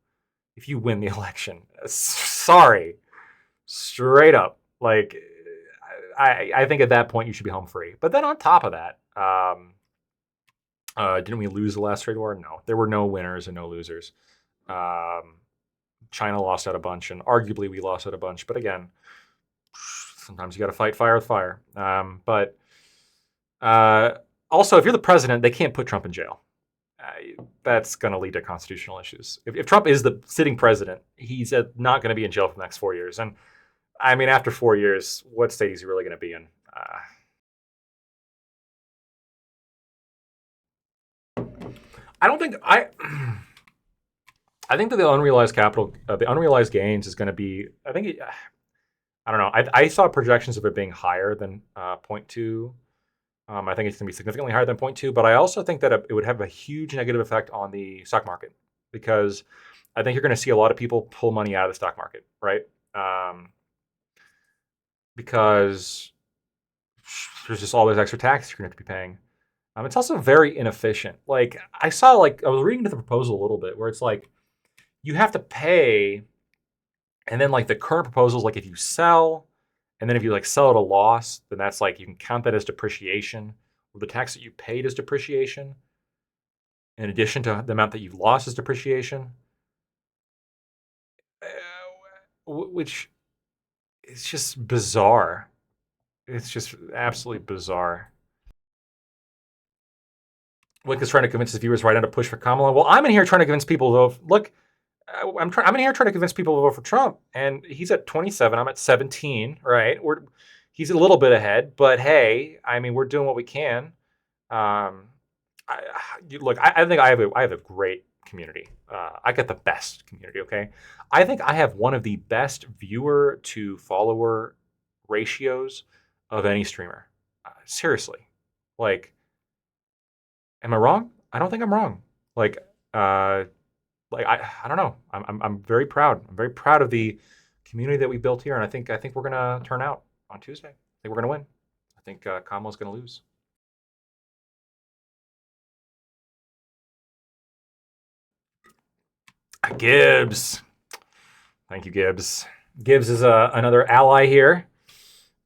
if you win the election. Sorry, straight up. Like I think at that point you should be home free. But then on top of that, didn't we lose the last trade war? No, there were no winners and no losers. China lost out a bunch, and arguably we lost out a bunch. But again, sometimes you got to fight fire with fire. But also, if you're the president, they can't put Trump in jail. That's going to lead to constitutional issues. If Trump is the sitting president, he's not going to be in jail for the next 4 years. And I mean, after 4 years, what state is he really going to be in? I don't think I think that the unrealized capital, the unrealized gains is going to be. I think. I don't know. I saw projections of it being higher than 0.2. I think it's going to be significantly higher than 0.2. But I also think that it would have a huge negative effect on the stock market because I think you're going to see a lot of people pull money out of the stock market, right? Because there's just all this extra tax you're going to have to be paying. It's also very inefficient. Like I was reading into the proposal a little bit where it's like you have to pay, and then like the current proposal is like if you sell, and then if you like sell at a loss, then that's like you can count that as depreciation, or the tax that you paid as depreciation, in addition to the amount that you've lost as depreciation, which is just bizarre. It's just absolutely bizarre. Wick is trying to convince his viewers right now to push for Kamala. Well, I'm in here trying to convince people to vote. Look, I'm in here trying to convince people to vote for Trump, and he's at 27. I'm at 17. Right? He's a little bit ahead, but hey, I mean, we're doing what we can. Um, look, I think I have a great community. I get the best community. Okay, I think I have one of the best viewer to follower ratios of any streamer. Seriously, like, am I wrong? I don't think I'm wrong. Like, uh, I don't know. I'm very proud. I'm very proud of the community that we built here, and I think we're gonna turn out on Tuesday. I think we're gonna win. I think Kamala's gonna lose. Gibbs. Thank you, Gibbs. Gibbs is another ally here.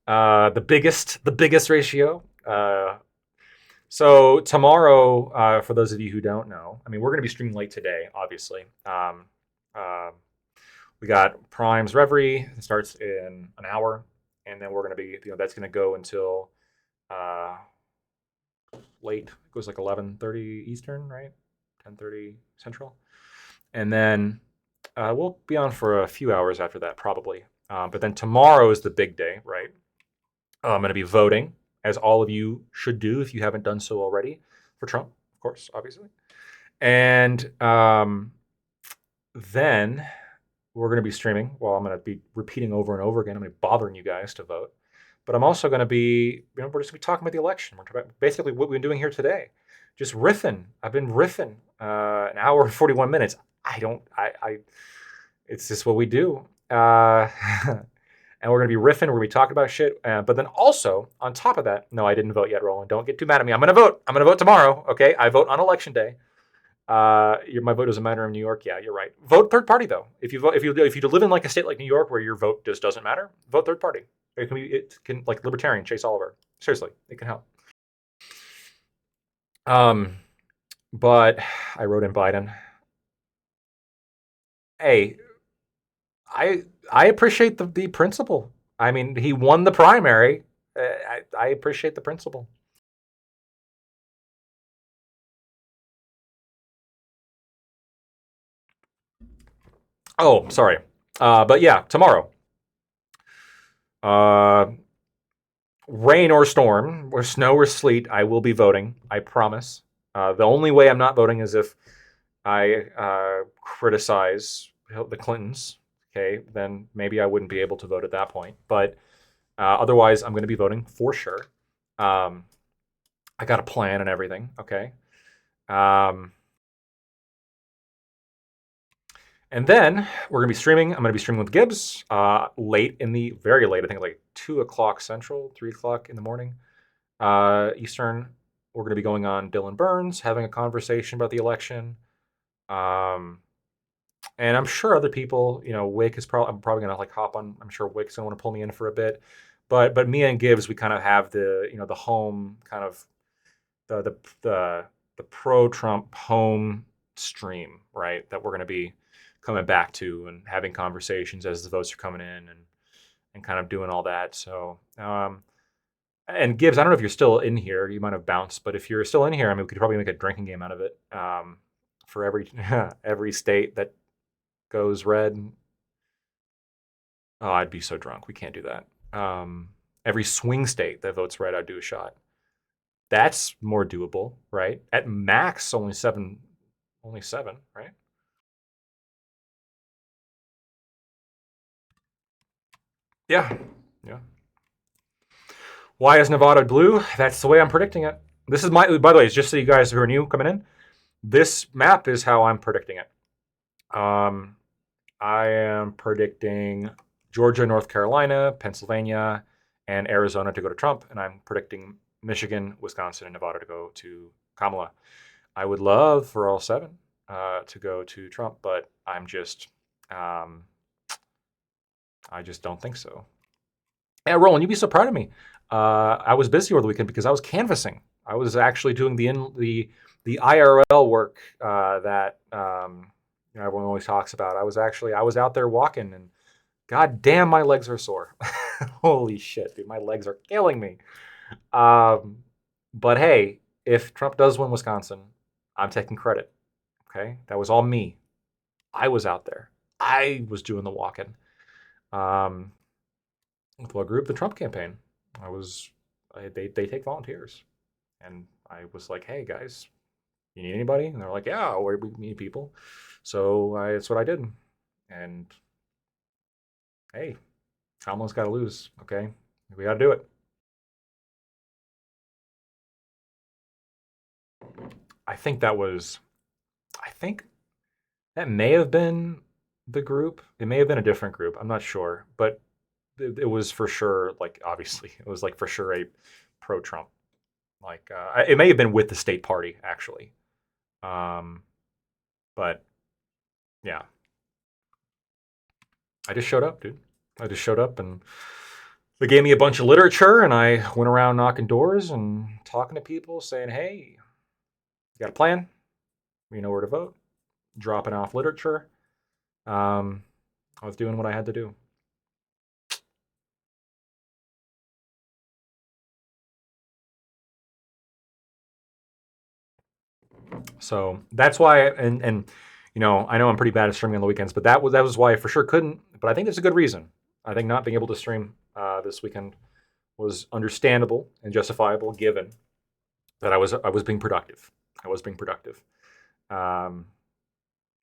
The biggest ratio. So tomorrow, for those of you who don't know, I mean, we're going to be streaming late today, obviously. Uh, we got Prime's Reverie. It starts in an hour, and then we're going to be, that's going to go until uh, late. It goes like 11:30 Eastern, right? 10:30 Central, and then we'll be on for a few hours after that, probably. But then tomorrow is the big day, right? I'm going to be voting, as all of you should do if you haven't done so already, for Trump, of course, obviously. And then we're going to be streaming. Well, I'm going to be repeating over and over again. I'm going to be bothering you guys to vote. But I'm also going to be, we're just going to be talking about the election. We're talking about basically what we've been doing here today. Just riffing. I've been riffing an hour and 41 minutes. It's just what we do. And we're going to be riffing. We're going to be talking about shit. But then also, on top of that, no, I didn't vote yet, Roland. Don't get too mad at me. I'm going to vote. I'm going to vote tomorrow. Okay, I vote on election day. My vote doesn't matter in New York. Yeah, you're right. Vote third party though. If you live in like a state like New York where your vote just doesn't matter, vote third party. It can like libertarian Chase Oliver. Seriously, it can help. But I wrote in Biden. Hey, I appreciate the principle. I mean, he won the primary. I appreciate the principle. Oh, sorry. But yeah, tomorrow. Uh, Rain or storm, or snow or sleet, I will be voting. I promise. The only way I'm not voting is if I criticize the Clintons. Okay, then maybe I wouldn't be able to vote at that point. But otherwise, I'm going to be voting for sure. I got a plan and everything. Okay. Um, And then we're gonna be streaming. I'm gonna be streaming with Gibbs very late. I think like 2 o'clock Central, 3 o'clock in the morning Eastern. We're gonna be going on Dylan Burns, having a conversation about the election. Um, and I'm sure other people, Wick is probably. I'm probably gonna like hop on. I'm sure Wick's gonna want to pull me in for a bit. But me and Gibbs, we kind of have the home kind of the pro Trump home stream, right? That we're gonna be coming back to and having conversations as the votes are coming in and kind of doing all that. So, and Gibbs, I don't know if you're still in here. You might have bounced, but if you're still in here, I mean, we could probably make a drinking game out of it for every state that goes red. Oh, I'd be so drunk. We can't do that. Every swing state that votes red, I'd do a shot. That's more doable, right? At max, only seven, right? Yeah, yeah. Why is Nevada blue? That's the way I'm predicting it. This is by the way, just so you guys who are new coming in, this map is how I'm predicting it. I am predicting Georgia, North Carolina, Pennsylvania, and Arizona to go to Trump, and I'm predicting Michigan, Wisconsin, and Nevada to go to Kamala. I would love for all seven to go to Trump, but I just don't think so. Yeah, Roland, you'd be so proud of me. I was busy over the weekend because I was canvassing. I was actually doing the IRL work that everyone always talks about. I was out there walking, and god damn, my legs are sore. Holy shit, dude, my legs are killing me. Um, but hey, if Trump does win Wisconsin, I'm taking credit. Okay, that was all me. I was out there. I was doing the walking. Um, with what group? The Trump campaign. They take volunteers, and I was like, hey guys, you need anybody? And they're like, yeah, we need people. So that's what I did. And hey, Kamala's got to lose. Okay, we got to do it. I think that was. I think that may have been the group. It may have been a different group. I'm not sure, but it was for sure. Like obviously, it was like for sure a pro-Trump. Like it may have been with the state party actually. Um, but yeah, I just showed up, dude. I just showed up and they gave me a bunch of literature and I went around knocking doors and talking to people saying, hey, you got a plan? You know where to vote? Dropping off literature. I was doing what I had to do. So that's why, and you know, I know I'm pretty bad at streaming on the weekends, but that was why I for sure couldn't. But I think there's a good reason. I think not being able to stream this weekend was understandable and justifiable, given that I was being productive. I was being productive, um,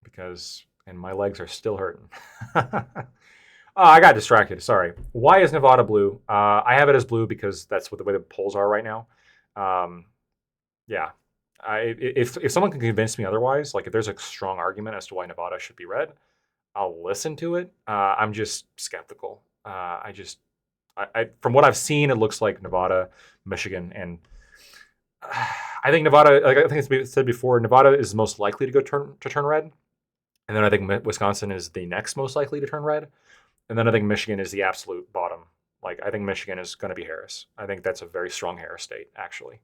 because and my legs are still hurting. Oh, I got distracted. Sorry. Why is Nevada blue? I have it as blue because that's what the way the polls are right now. Um, yeah, if someone can convince me otherwise, like if there's a strong argument as to why Nevada should be red, I'll listen to it. I'm just skeptical. From what I've seen, it looks like Nevada, Michigan, and I think Nevada. Like I think it's been said before, Nevada is most likely to turn red, and then I think Wisconsin is the next most likely to turn red, and then I think Michigan is the absolute bottom. Like I think Michigan is going to be Harris. I think that's a very strong Harris state, actually.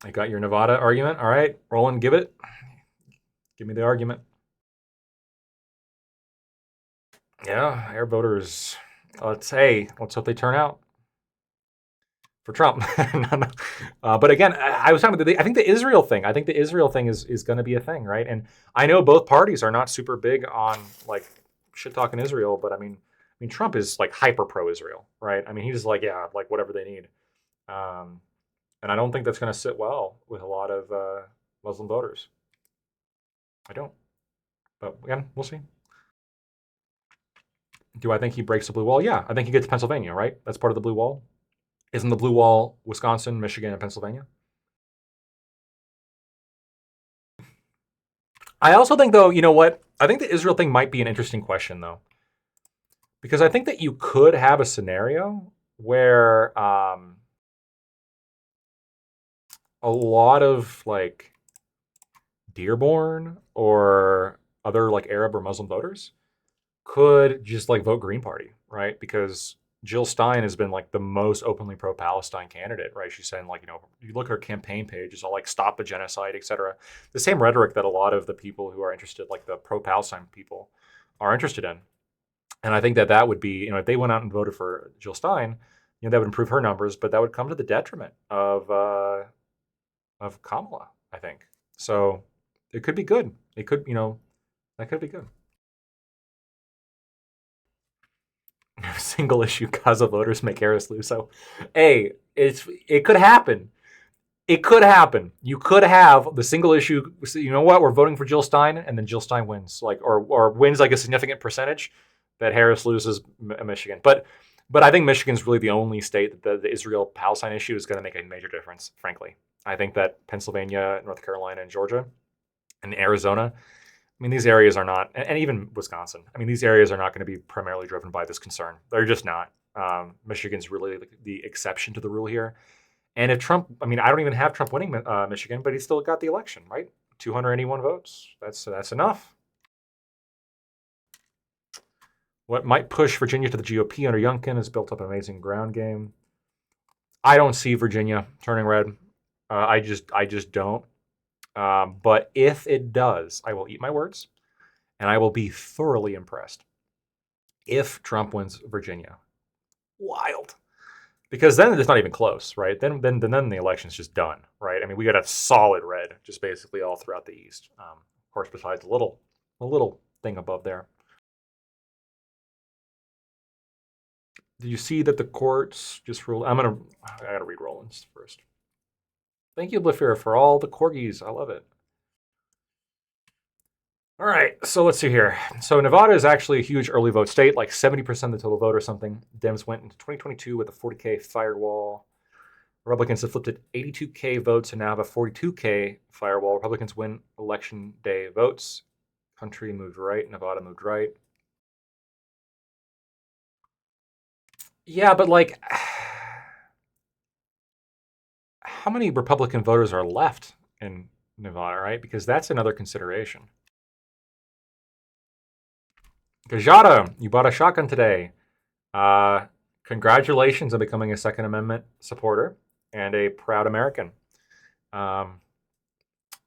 I got your Nevada argument. All right, Roland, give it. Give me the argument. Yeah, air voters. Let's hope they turn out for Trump. No, no. But again, I was talking about I think the Israel thing. I think the Israel thing is going to be a thing, right? And I know both parties are not super big on like shit talking Israel, but I mean Trump is like hyper pro Israel, right? I mean he's like yeah, like whatever they need, um, and I don't think that's going to sit well with a lot of Muslim voters. I don't, but again, we'll see. Do I think he breaks the blue wall? Yeah, I think he gets Pennsylvania, right? That's part of the blue wall. Isn't the blue wall Wisconsin, Michigan, and Pennsylvania? I also think, though, you know what? I think the Israel thing might be an interesting question, though, because I think that you could have a scenario where a lot of like Dearborn or other like Arab or Muslim voters could just like vote Green Party, right? Because Jill Stein has been like the most openly pro-Palestine candidate, right? She's saying like, you know, you look at her campaign page, it's all like stop the genocide, etc. The same rhetoric that a lot of the people who are interested, like the pro-Palestine people, are interested in. And I think that that would be, you know, if they went out and voted for Jill Stein, you know, that would improve her numbers, but that would come to the detriment of Kamala, I think. So it could be good. It could, you know, that could be good. Single issue Gaza voters make Harris lose. So, hey, it could happen. It could happen. You could have the single issue. You know what? We're voting for Jill Stein, and then Jill Stein wins, like or wins like a significant percentage. That Harris loses Michigan, but I think Michigan's really the only state that the Israel Palestine issue is going to make a major difference. Frankly, I think that Pennsylvania, North Carolina, and Georgia, and Arizona, I mean, these areas are not, and even Wisconsin. I mean, these areas are not going to be primarily driven by this concern. They're just not. Michigan's really the exception to the rule here. And if Trump, I mean, I don't even have Trump winning Michigan, but he still got the election, right? 281 votes. That's enough. What might push Virginia to the GOP under Youngkin has built up an amazing ground game. I don't see Virginia turning red. I just don't. But if it does, I will eat my words, and I will be thoroughly impressed if Trump wins Virginia. Wild. Because then it's not even close, right? Then the election's just done, right? I mean, we got a solid red, just basically all throughout the East. Of course, besides a little thing above there. Did you see that the courts just ruled? I gotta read Rollins first. Thank you, Bliffer, for all the corgis. I love it. All right, so let's see here. So Nevada is actually a huge early vote state, like 70% of the total vote or something. Dems went into 2022 with a 40K firewall. Republicans have flipped at 82K votes and now have a 42K firewall. Republicans win election day votes. Country moved right. Nevada moved right. Yeah, but like, how many Republican voters are left in Nevada, right? Because that's another consideration. Gajada, you bought a shotgun today. Uh, Congratulations on becoming a Second Amendment supporter and a proud American. Um,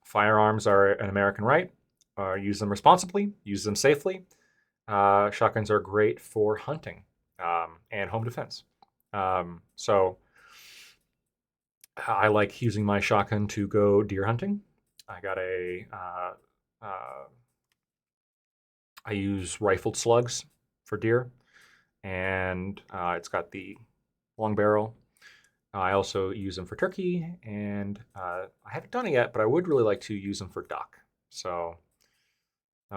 Firearms are an American right. Use them responsibly, use them safely. Shotguns are great for hunting and home defense. So I like using my shotgun to go deer hunting. I got uh, I use rifled slugs for deer, and it's got the long barrel. I also use them for turkey, and I haven't done it yet, but I would really like to use them for duck. So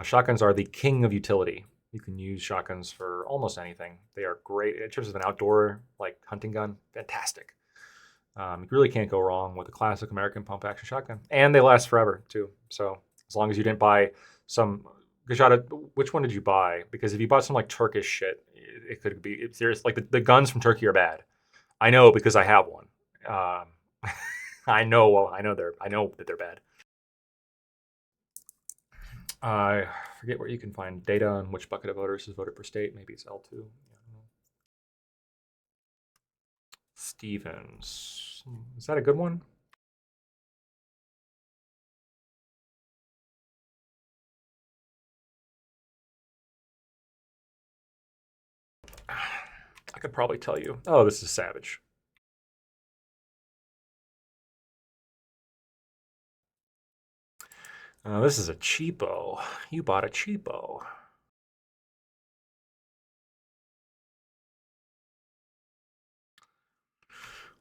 shotguns are the king of utility. You can use shotguns for almost anything. They are great in terms of an outdoor like hunting gun. Fantastic. You really can't go wrong with a classic American pump action shotgun, and they last forever too. So as long as you didn't buy some Gajada, which one did you buy? Because if you bought some like Turkish shit, it could be serious. Like the guns from Turkey are bad. I know because I have one. Um, I know. Well, I know they're. I know that they're bad. I forget where you can find data on which bucket of voters has voted per state. Maybe it's L2. Stevens. Is that a good one? I could probably tell you. Oh, this is Savage. This is a cheapo. You bought a cheapo.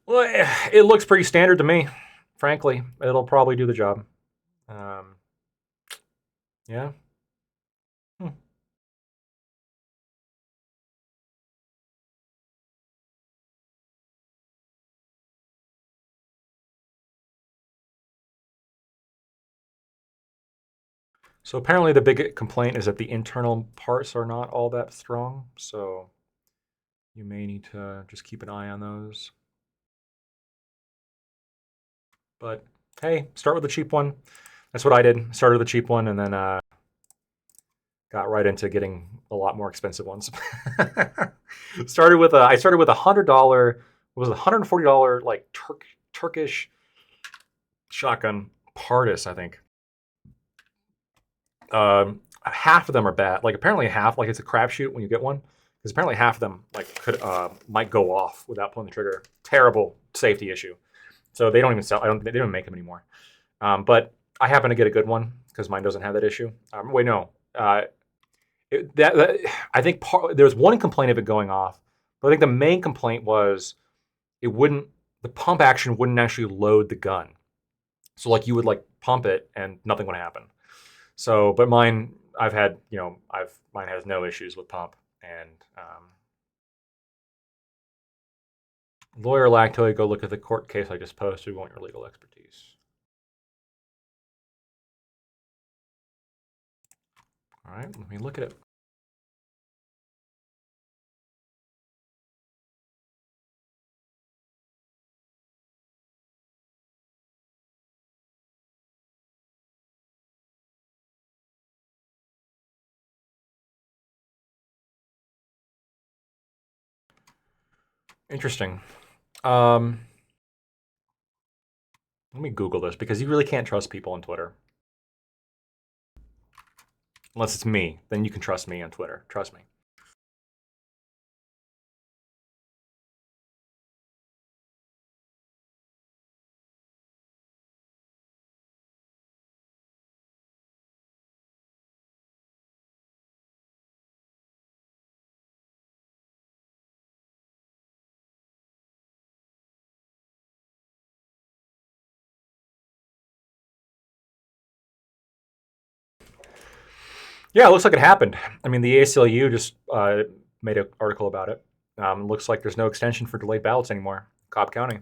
Well, it looks pretty standard to me. Frankly, it'll probably do the job. Um, yeah. Hmm. So apparently, the big complaint is that the internal parts are not all that strong. So you may need to just keep an eye on those. But hey, start with the cheap one. That's what I did. Started with the cheap one and then got right into getting a lot more expensive ones. I started with $100. What was it, $140 like Turkish shotgun Pardis, I think. Half of them are bad. Like apparently half, like it's a crapshoot when you get one, because apparently half of them like could might go off without pulling the trigger. Terrible safety issue. So they don't even sell. They don't make them anymore. But I happen to get a good one because mine doesn't have that issue. Wait, no. That I think there was one complaint of it going off, but I think the main complaint was it wouldn't. The pump action wouldn't actually load the gun. So like you would like pump it and nothing would happen. So, but mine, I've had, mine has no issues with pump. And lawyer Lactoid, go look at the court case I just posted. We want your legal expertise. All right, let me look at it. Interesting. Um, Let me Google this because you really can't trust people on Twitter. Unless it's me, then you can trust me on Twitter. Trust me. Yeah, it looks like it happened. I mean, the ACLU just made an article about it. Looks like there's no extension for delayed ballots anymore, Cobb County.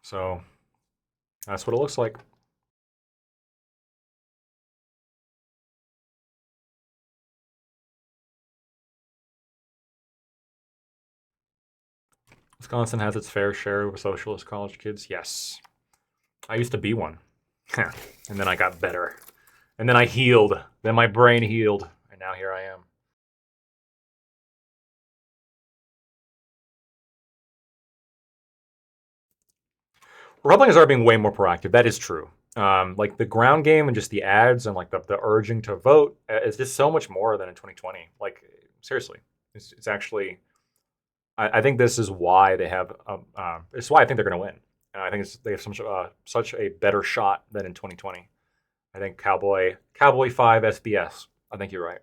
So that's what it looks like. Wisconsin has its fair share of socialist college kids. Yes. I used to be one. And then I got better. And then I healed. Then my brain healed. And now here I am. Republicans are being way more proactive. That is true. Like the ground game and just the ads and like the urging to vote is just so much more than in 2020. Like seriously, it's actually. I think this is why they have. It's why I think they're going to win. And I think they have such a better shot than in 2020. I think Cowboy 5 SBS. I think you're right.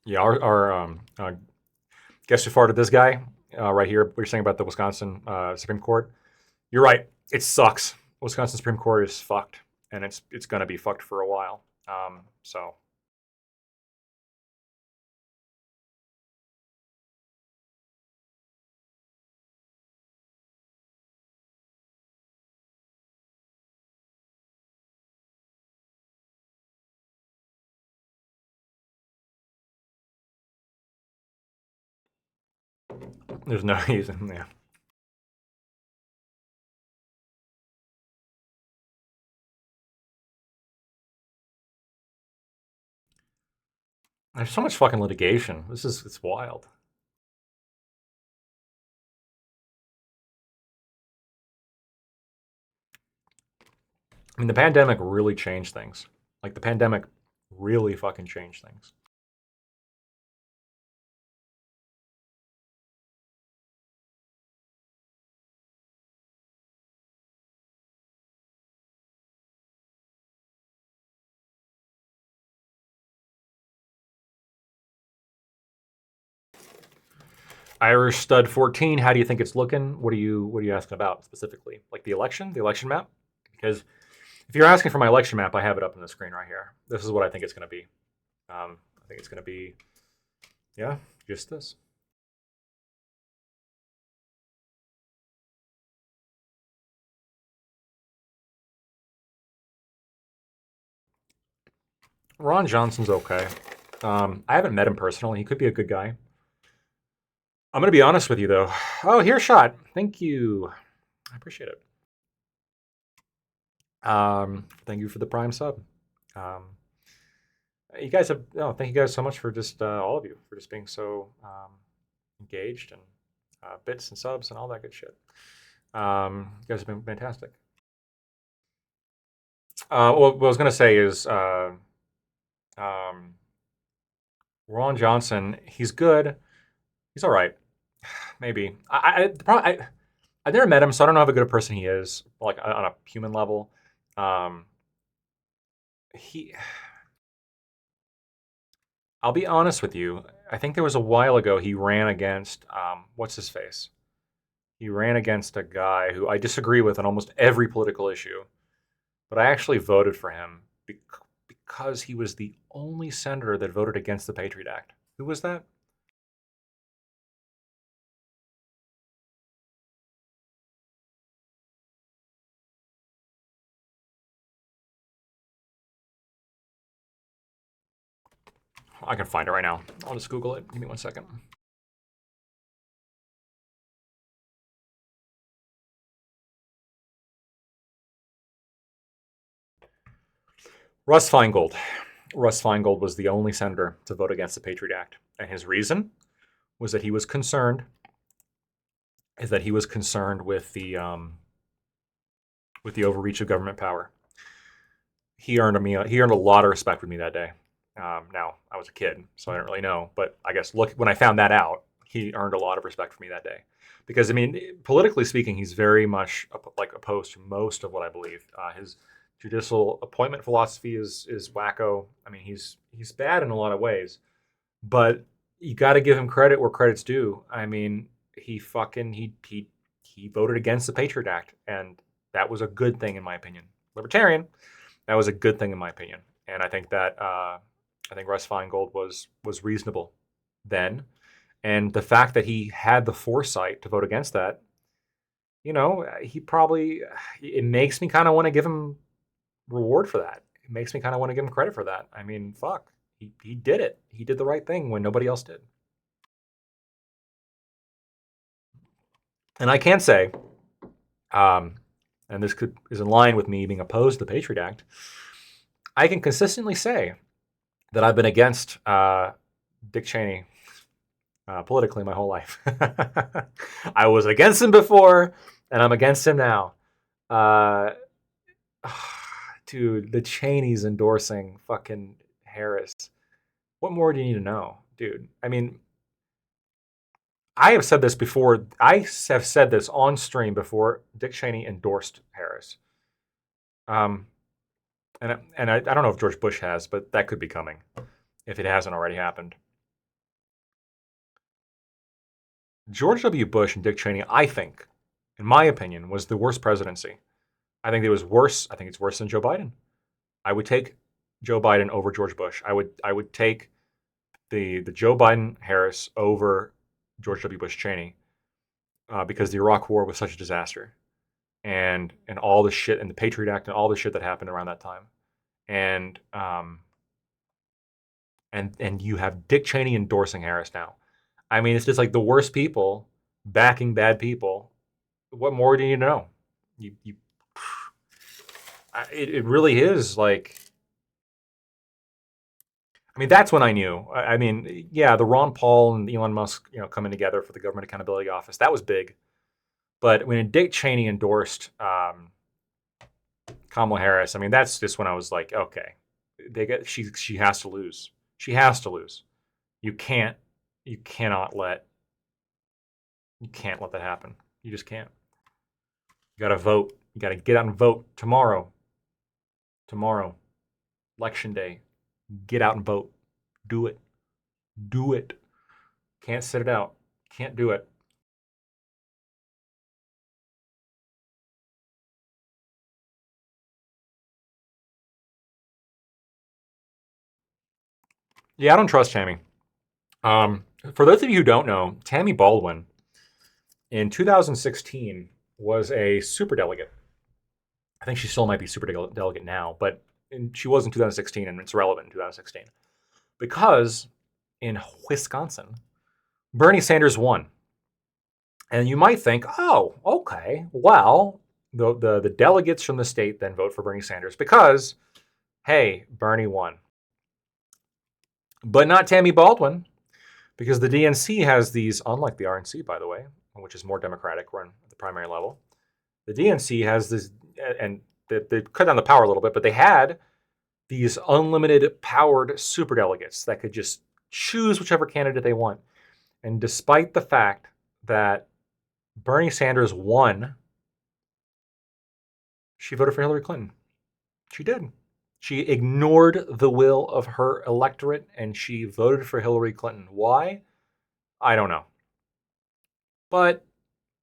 Yeah, our guess who farted this guy right here. What you're saying about the Wisconsin Supreme Court? You're right. It sucks. Wisconsin Supreme Court is fucked, and it's going to be fucked for a while. So there's no reason. Yeah. There's so much fucking litigation. It's wild. I mean, the pandemic really changed things. Like the pandemic really fucking changed things. Irish Stud 14. How do you think it's looking? What are you asking about specifically? Like the election map? Because if you're asking for my election map, I have it up on the screen right here. This is what I think it's going to be. I think it's going to be, yeah, just this. Ron Johnson's okay. I haven't met him personally. He could be a good guy. I'm going to be honest with you, though. Oh, here, shot. Thank you. I appreciate it. Thank you for the prime sub. Um, you guys have. Oh, thank you guys so much for just all of you for just being so engaged and bits and subs and all that good shit. You guys have been fantastic. What I was going to say is um, Ron Johnson. He's good. He's all right. Maybe. I've never met him, so I don't know how good a person he is, like on a human level. Um, he, I'll be honest with you. I think there was a while ago he ran against what's his face. He ran against a guy who I disagree with on almost every political issue, but I actually voted for him because he was the only senator that voted against the Patriot Act. Who was that? I can find it right now. I'll just Google it. Give me 1 second. Russ Feingold. Russ Feingold was the only senator to vote against the Patriot Act, and his reason was that he was concerned with the overreach of government power. He earned a lot of respect with me that day. Now I was a kid, so I don't really know, but I guess when I found that out, he earned a lot of respect for me that day, because I mean, politically speaking, he's very much like opposed to most of what I believe. His judicial appointment philosophy is wacko. I mean, he's bad in a lot of ways, but you got to give him credit where credit's due. I mean, he voted against the Patriot Act, and that was a good thing in my opinion. Libertarian, that was a good thing in my opinion, and I think that I think Russ Feingold was reasonable then, and the fact that he had the foresight to vote against that, you know, it makes me kind of want to give him reward for that. It makes me kind of want to give him credit for that. I mean, fuck, he did it. He did the right thing when nobody else did. And I can say, um, and this is in line with me being opposed to the Patriot Act, I can consistently say that I've been against Dick Cheney politically my whole life. I was against him before, and I'm against him now. Uh, dude, the Cheneys endorsing fucking Harris. What more do you need to know, dude? I mean, I have said this before. I have said this on stream before. Dick Cheney endorsed Harris. Um, and I don't know if George Bush has, but that could be coming if it hasn't already happened. George W. Bush and Dick Cheney, I think, in my opinion, was the worst presidency. I think it was worse. I think it's worse than Joe Biden. I would take Joe Biden over George Bush. I would take the Joe Biden Harris over George W. Bush Cheney because the Iraq War was such a disaster, and all the shit and the Patriot Act and all the shit that happened around that time, and and you have Dick Cheney endorsing Harris now. I mean, it's just like the worst people backing bad people. What more do you need to know? You it really is like. I mean, that's when I knew. I mean, yeah, the Ron Paul and Elon Musk, coming together for the Government Accountability Office, that was big. But when Dick Cheney endorsed Kamala Harris, I mean, that's just when I was like, okay, she has to lose. She has to lose. You can't, you cannot let, you can't let that happen. You just can't. You got to vote. You got to get out and vote tomorrow. Tomorrow, election day. Get out and vote. Do it. Do it. Can't sit it out. Can't do it. Yeah, I don't trust Tammy. For those of you who don't know, Tammy Baldwin in 2016 was a super delegate. I think she still might be super delegate now, but she was in 2016, and it's relevant in 2016 because in Wisconsin, Bernie Sanders won. And you might think, oh, okay, well, the delegates from the state then vote for Bernie Sanders because, hey, Bernie won. But not Tammy Baldwin, because the DNC has these, unlike the RNC, by the way, which is more democratic, run at the primary level. The DNC has this, and they cut down the power a little bit, but they had these unlimited powered superdelegates that could just choose whichever candidate they want. And despite the fact that Bernie Sanders won, she voted for Hillary Clinton. She did. She ignored the will of her electorate and she voted for Hillary Clinton. Why? I don't know. But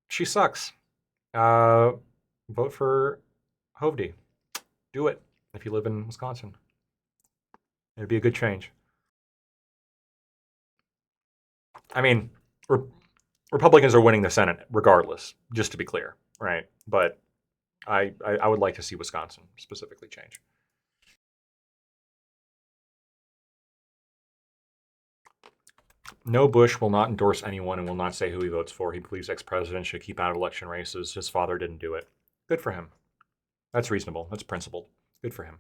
she sucks. Vote for Hovde. Do it if you live in Wisconsin. It'd be a good change. I mean, Republicans are winning the Senate regardless, just to be clear, right? But I would like to see Wisconsin specifically change. No, Bush will not endorse anyone and will not say who he votes for. He believes ex-presidents should keep out of election races. His father didn't do it. Good for him. That's reasonable. That's principled. Good for him.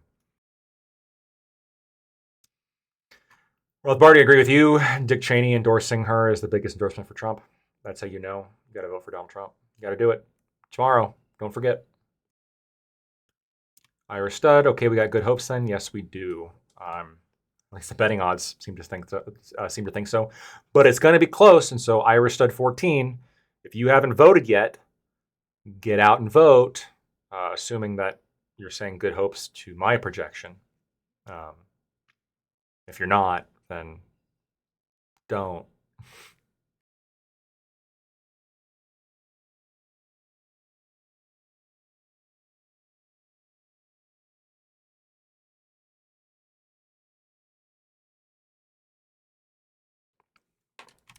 Rothbardi, agree with you. Dick Cheney endorsing her is the biggest endorsement for Trump. That's how you know you got to vote for Donald Trump. You got to do it tomorrow. Don't forget. Irish stud. Okay, we got good hopes then. Yes, we do. At least the betting odds seem to think so. But it's going to be close, and so Irish stud 14. If you haven't voted yet, get out and vote. Assuming that you're saying good hopes to my projection. If you're not, then don't.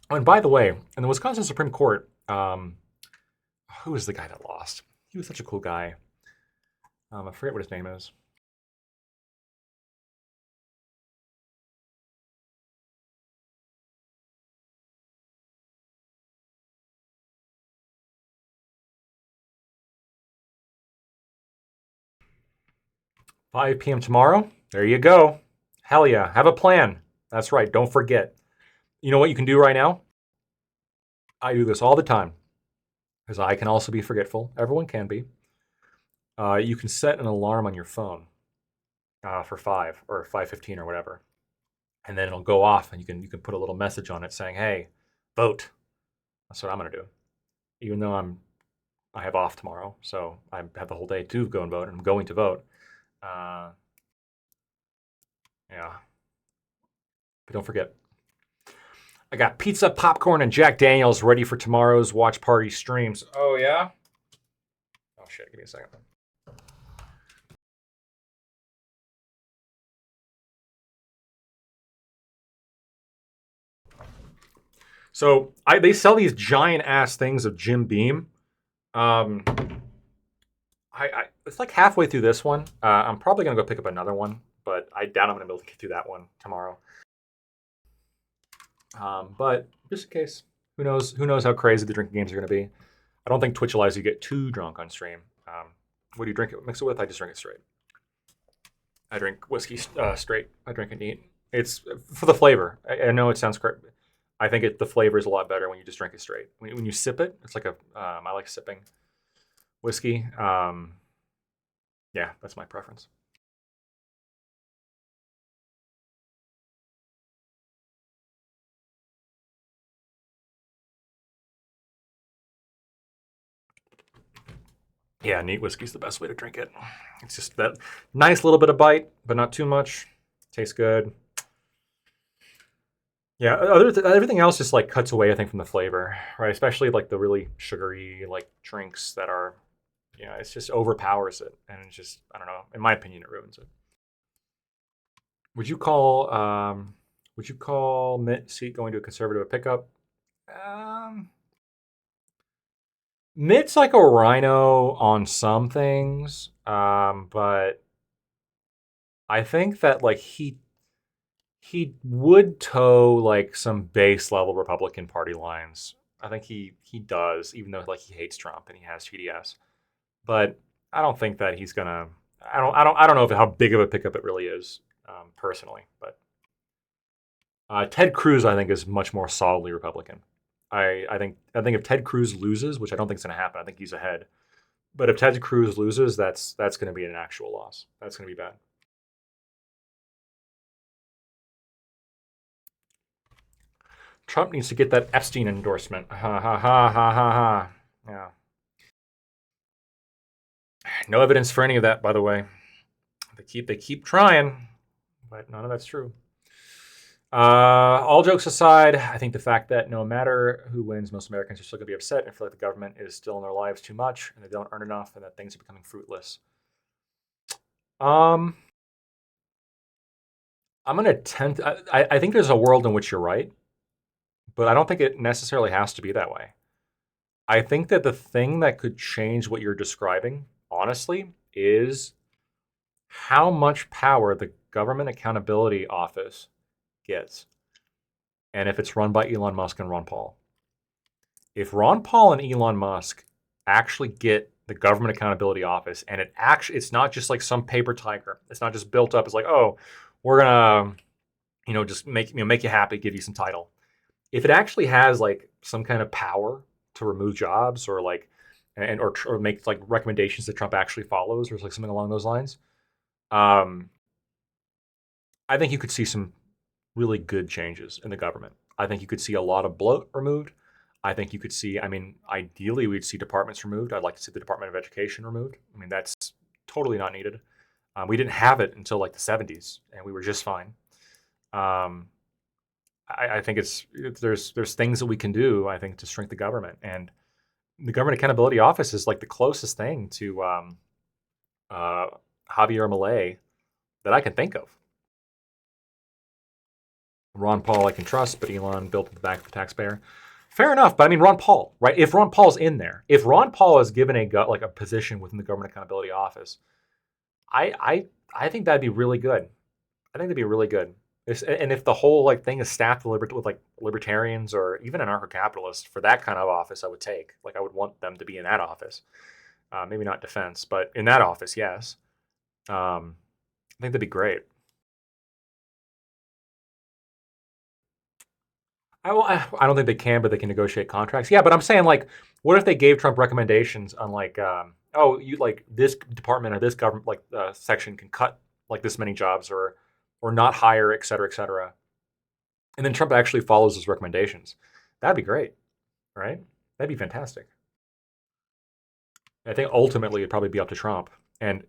Oh, and by the way, in the Wisconsin Supreme Court, who was the guy that lost? He was such a cool guy. I forget what his name is. $5 p.m. tomorrow. There you go. Hell yeah. Have a plan. That's right. Don't forget. You know what you can do right now? I do this all the time because I can also be forgetful. Everyone can be. You can set an alarm on your phone for 5 or 5:15 or whatever, and then it'll go off, and you can put a little message on it saying, "Hey, vote." That's what I'm gonna do. Even though I have off tomorrow, so I have the whole day to go and vote, and I'm going to vote. Uh, yeah, but don't forget. I got pizza, popcorn, and Jack Daniels ready for tomorrow's watch party streams. Oh yeah. Oh shit! Give me a second. So they sell these giant ass things of Jim Beam. Um, it's like halfway through this one. I'm probably gonna go pick up another one, but I doubt I'm gonna be able to get through that one tomorrow. But just in case, who knows? Who knows how crazy the drinking games are gonna be? I don't think Twitch allows you to get too drunk on stream. What do you drink it? Mix it with? I just drink it straight. I drink whiskey straight. I drink it neat. It's for the flavor. I know it sounds crazy. I think the flavor is a lot better when you just drink it straight. When you sip it, it's like I like sipping whiskey. Yeah, that's my preference. Yeah, neat whiskey's the best way to drink it. It's just that nice little bit of bite, but not too much. Tastes good. Yeah, everything else just like cuts away, I think, from the flavor, right? Especially like the really sugary like drinks that are, it's just overpowers it, and it's just I don't know. In my opinion, it ruins it. Would you call Mitt seat going to a conservative a pickup? Um, Mitt's like a rhino on some things, but I think that like he would toe like some base level Republican Party lines. I think he does, even though like he hates Trump and he has TDS. But I don't think that he's gonna. I don't know how big of a pickup it really is, personally. But Ted Cruz, I think, is much more solidly Republican. I think if Ted Cruz loses, which I don't think is going to happen, I think he's ahead. But if Ted Cruz loses, that's going to be an actual loss. That's going to be bad. Trump needs to get that Epstein endorsement. Ha ha ha ha ha ha. Yeah. No evidence for any of that, by the way. They keep trying, but none of that's true. All jokes aside, I think the fact that no matter who wins, most Americans are still going to be upset and feel like the government is still in their lives too much and they don't earn enough and that things are becoming fruitless. I'm going to tend. I think there's a world in which you're right, but I don't think it necessarily has to be that way. I think that the thing that could change what you're describing, honestly, is how much power the Government Accountability Office gets. And if it's run by Elon Musk and Ron Paul. If Ron Paul and Elon Musk actually get the Government Accountability Office, and it's not just like some paper tiger. It's not just built up. It's like, oh, we're gonna just make you happy, give you some title. If it actually has like some kind of power to remove jobs or like or make like recommendations that Trump actually follows or like something along those lines, um, I think you could see some really good changes in the government. I think you could see a lot of bloat removed. I think you could see, I mean, ideally we'd see departments removed. I'd like to see the Department of Education removed. I mean, that's totally not needed. We didn't have it until like the 70s, and we were just fine. Um, I think there's things that we can do. I think to shrink the government, and the Government Accountability Office is like the closest thing to uh, Javier Milei that I can think of. Ron Paul I can trust, but Elon built at the back of the taxpayer. Fair enough, but I mean Ron Paul, right? If Ron Paul's in there, if Ron Paul is given a position within the Government Accountability Office, I think that'd be really good. I think that'd be really good. And if the whole like thing is staffed with like libertarians or even anarcho-capitalists for that kind of office, I would take. Like I would want them to be in that office. Maybe not defense, but in that office, yes. I think that'd be great. I don't think they can, but they can negotiate contracts. Yeah, but I'm saying like, what if they gave Trump recommendations on like, oh, you like this department or this government like section can cut like this many jobs or not hire, et cetera, et cetera. And then Trump actually follows those recommendations. That'd be great, right? That'd be fantastic. I think ultimately it'd probably be up to Trump and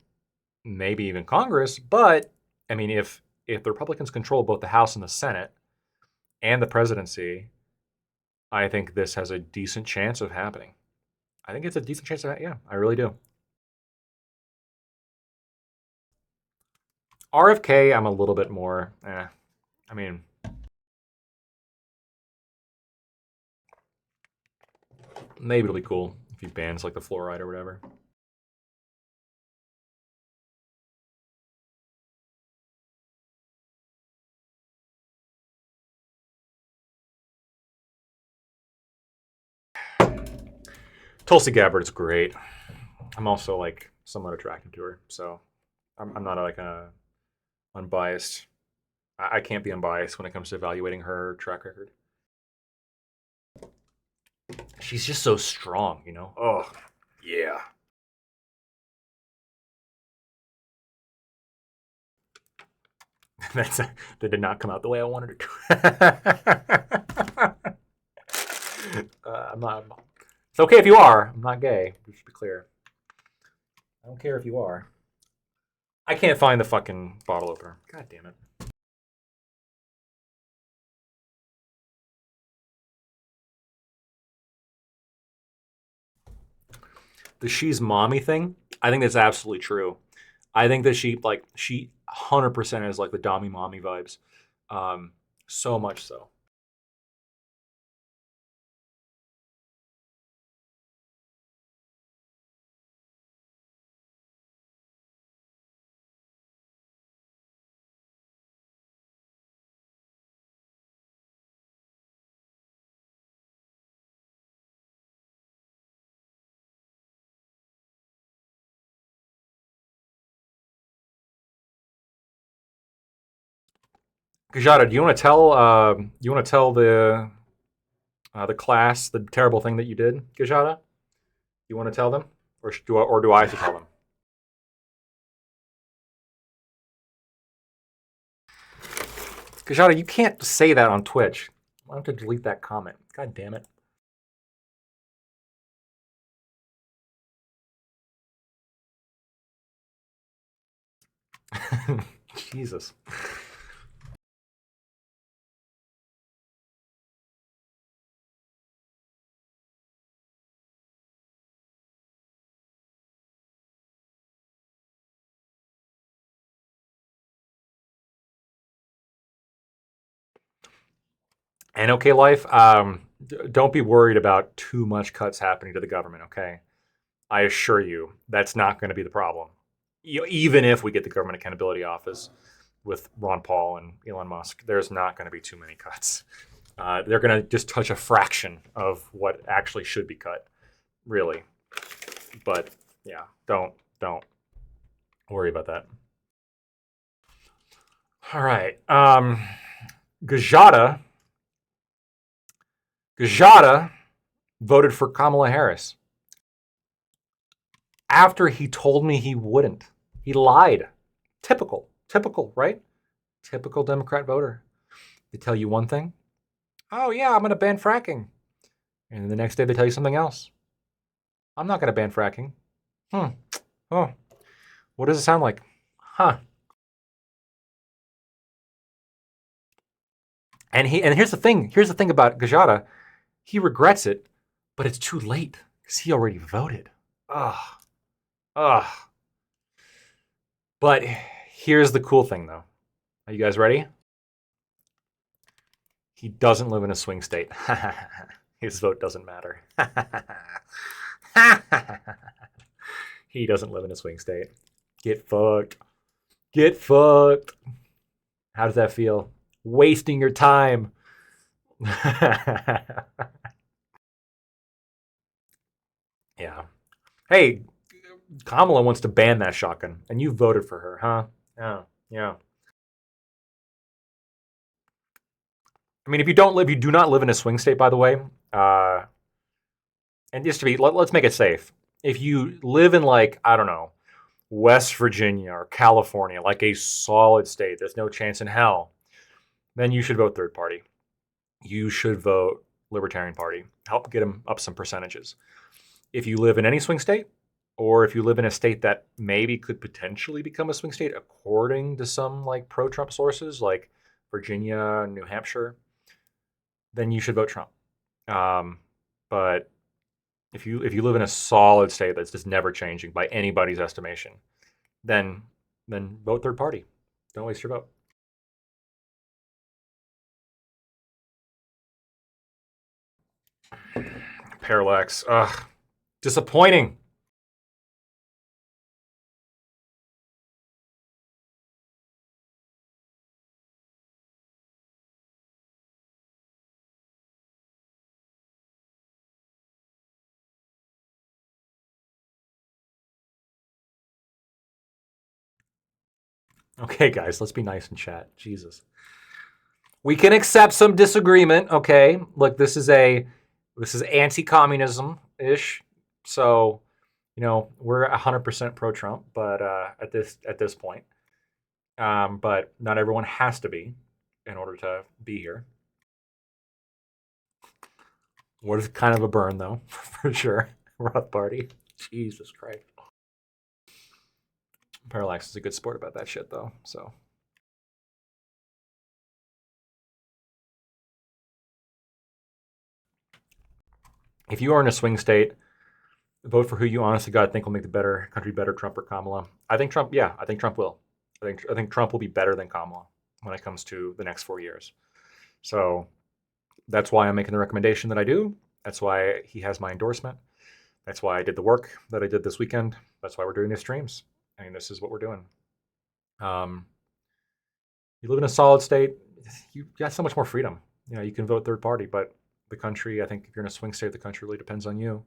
maybe even Congress. But I mean, if the Republicans control both the House and the Senate and the presidency, I think this has a decent chance of happening. I think it's a decent chance of, yeah, I really do. RFK, I'm a little bit more, I mean, maybe it'll be cool if he bans like the fluoride or whatever. Tulsi Gabbard's great. I'm also like somewhat attracted to her, so I'm not like a unbiased. I can't be unbiased when it comes to evaluating her track record. She's just so strong, you know. Oh, yeah. That did not come out the way I wanted it to. I'm not. It's okay if you are. I'm not gay. Just to be clear. I don't care if you are. I can't find the fucking bottle opener. God damn it. The she's mommy thing, I think that's absolutely true. I think that she 100% has like the Dommy mommy vibes. So much so. Kajada, do you want to tell the class the terrible thing that you did, Kajada? You want to tell them, or do I have to tell them? Kajada, you can't say that on Twitch. I have to delete that comment. God damn it. Jesus. And okay, life. Don't be worried about too much cuts happening to the government. Okay, I assure you that's not going to be the problem. Even if we get the Government Accountability Office with Ron Paul and Elon Musk, there's not going to be too many cuts. They're going to just touch a fraction of what actually should be cut, really. But yeah, don't worry about that. All right. Gajada voted for Kamala Harris after he told me he wouldn't. He lied. Typical, right? Typical Democrat voter. They tell you one thing. Oh yeah, I'm going to ban fracking. And the next day they tell you something else. I'm not going to ban fracking. Oh, what does it sound like? Huh. And here's the thing. Here's the thing about Gajada. He regrets it, but it's too late because he already voted. Ugh. Ugh. But here's the cool thing, though. Are you guys ready? He doesn't live in a swing state. His vote doesn't matter. He doesn't live in a swing state. Get fucked. Get fucked. How does that feel? Wasting your time. Yeah. Hey, Kamala wants to ban that shotgun, and you voted for her, huh? Yeah. Yeah. I mean, if you do not live in a swing state, by the way, and just to be, let's make it safe. If you live in like, I don't know, West Virginia or California, like a solid state, there's no chance in hell, then you should vote third party. You should vote Libertarian Party. Help get them up some percentages. If you live in any swing state, or if you live in a state that maybe could potentially become a swing state, according to some like pro-Trump sources, like Virginia, New Hampshire, then you should vote Trump. But if you live in a solid state that's just never changing by anybody's estimation, then vote third party. Don't waste your vote. Parallax. Ugh. Disappointing. Okay, guys, let's be nice and chat. Jesus. We can accept some disagreement, okay? Look, this is anti-communism-ish. So, we're 100% pro-Trump, but at this point. But not everyone has to be in order to be here. What is kind of a burn, though, for sure. Roth Party. Jesus Christ. Parallax is a good sport about that shit, though. So. If you are in a swing state, vote for who you honestly God think will make the country better, Trump or Kamala. I think Trump. Yeah, I think Trump will. I think Trump will be better than Kamala when it comes to the next 4 years. So that's why I'm making the recommendation that I do. That's why he has my endorsement. That's why I did the work that I did this weekend. That's why we're doing these streams. I mean, this is what we're doing. You live in a solid state, you got so much more freedom. You can vote third party, but the country, I think if you're in a swing state, the country really depends on you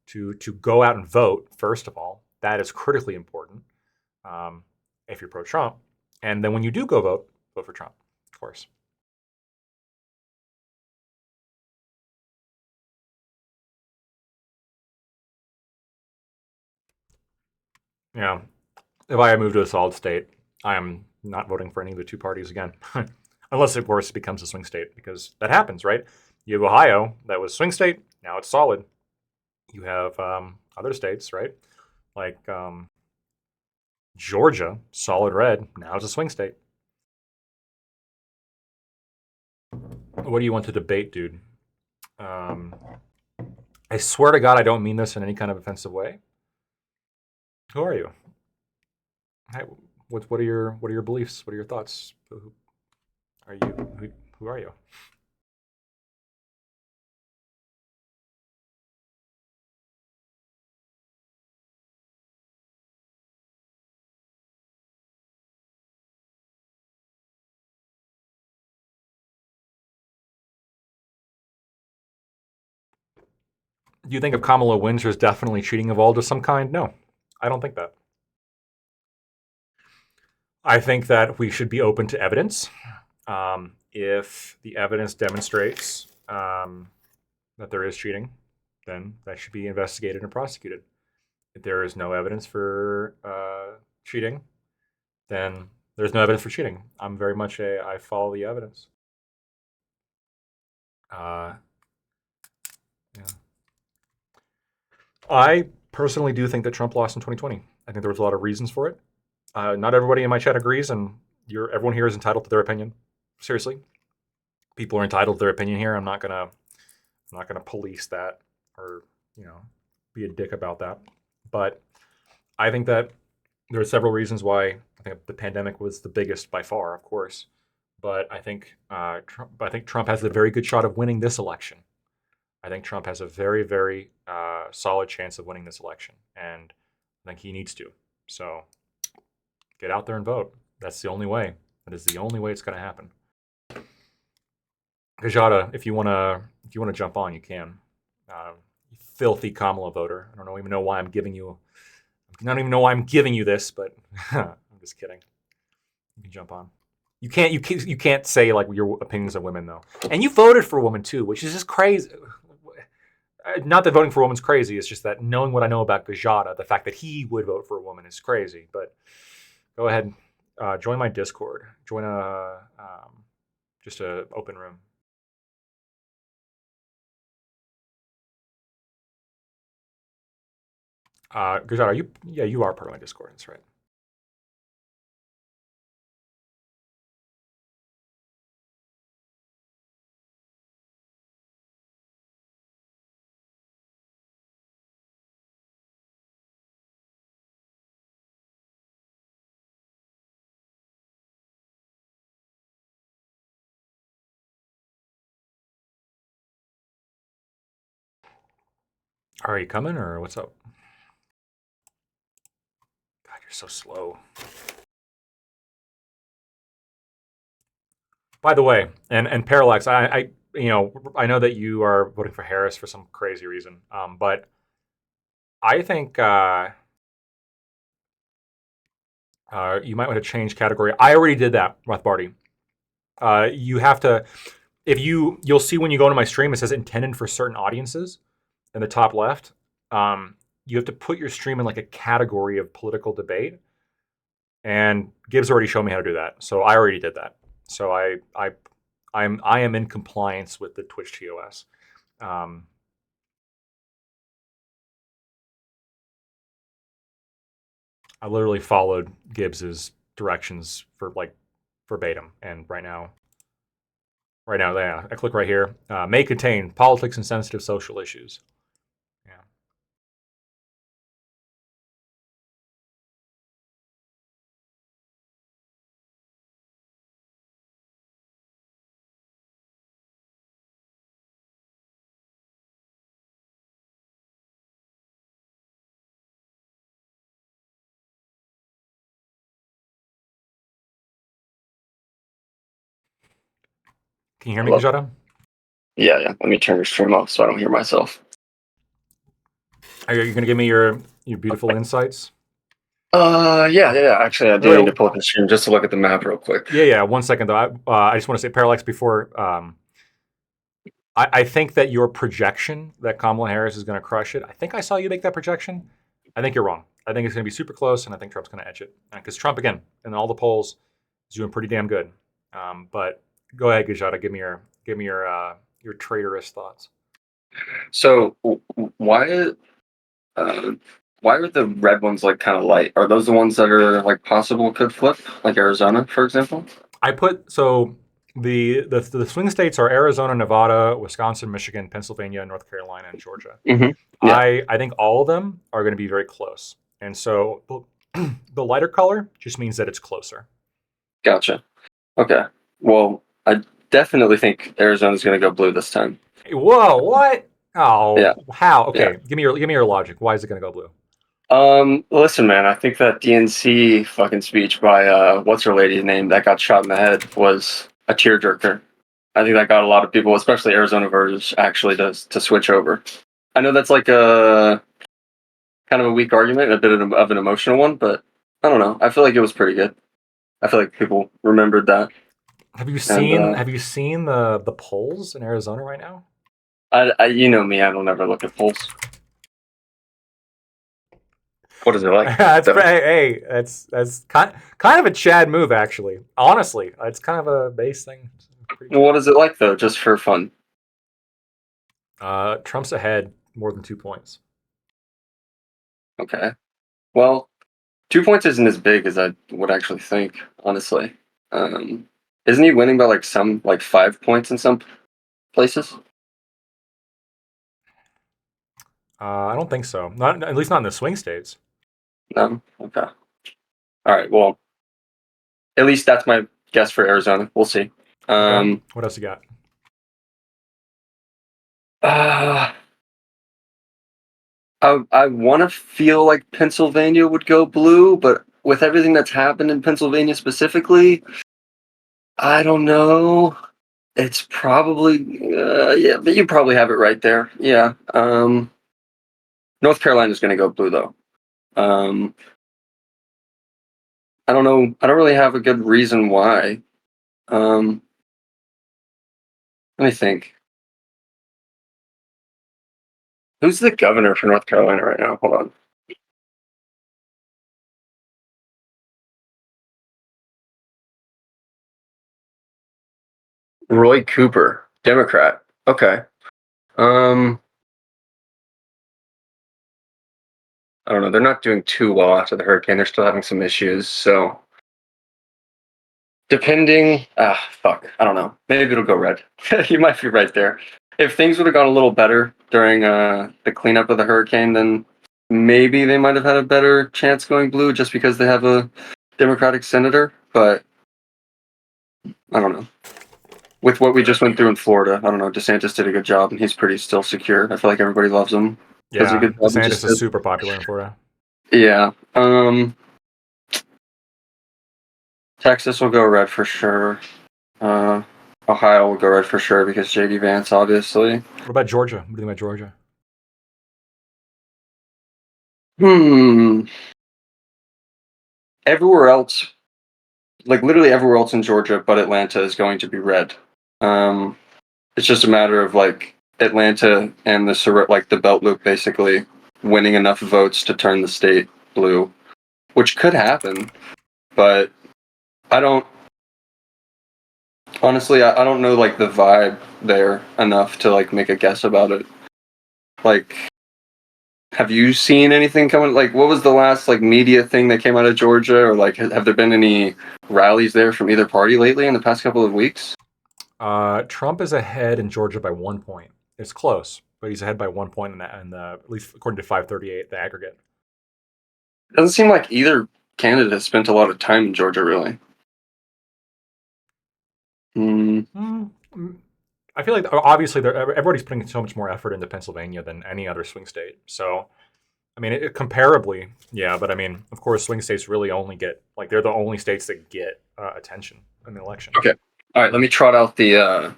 to go out and vote. First of all, that is critically important if you're pro-Trump. And then when you do go vote for Trump, of course. Yeah. If I move to a solid state, I am not voting for any of the two parties again. Unless, of course, it becomes a swing state, because that happens, right? You have Ohio, that was swing state, now it's solid. You have other states, right? Like Georgia, solid red, now it's a swing state. What do you want to debate, dude? I swear to God, I don't mean this in any kind of offensive way. Who are you? What are your beliefs? What are your thoughts? Who are you? Who are you? Do you think if Kamala wins, there's definitely cheating involved of some kind? No, I don't think that. I think that we should be open to evidence. if the evidence demonstrates that there is cheating, then that should be investigated and prosecuted. If there is no evidence for cheating, then there's no evidence for cheating. I'm very much I follow the evidence. Yeah. I personally do think that Trump lost in 2020. I think there was a lot of reasons for it. Not everybody in my chat agrees, and everyone here is entitled to their opinion. Seriously, people are entitled to their opinion here. I'm not gonna police that or be a dick about that. But I think that there are several reasons why I think the pandemic was the biggest by far, of course. But I think Trump has a very good shot of winning this election. I think Trump has a very, very solid chance of winning this election, and I think he needs to. So get out there and vote. That's the only way. That is the only way it's going to happen. Gajada, if you want to jump on, you can. Filthy Kamala voter. I don't even know why I'm giving you. I don't even know why I'm giving you this, but I'm just kidding. You can jump on. You can't say like your opinions of women though, and you voted for a woman too, which is just crazy. Not that voting for a woman's crazy. It's just that knowing what I know about Gajada, the fact that he would vote for a woman is crazy. But go ahead, join my Discord. Join just a open room. Gajada, you? Yeah, you are part of my Discord. That's right. Are you coming or what's up? God, you're so slow. By the way, and Parallax, I know that you are voting for Harris for some crazy reason, but I think you might want to change category. I already did that, Rothbardi. You have to, if you'll see when you go into my stream, it says intended for certain audiences in the top left. You have to put your stream in like a category of political debate, and Gibbs already showed me how to do that, so I already did that. So I am in compliance with the Twitch TOS. I literally followed Gibbs's directions for like verbatim, and right now, yeah, I click right here. May contain politics and sensitive social issues. Yeah. Can you hear me, Gajada?
Yeah. Let me turn your stream off so I don't hear myself.
Are you going to give me your beautiful insights?
Yeah. Actually, I do need to pull up the stream just to look at the map real quick.
Yeah. 1 second though. I just want to say, Parallax, before I think that your projection that Kamala Harris is going to crush it. I think I saw you make that projection. I think you're wrong. I think it's going to be super close, and I think Trump's going to edge it because Trump, again, in all the polls, is doing pretty damn good. But go ahead, Gajada, give me your traitorous thoughts.
So why are the red ones like kind of light? Are those the ones that are like possible could flip, like Arizona, for example?
The swing states are Arizona, Nevada, Wisconsin, Michigan, Pennsylvania, North Carolina, and Georgia.
Mm-hmm. Yeah.
I think all of them are going to be very close, and so the lighter color just means that it's closer.
Gotcha. Okay. Well, I definitely think Arizona's going to go blue this time.
Whoa! What? Oh,
yeah.
How? Okay, yeah. Give me your logic. Why is it going to go blue?
Listen, man, I think that DNC fucking speech by what's her lady's name that got shot in the head was a tearjerker. I think that got a lot of people, especially Arizona voters, actually to switch over. I know that's like a kind of a weak argument, a bit of an emotional one, but I don't know. I feel like it was pretty good. I feel like people remembered that. And
Have you seen the polls in Arizona right now?
you know me, I don't ever look at polls. What is it like?
That's
Though?
hey, that's kind of a Chad move actually. Honestly, it's kind of a base thing. Pretty
Well,
Chad.
what is it like though? Just for fun.
Trump's ahead more than 2 points.
Okay. Well, 2 points isn't as big as I would actually think, honestly. Um, isn't he winning by like 5 points in some places?
I don't think so. Not at least not in the swing states.
No. Okay. All right. Well, at least that's my guess for Arizona. We'll see.
Okay.
Um,
What else you got?
uh, I want to feel like Pennsylvania would go blue, but with everything that's happened in Pennsylvania specifically, I don't know. It's probably yeah, but you probably have it right there. Yeah. North Carolina's going to go blue though. Um, I don't know. I don't really have a good reason why. Um, let me think. Who's the governor for North Carolina right now? Hold on. Roy Cooper, Democrat. Okay. Um, I don't know. They're not doing too well after the hurricane. They're still having some issues. So depending, fuck, I don't know. Maybe it'll go red. You might be right there. If things would have gone a little better during the cleanup of the hurricane, then maybe they might have had a better chance going blue just because they have a Democratic senator. But I don't know. With what we just went through in Florida, I don't know. DeSantis did a good job, and he's pretty still secure. I feel like everybody loves him. Does a
Yeah,
good job. He just
DeSantis is
did.
super popular in Florida.
Yeah. Texas will go red for sure. Uh, Ohio will go red for sure because JD Vance, obviously.
What about Georgia? What do you think about Georgia?
Hmm. Everywhere else, like literally everywhere else in Georgia, but Atlanta is going to be red. Um, it's just a matter of like Atlanta and the belt loop basically winning enough votes to turn the state blue, which could happen, but I don't. Honestly, I don't know like the vibe there enough to like make a guess about it. Like, have you seen anything coming? Like, what was the last like media thing that came out of Georgia, or like have there been any rallies there from either party lately in the past couple of weeks?
Trump is ahead in Georgia by 1 point. It's close, but he's ahead by 1 point at least according to 538, the aggregate.
It doesn't seem like either candidate spent a lot of time in Georgia, really. Mm,
Hmm. I feel like obviously everybody's putting so much more effort into Pennsylvania than any other swing state. So, I mean, comparably, yeah. But I mean, of course, swing states really only get like they're the only states that get attention in the election.
okay. All right. Let me trot out the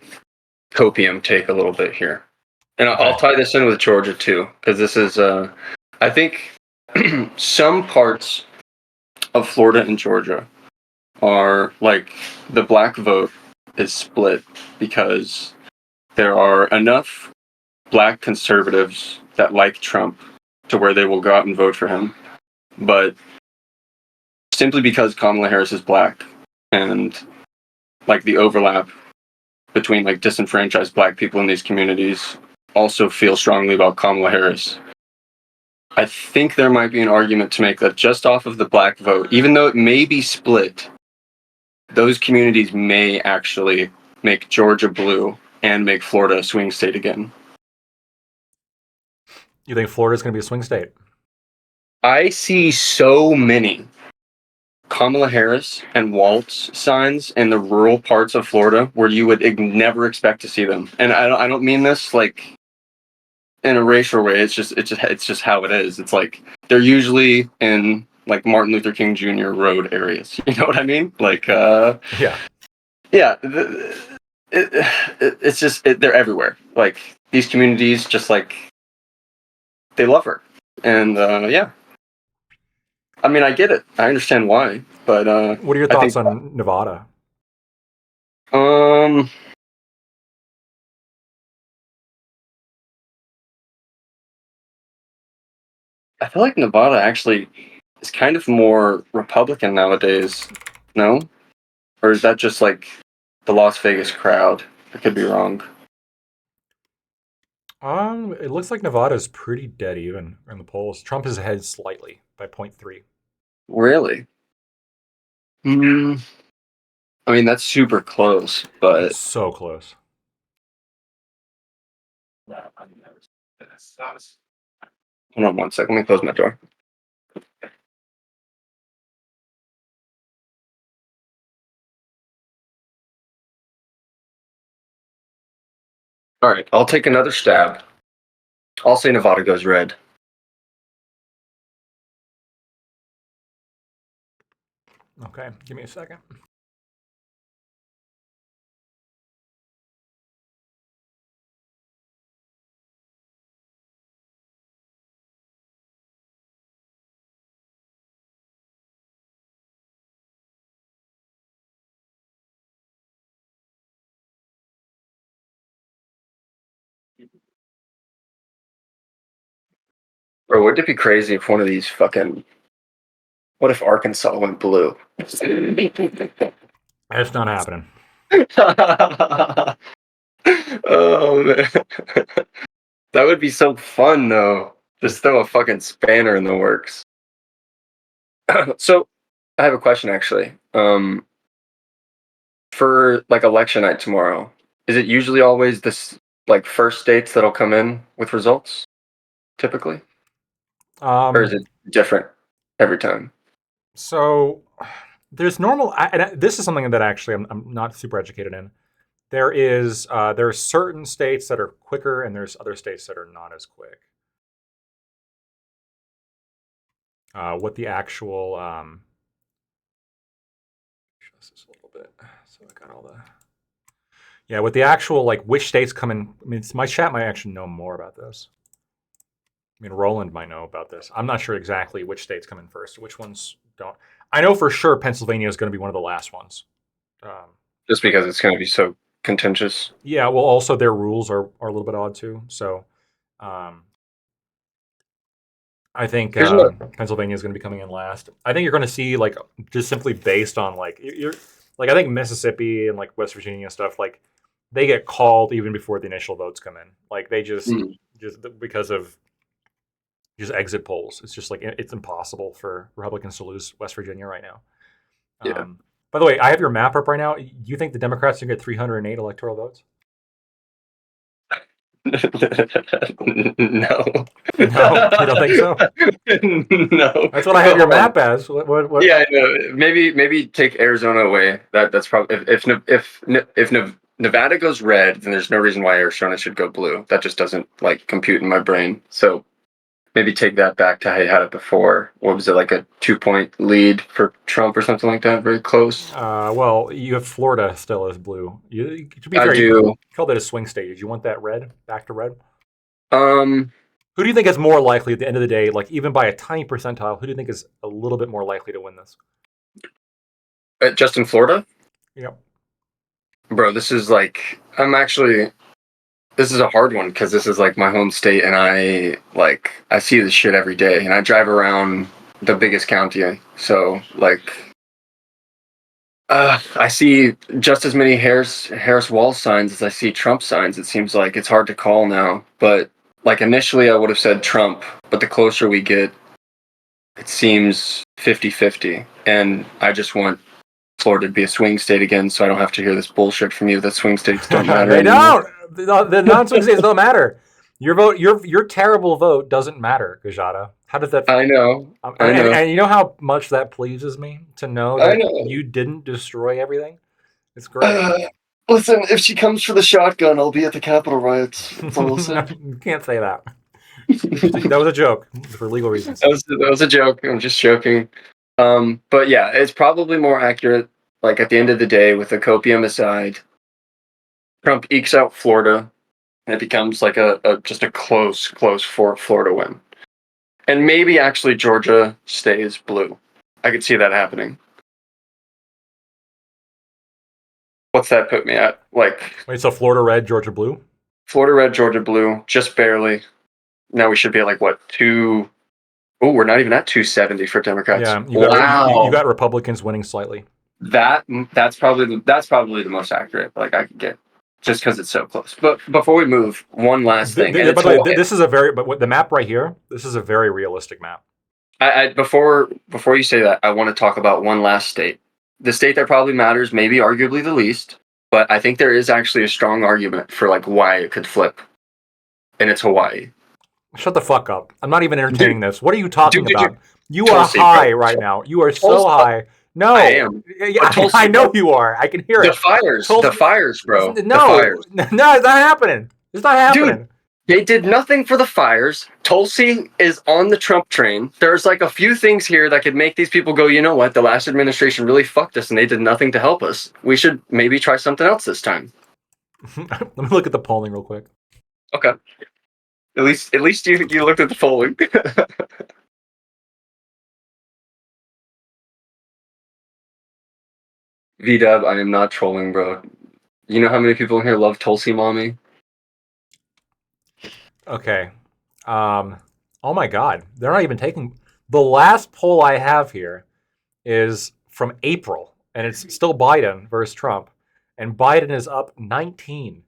copium take a little bit here, and I'll
Okay.
tie this in with Georgia too, because this is I think some parts of Florida and Georgia are like the black vote is split because there are enough black conservatives that like Trump to where they will go out and vote for him. But simply because Kamala Harris is black and like the overlap between like disenfranchised black people in these communities also feel strongly about Kamala Harris. I think there might be an argument to make that just off of the black vote, even though it may be split, those communities may actually make Georgia blue and make Florida a swing state again.
You think Florida's going to be a swing state?
I see so many Kamala Harris and Waltz signs in the rural parts of Florida where you would never expect to see them. And I don't mean this like in a racial way. It's just how it is. It's like they're usually in like Martin Luther King Jr. road areas. You know what I mean? Like
Yeah.
yeah, it's just they're everywhere. Like these communities, just like they love her, and yeah. I mean, I get it. I understand why, but
What are your
I think
thoughts on Nevada?
Um, I feel like Nevada actually is kind of more Republican nowadays. No, or is that just like the Las Vegas crowd? I could be wrong.
It looks like Nevada's pretty dead even in the polls. Trump is ahead slightly by point 0.3.
Really? Hmm. I mean, that's super close,
It's
but
so close.
hold on one second. Let me close my door. All right, I'll take another stab. I'll say Nevada goes red.
Okay, give me a second.
Bro, wouldn't it be crazy if one of these fucking. What if Arkansas went blue?
It's not happening.
Oh man, that would be so fun though. Just throw a fucking spanner in the works. So, I have a question actually. For like election night tomorrow, is it usually always this like first states that'll come in with results typically, or is
Um,
it different every time?
so there's normal, this is something that actually I'm not super educated in. There are certain states that are quicker, and there's other states that are not as quick. What the actual this is a little bit. So I got all the yeah. What the actual like which states come in? I mean, my chat might actually know more about this. I mean, Roland might know about this. I'm not sure exactly which states come in first, which ones don't. I know for sure Pennsylvania is going to be one of the last ones. Um,
Just because it's going to be so contentious.
yeah, well, also their rules are a little bit odd too. So um, I think
Here's another.
Pennsylvania is going to be coming in last. I think you're going to see like just simply based on like you're like I think Mississippi and like West Virginia and stuff like they get called even before the initial votes come in. Like they
Hmm,
just because of just exit polls. It's just like it's impossible for Republicans to lose West Virginia right now.
yeah.
By the way, I have your map up right now. Do you think the Democrats can get 308 electoral votes?
No.
No, you don't think so?
No.
That's what I have your map as. What?
Yeah, I know. Maybe take Arizona away. That's probably if Nevada goes red, then there's no reason why Arizona should go blue. That just doesn't like compute in my brain. So maybe take that back to how you had it before. What was it, like a 2 point lead for Trump or something like that? Very close.
Well, you have Florida still as blue. To be
I
fair, you
do.
called it a swing state. Did you want that red back to red?
Um,
Who do you think is more likely at the end of the day, like even by a tiny percentile? Who do you think is a little bit more likely to win this?
just in Florida,
You know,
bro. This is like I'm actually. This is a hard one because this is like my home state, and I see this shit every day, and I drive around the biggest county, so like I see just as many Harris Wall signs as I see Trump signs. It seems like it's hard to call now, but like initially I would have said Trump, but the closer we get, it seems 50-50, and I just want Florida to be a swing state again, so I don't have to hear this bullshit from you that swing states don't matter
they
anymore.
don't. The non-swing states don't matter. Your vote, your terrible vote doesn't matter, Gajada. How does that?
I know, I know,
And you know how much that pleases me to know
I
that
know.
you didn't destroy everything. It's great.
Uh, listen, if she comes for the shotgun, I'll be at the Capitol riots. That's all I'll say.
You can't say that. That was a joke for legal reasons.
That was a joke. I'm just joking. But yeah, it's probably more accurate. Like at the end of the day, with the copium aside, Trump ekes out Florida, and it becomes like a just a close for Florida win, and maybe actually Georgia stays blue. I could see that happening. What's that put me at? Like
Wait, so Florida red, Georgia blue?
Florida red, Georgia blue, just barely. Now we should be at like what, two? Oh, we're not even at 270 for Democrats.
Yeah, you
Wow.
got Republicans winning slightly.
That's probably the most accurate like I could get, just because it's so close. But before we move, one last thing, and
By
it's
the way, this is a very the map right here. This is a very realistic map.
before you say that, I want to talk about one last state. The state that probably matters, maybe arguably the least, but I think there is actually a strong argument for like why it could flip, and it's Hawaii.
Shut the fuck up! I'm not even entertaining this. What are you talking
Dude,
about? You
Tulsi,
are high
bro.
right now. You are so
Tulsi-
high. No,
I am.
Yeah,
Tulsi,
I know you are. I can hear
The
it.
fires,
Tulsi-
the fires, bro.
No,
The fires.
no, it's not happening. It's not happening.
Dude, they did nothing for the fires. Tulsi is on the Trump train. There's like a few things here that could make these people go, you know what? The last administration really fucked us and they did nothing to help us. We should maybe try something else this time.
Let me look at the polling real quick.
Okay. At least you looked at the polling. VDub, I am not trolling, bro. You know how many people in here love Tulsi Mommy?
Okay. Oh my God, they're not even taking. The last poll I have here is from April, and it's still Biden versus Trump, and Biden is up 19,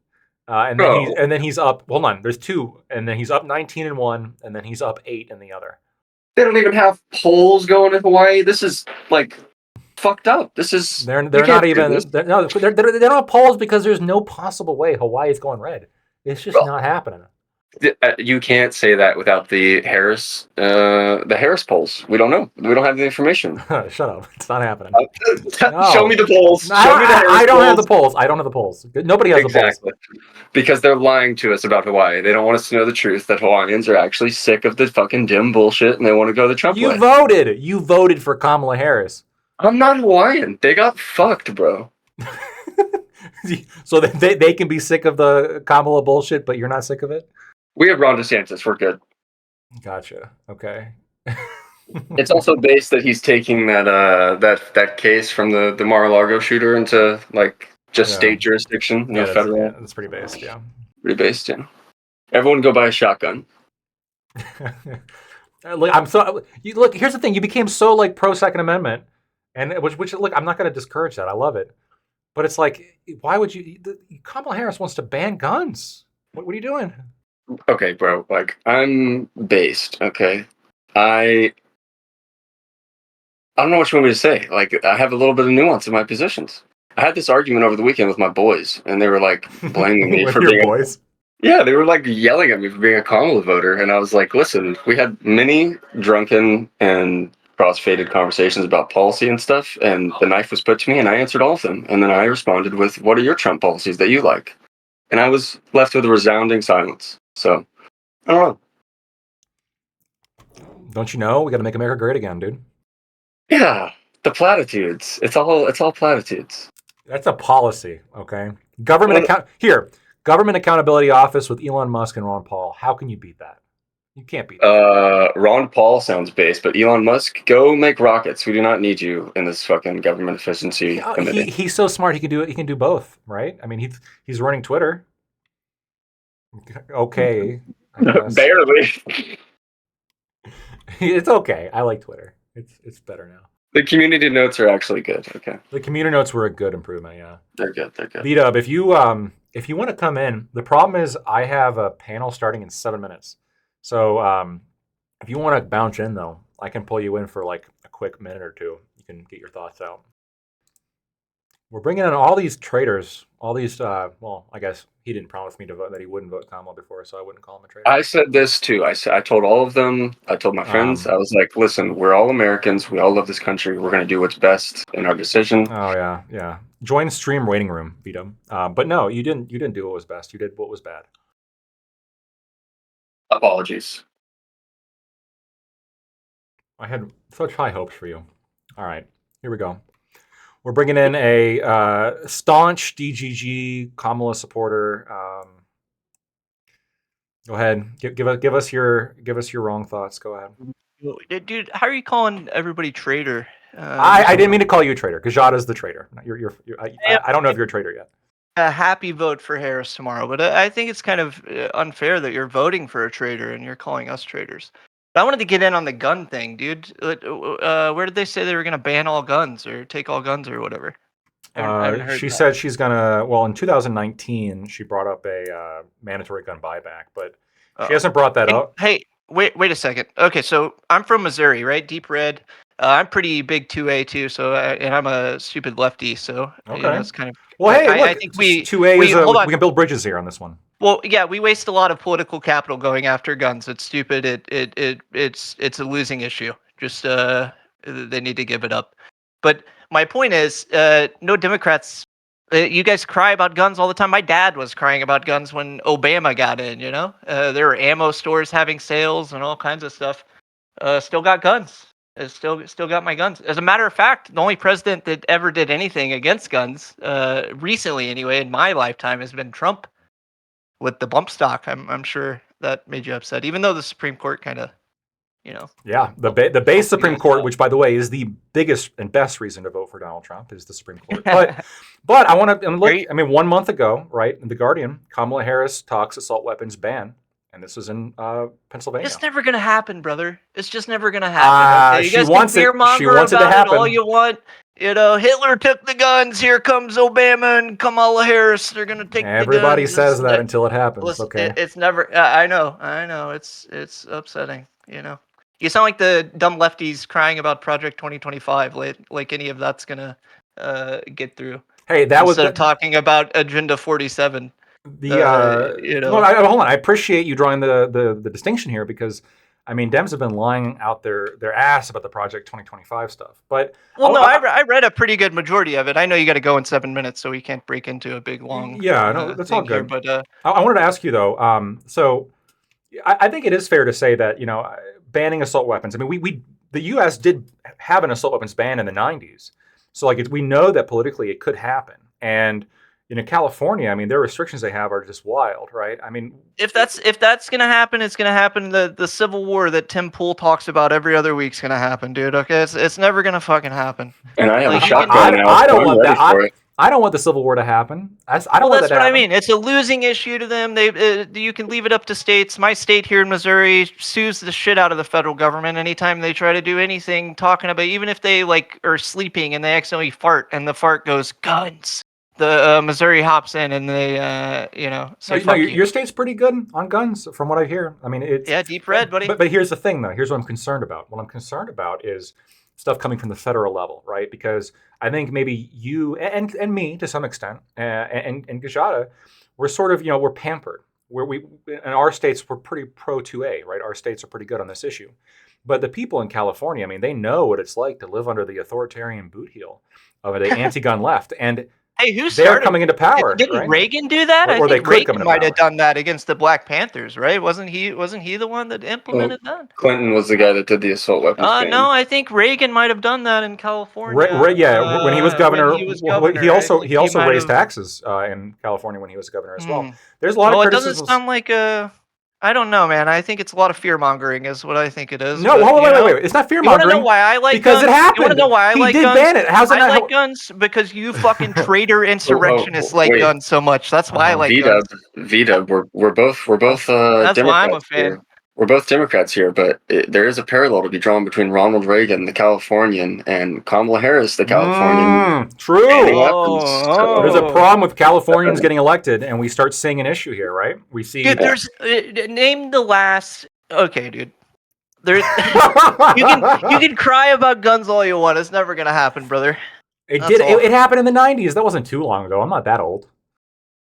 and then he's up. Hold on, there's two, and then he's up 19 in one, and then he's up 8 in the other.
They don't even have polls going in Hawaii. This is like fucked up. This is
they're not even. They don't have polls because there's no possible way Hawaii is going red. It's just not happening.
You can't say that without the Harris polls. We don't know. We don't have the information.
Shut up! It's not happening.
No. Show me the polls.
I don't have the polls. I don't have the polls. Nobody has the polls.
Because they're lying to us about Hawaii. They don't want us to know the truth that Hawaiians are actually sick of the fucking dim bullshit and they want to go the Trump way.
You voted for Kamala Harris.
I'm not Hawaiian. They got fucked, bro.
So they can be sick of the Kamala bullshit, but you're not sick of it?
We have Ron DeSantis. We're good.
Gotcha. Okay.
It's also based that he's taking that case from the Mar-a-Lago shooter into like state jurisdiction, federal.
Yeah, that's pretty based. Yeah.
Pretty based. Yeah. Everyone go buy a shotgun.
Look, here's the thing. You became so like pro Second Amendment, and which look, I'm not going to discourage that. I love it, but it's like, why would you? Kamala Harris wants to ban guns. What are you doing?
Okay, bro. Like, I'm based. Okay, I don't know what you want me to say. Like, I have a little bit of nuance in my positions. I had this argument over the weekend with my boys, and they were like blaming me for being
boys.
Yeah, they were like yelling at me for being a Kamala voter, and I was like, listen, we had many drunken and cross-faded conversations about policy and stuff, and the knife was put to me, and I answered all of them, and then I responded with, what are your Trump policies that you like? And I was left with a resounding silence. So, I don't know.
Don't you know? We got to make America great again, dude.
Yeah, the platitudes. It's all platitudes.
That's a policy, okay? Government Accountability Office with Elon Musk and Ron Paul. How can you beat that? You can't beat that.
Ron Paul sounds base, but Elon Musk, go make rockets. We do not need you in this fucking government efficiency committee.
He's so smart. He can do it. He can do both, right? I mean, he's running Twitter. Okay,
barely.
It's okay. I like Twitter. It's better now.
The community notes are actually good. Okay.
The community notes were a good improvement. Yeah,
they're good.
B-Dub, if you want to come in, the problem is I have a panel starting in 7 minutes. So if you want to bounce in though, I can pull you in for like a quick minute or two. You can get your thoughts out. We're bringing in all these traitors, all these. Well, I guess he didn't promise me to vote that he wouldn't vote Kamala before, so I wouldn't call him a traitor.
I said this too. I told all of them. I told my friends. I was like, "Listen, we're all Americans. We all love this country. We're going to do what's best in our decision."
Oh yeah. Join stream waiting room, B-Dub. But no, you didn't. You didn't do what was best. You did what was bad.
Apologies.
I had such high hopes for you. All right, here we go. We're bringing in a staunch DGG Kamala supporter. Go ahead, give us your wrong thoughts. Go ahead,
dude. How are you calling everybody traitor?
I didn't mean to call you a traitor. Gajada's the traitor. I don't know if you're a traitor yet.
A happy vote for Harris tomorrow, but I think it's kind of unfair that you're voting for a traitor and you're calling us traitors. But I wanted to get in on the gun thing, dude. Where did they say they were going to ban all guns or take all guns or whatever? I haven't heard
She
that.
said she's gonna. Well, in 2019, she brought up a mandatory gun buyback, but
Oh.
she hasn't brought that up.
Hey, wait a second. Okay, so I'm from Missouri, right? Deep red. I'm pretty big 2A too, and I'm a stupid lefty, so
Okay.
it's kind of.
Well, hey,
I
look,
think we
2A is
hold on.
we can build bridges here on this one.
Well, yeah, we waste a lot of political capital going after guns. It's stupid. It's a losing issue. Just they need to give it up. But my point is, no Democrats. You guys cry about guns all the time. My dad was crying about guns when Obama got in. You know, there were ammo stores having sales and all kinds of stuff. Still got guns. Still got my guns. As a matter of fact, the only president that ever did anything against guns, recently anyway, in my lifetime, has been Trump with the bump stock. I'm sure that made you upset, even though the Supreme Court kind of,
Yeah, the base Supreme Court, which by the way is the biggest and best reason to vote for Donald Trump, is the Supreme Court. But I want to look. I mean, 1 month ago, right, in the Guardian, Kamala Harris talks assault weapons ban, and this was in Pennsylvania.
It's never gonna happen, brother. It's just never gonna happen. Okay? You
She
guys
wants
can
it.
fearmonger
She wants it to
about
happen.
all you want. Hitler took the guns. Here comes Obama and Kamala Harris. They're gonna take
Everybody
the guns.
says that until it happens.
Listen,
Okay.
It's never. I know. It's upsetting. You sound like the dumb lefties crying about Project 2025. Like any of that's gonna get through.
Hey, that was
instead of talking about Agenda 47.
Hold on. I appreciate you drawing the distinction here because, I mean, Dems have been lying out their ass about the Project 2025 stuff. But
I read a pretty good majority of it. I know you got to go in 7 minutes, so we can't break into a big long.
Yeah, no, that's all good.
Here, but
I wanted to ask you though. So I think it is fair to say that banning assault weapons. I mean, the U.S. did have an assault weapons ban in the 90s. So like we know that politically it could happen. And California, I mean, their restrictions they have are just wild, right? I mean,
if that's gonna happen, it's gonna happen. The Civil War that Tim Pool talks about every other week's gonna happen, dude. Okay, it's never gonna fucking happen.
And I have
Like,
a shotgun now.
I don't
so
want
I'm ready
that.
for it.
I don't want the Civil War to happen. I don't
Well,
want
that's
that to
what I
happen.
mean. It's a losing issue to them. You can leave it up to states. My state here in Missouri sues the shit out of the federal government anytime they try to do anything talking about, even if they are sleeping and they accidentally fart and the fart goes guns. The Missouri hops in and they say fuck you.
Your state's pretty good on guns, from what I hear. I mean, it's
deep red, buddy.
But here's the thing, though. Here's what I'm concerned about. What I'm concerned about is stuff coming from the federal level, right? Because I think maybe you and me to some extent, and Gajada, we're sort of we're pampered. In our states we're pretty pro 2A, right? Our states are pretty good on this issue. But the people in California, I mean, they know what it's like to live under the authoritarian boot heel of the anti-gun left, and
hey,
they're coming into power.
Didn't
right?
Reagan do that?
Or
I think
they could come
Reagan
into
might have
power.
done that against the Black Panthers, right? Wasn't he the one that implemented that?
Clinton was the guy that did the assault weapons ban.
No, I think Reagan might have done that in California.
When he was governor, he also
might
raised
have-
taxes in California when he was governor as well.
Hmm.
There's a lot of
Well, it
criticisms.
doesn't sound like I don't know, man. I think it's a lot of fear mongering, is what I think it is.
No,
but,
wait. It's not fear
You want to
mongering.
know why I like
because
guns?
it happened.
You want to know why I like
guns?
guns?
He did ban it. How's it
I
not?
like guns because you fucking traitor insurrectionists like
wait.
guns so much. That's why I like
Vita,
guns.
we're both
That's
Democrats
why I'm a fan.
here. We're both Democrats here, but there is a parallel to be drawn between Ronald Reagan, the Californian, and Kamala Harris, the Californian.
True.
banning
Oh,
weapons.
oh.
There's a problem with Californians getting elected, and we start seeing an issue here, right? We see.
Dude, there's name the last. Okay, dude. There, you can cry about guns all you want. It's never gonna happen, brother.
It happened in the 90s. That wasn't too long ago. I'm not that old.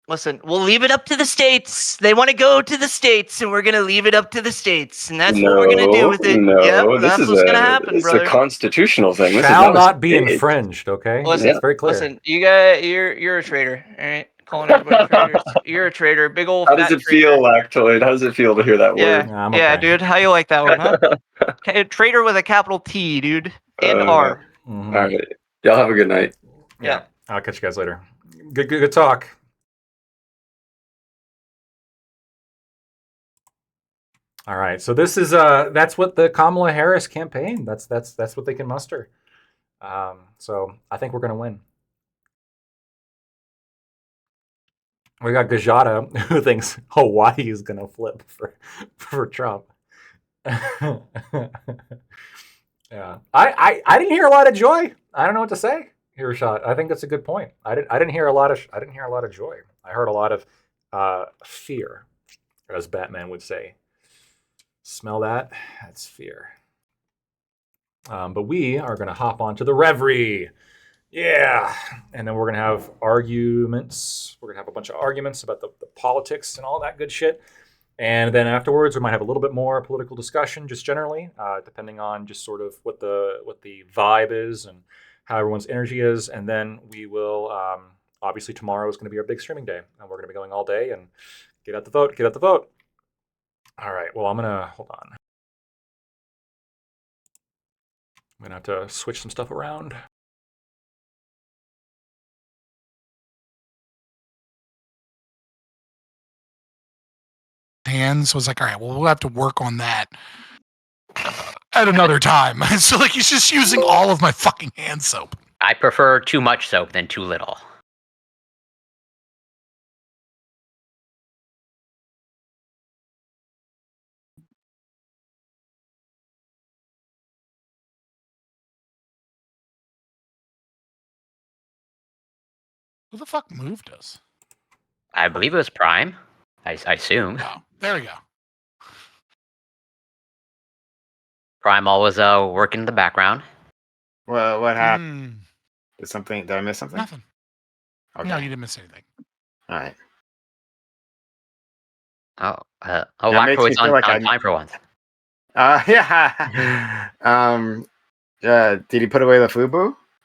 Listen, we'll leave it up to the states. They want to go to the states, and we're gonna leave it up to the states, and that's what we're gonna do with it.
No,
Yep, that's what's gonna happen,
it's
brother.
a constitutional thing. This is
Shall
not a
not be
state.
infringed. Okay,
Listen,
that's very clear.
Listen, you're a traitor. All right, calling everybody traitors. You're a traitor, big old.
How does
fat
it feel,
traitor.
Lactoid? How does it feel to hear that
Yeah,
word?
Nah, I'm
yeah,
okay.
dude. How you like that one, huh? Okay, traitor with a capital T, dude, and R.
Mhm.
All right. Y'all have a good night.
Yeah.
I'll catch you guys later. Good talk. All right, so this is that's what the Kamala Harris campaign. That's what they can muster. So I think we're going to win. We got Gajata, who thinks Hawaii is going to flip for Trump. Yeah, I didn't hear a lot of joy. I don't know what to say here, Shot. I think that's a good point. I didn't hear a lot of joy. I heard a lot of fear, as Batman would say. Smell that? That's fear. But we are going to hop onto the Reverie. Yeah. And then we're going to have arguments. We're going to have a bunch of arguments about the politics and all that good shit. And then afterwards, we might have a little bit more political discussion, just generally, depending on just sort of what the vibe is and how everyone's energy is. And then we will, obviously, tomorrow is going to be our big streaming day, and we're going to be going all day and get out the vote. Get out the vote. All right. Well, I'm gonna hold on. I'm gonna have to switch some stuff around.
Hands was like, all right, well, we'll have to work on that at another time. So like he's just using all of my fucking hand soap.
I prefer too much soap than too little.
Who the fuck moved us?
I believe it was Prime. I assume.
Oh, there we go.
Prime always working in the background.
Well, what happened? Did I miss something?
Nothing.
Okay.
No, you didn't miss anything.
All right.
Wacko
makes me
is
feel
on
like
time for once.
Yeah. Did he put away the FUBU?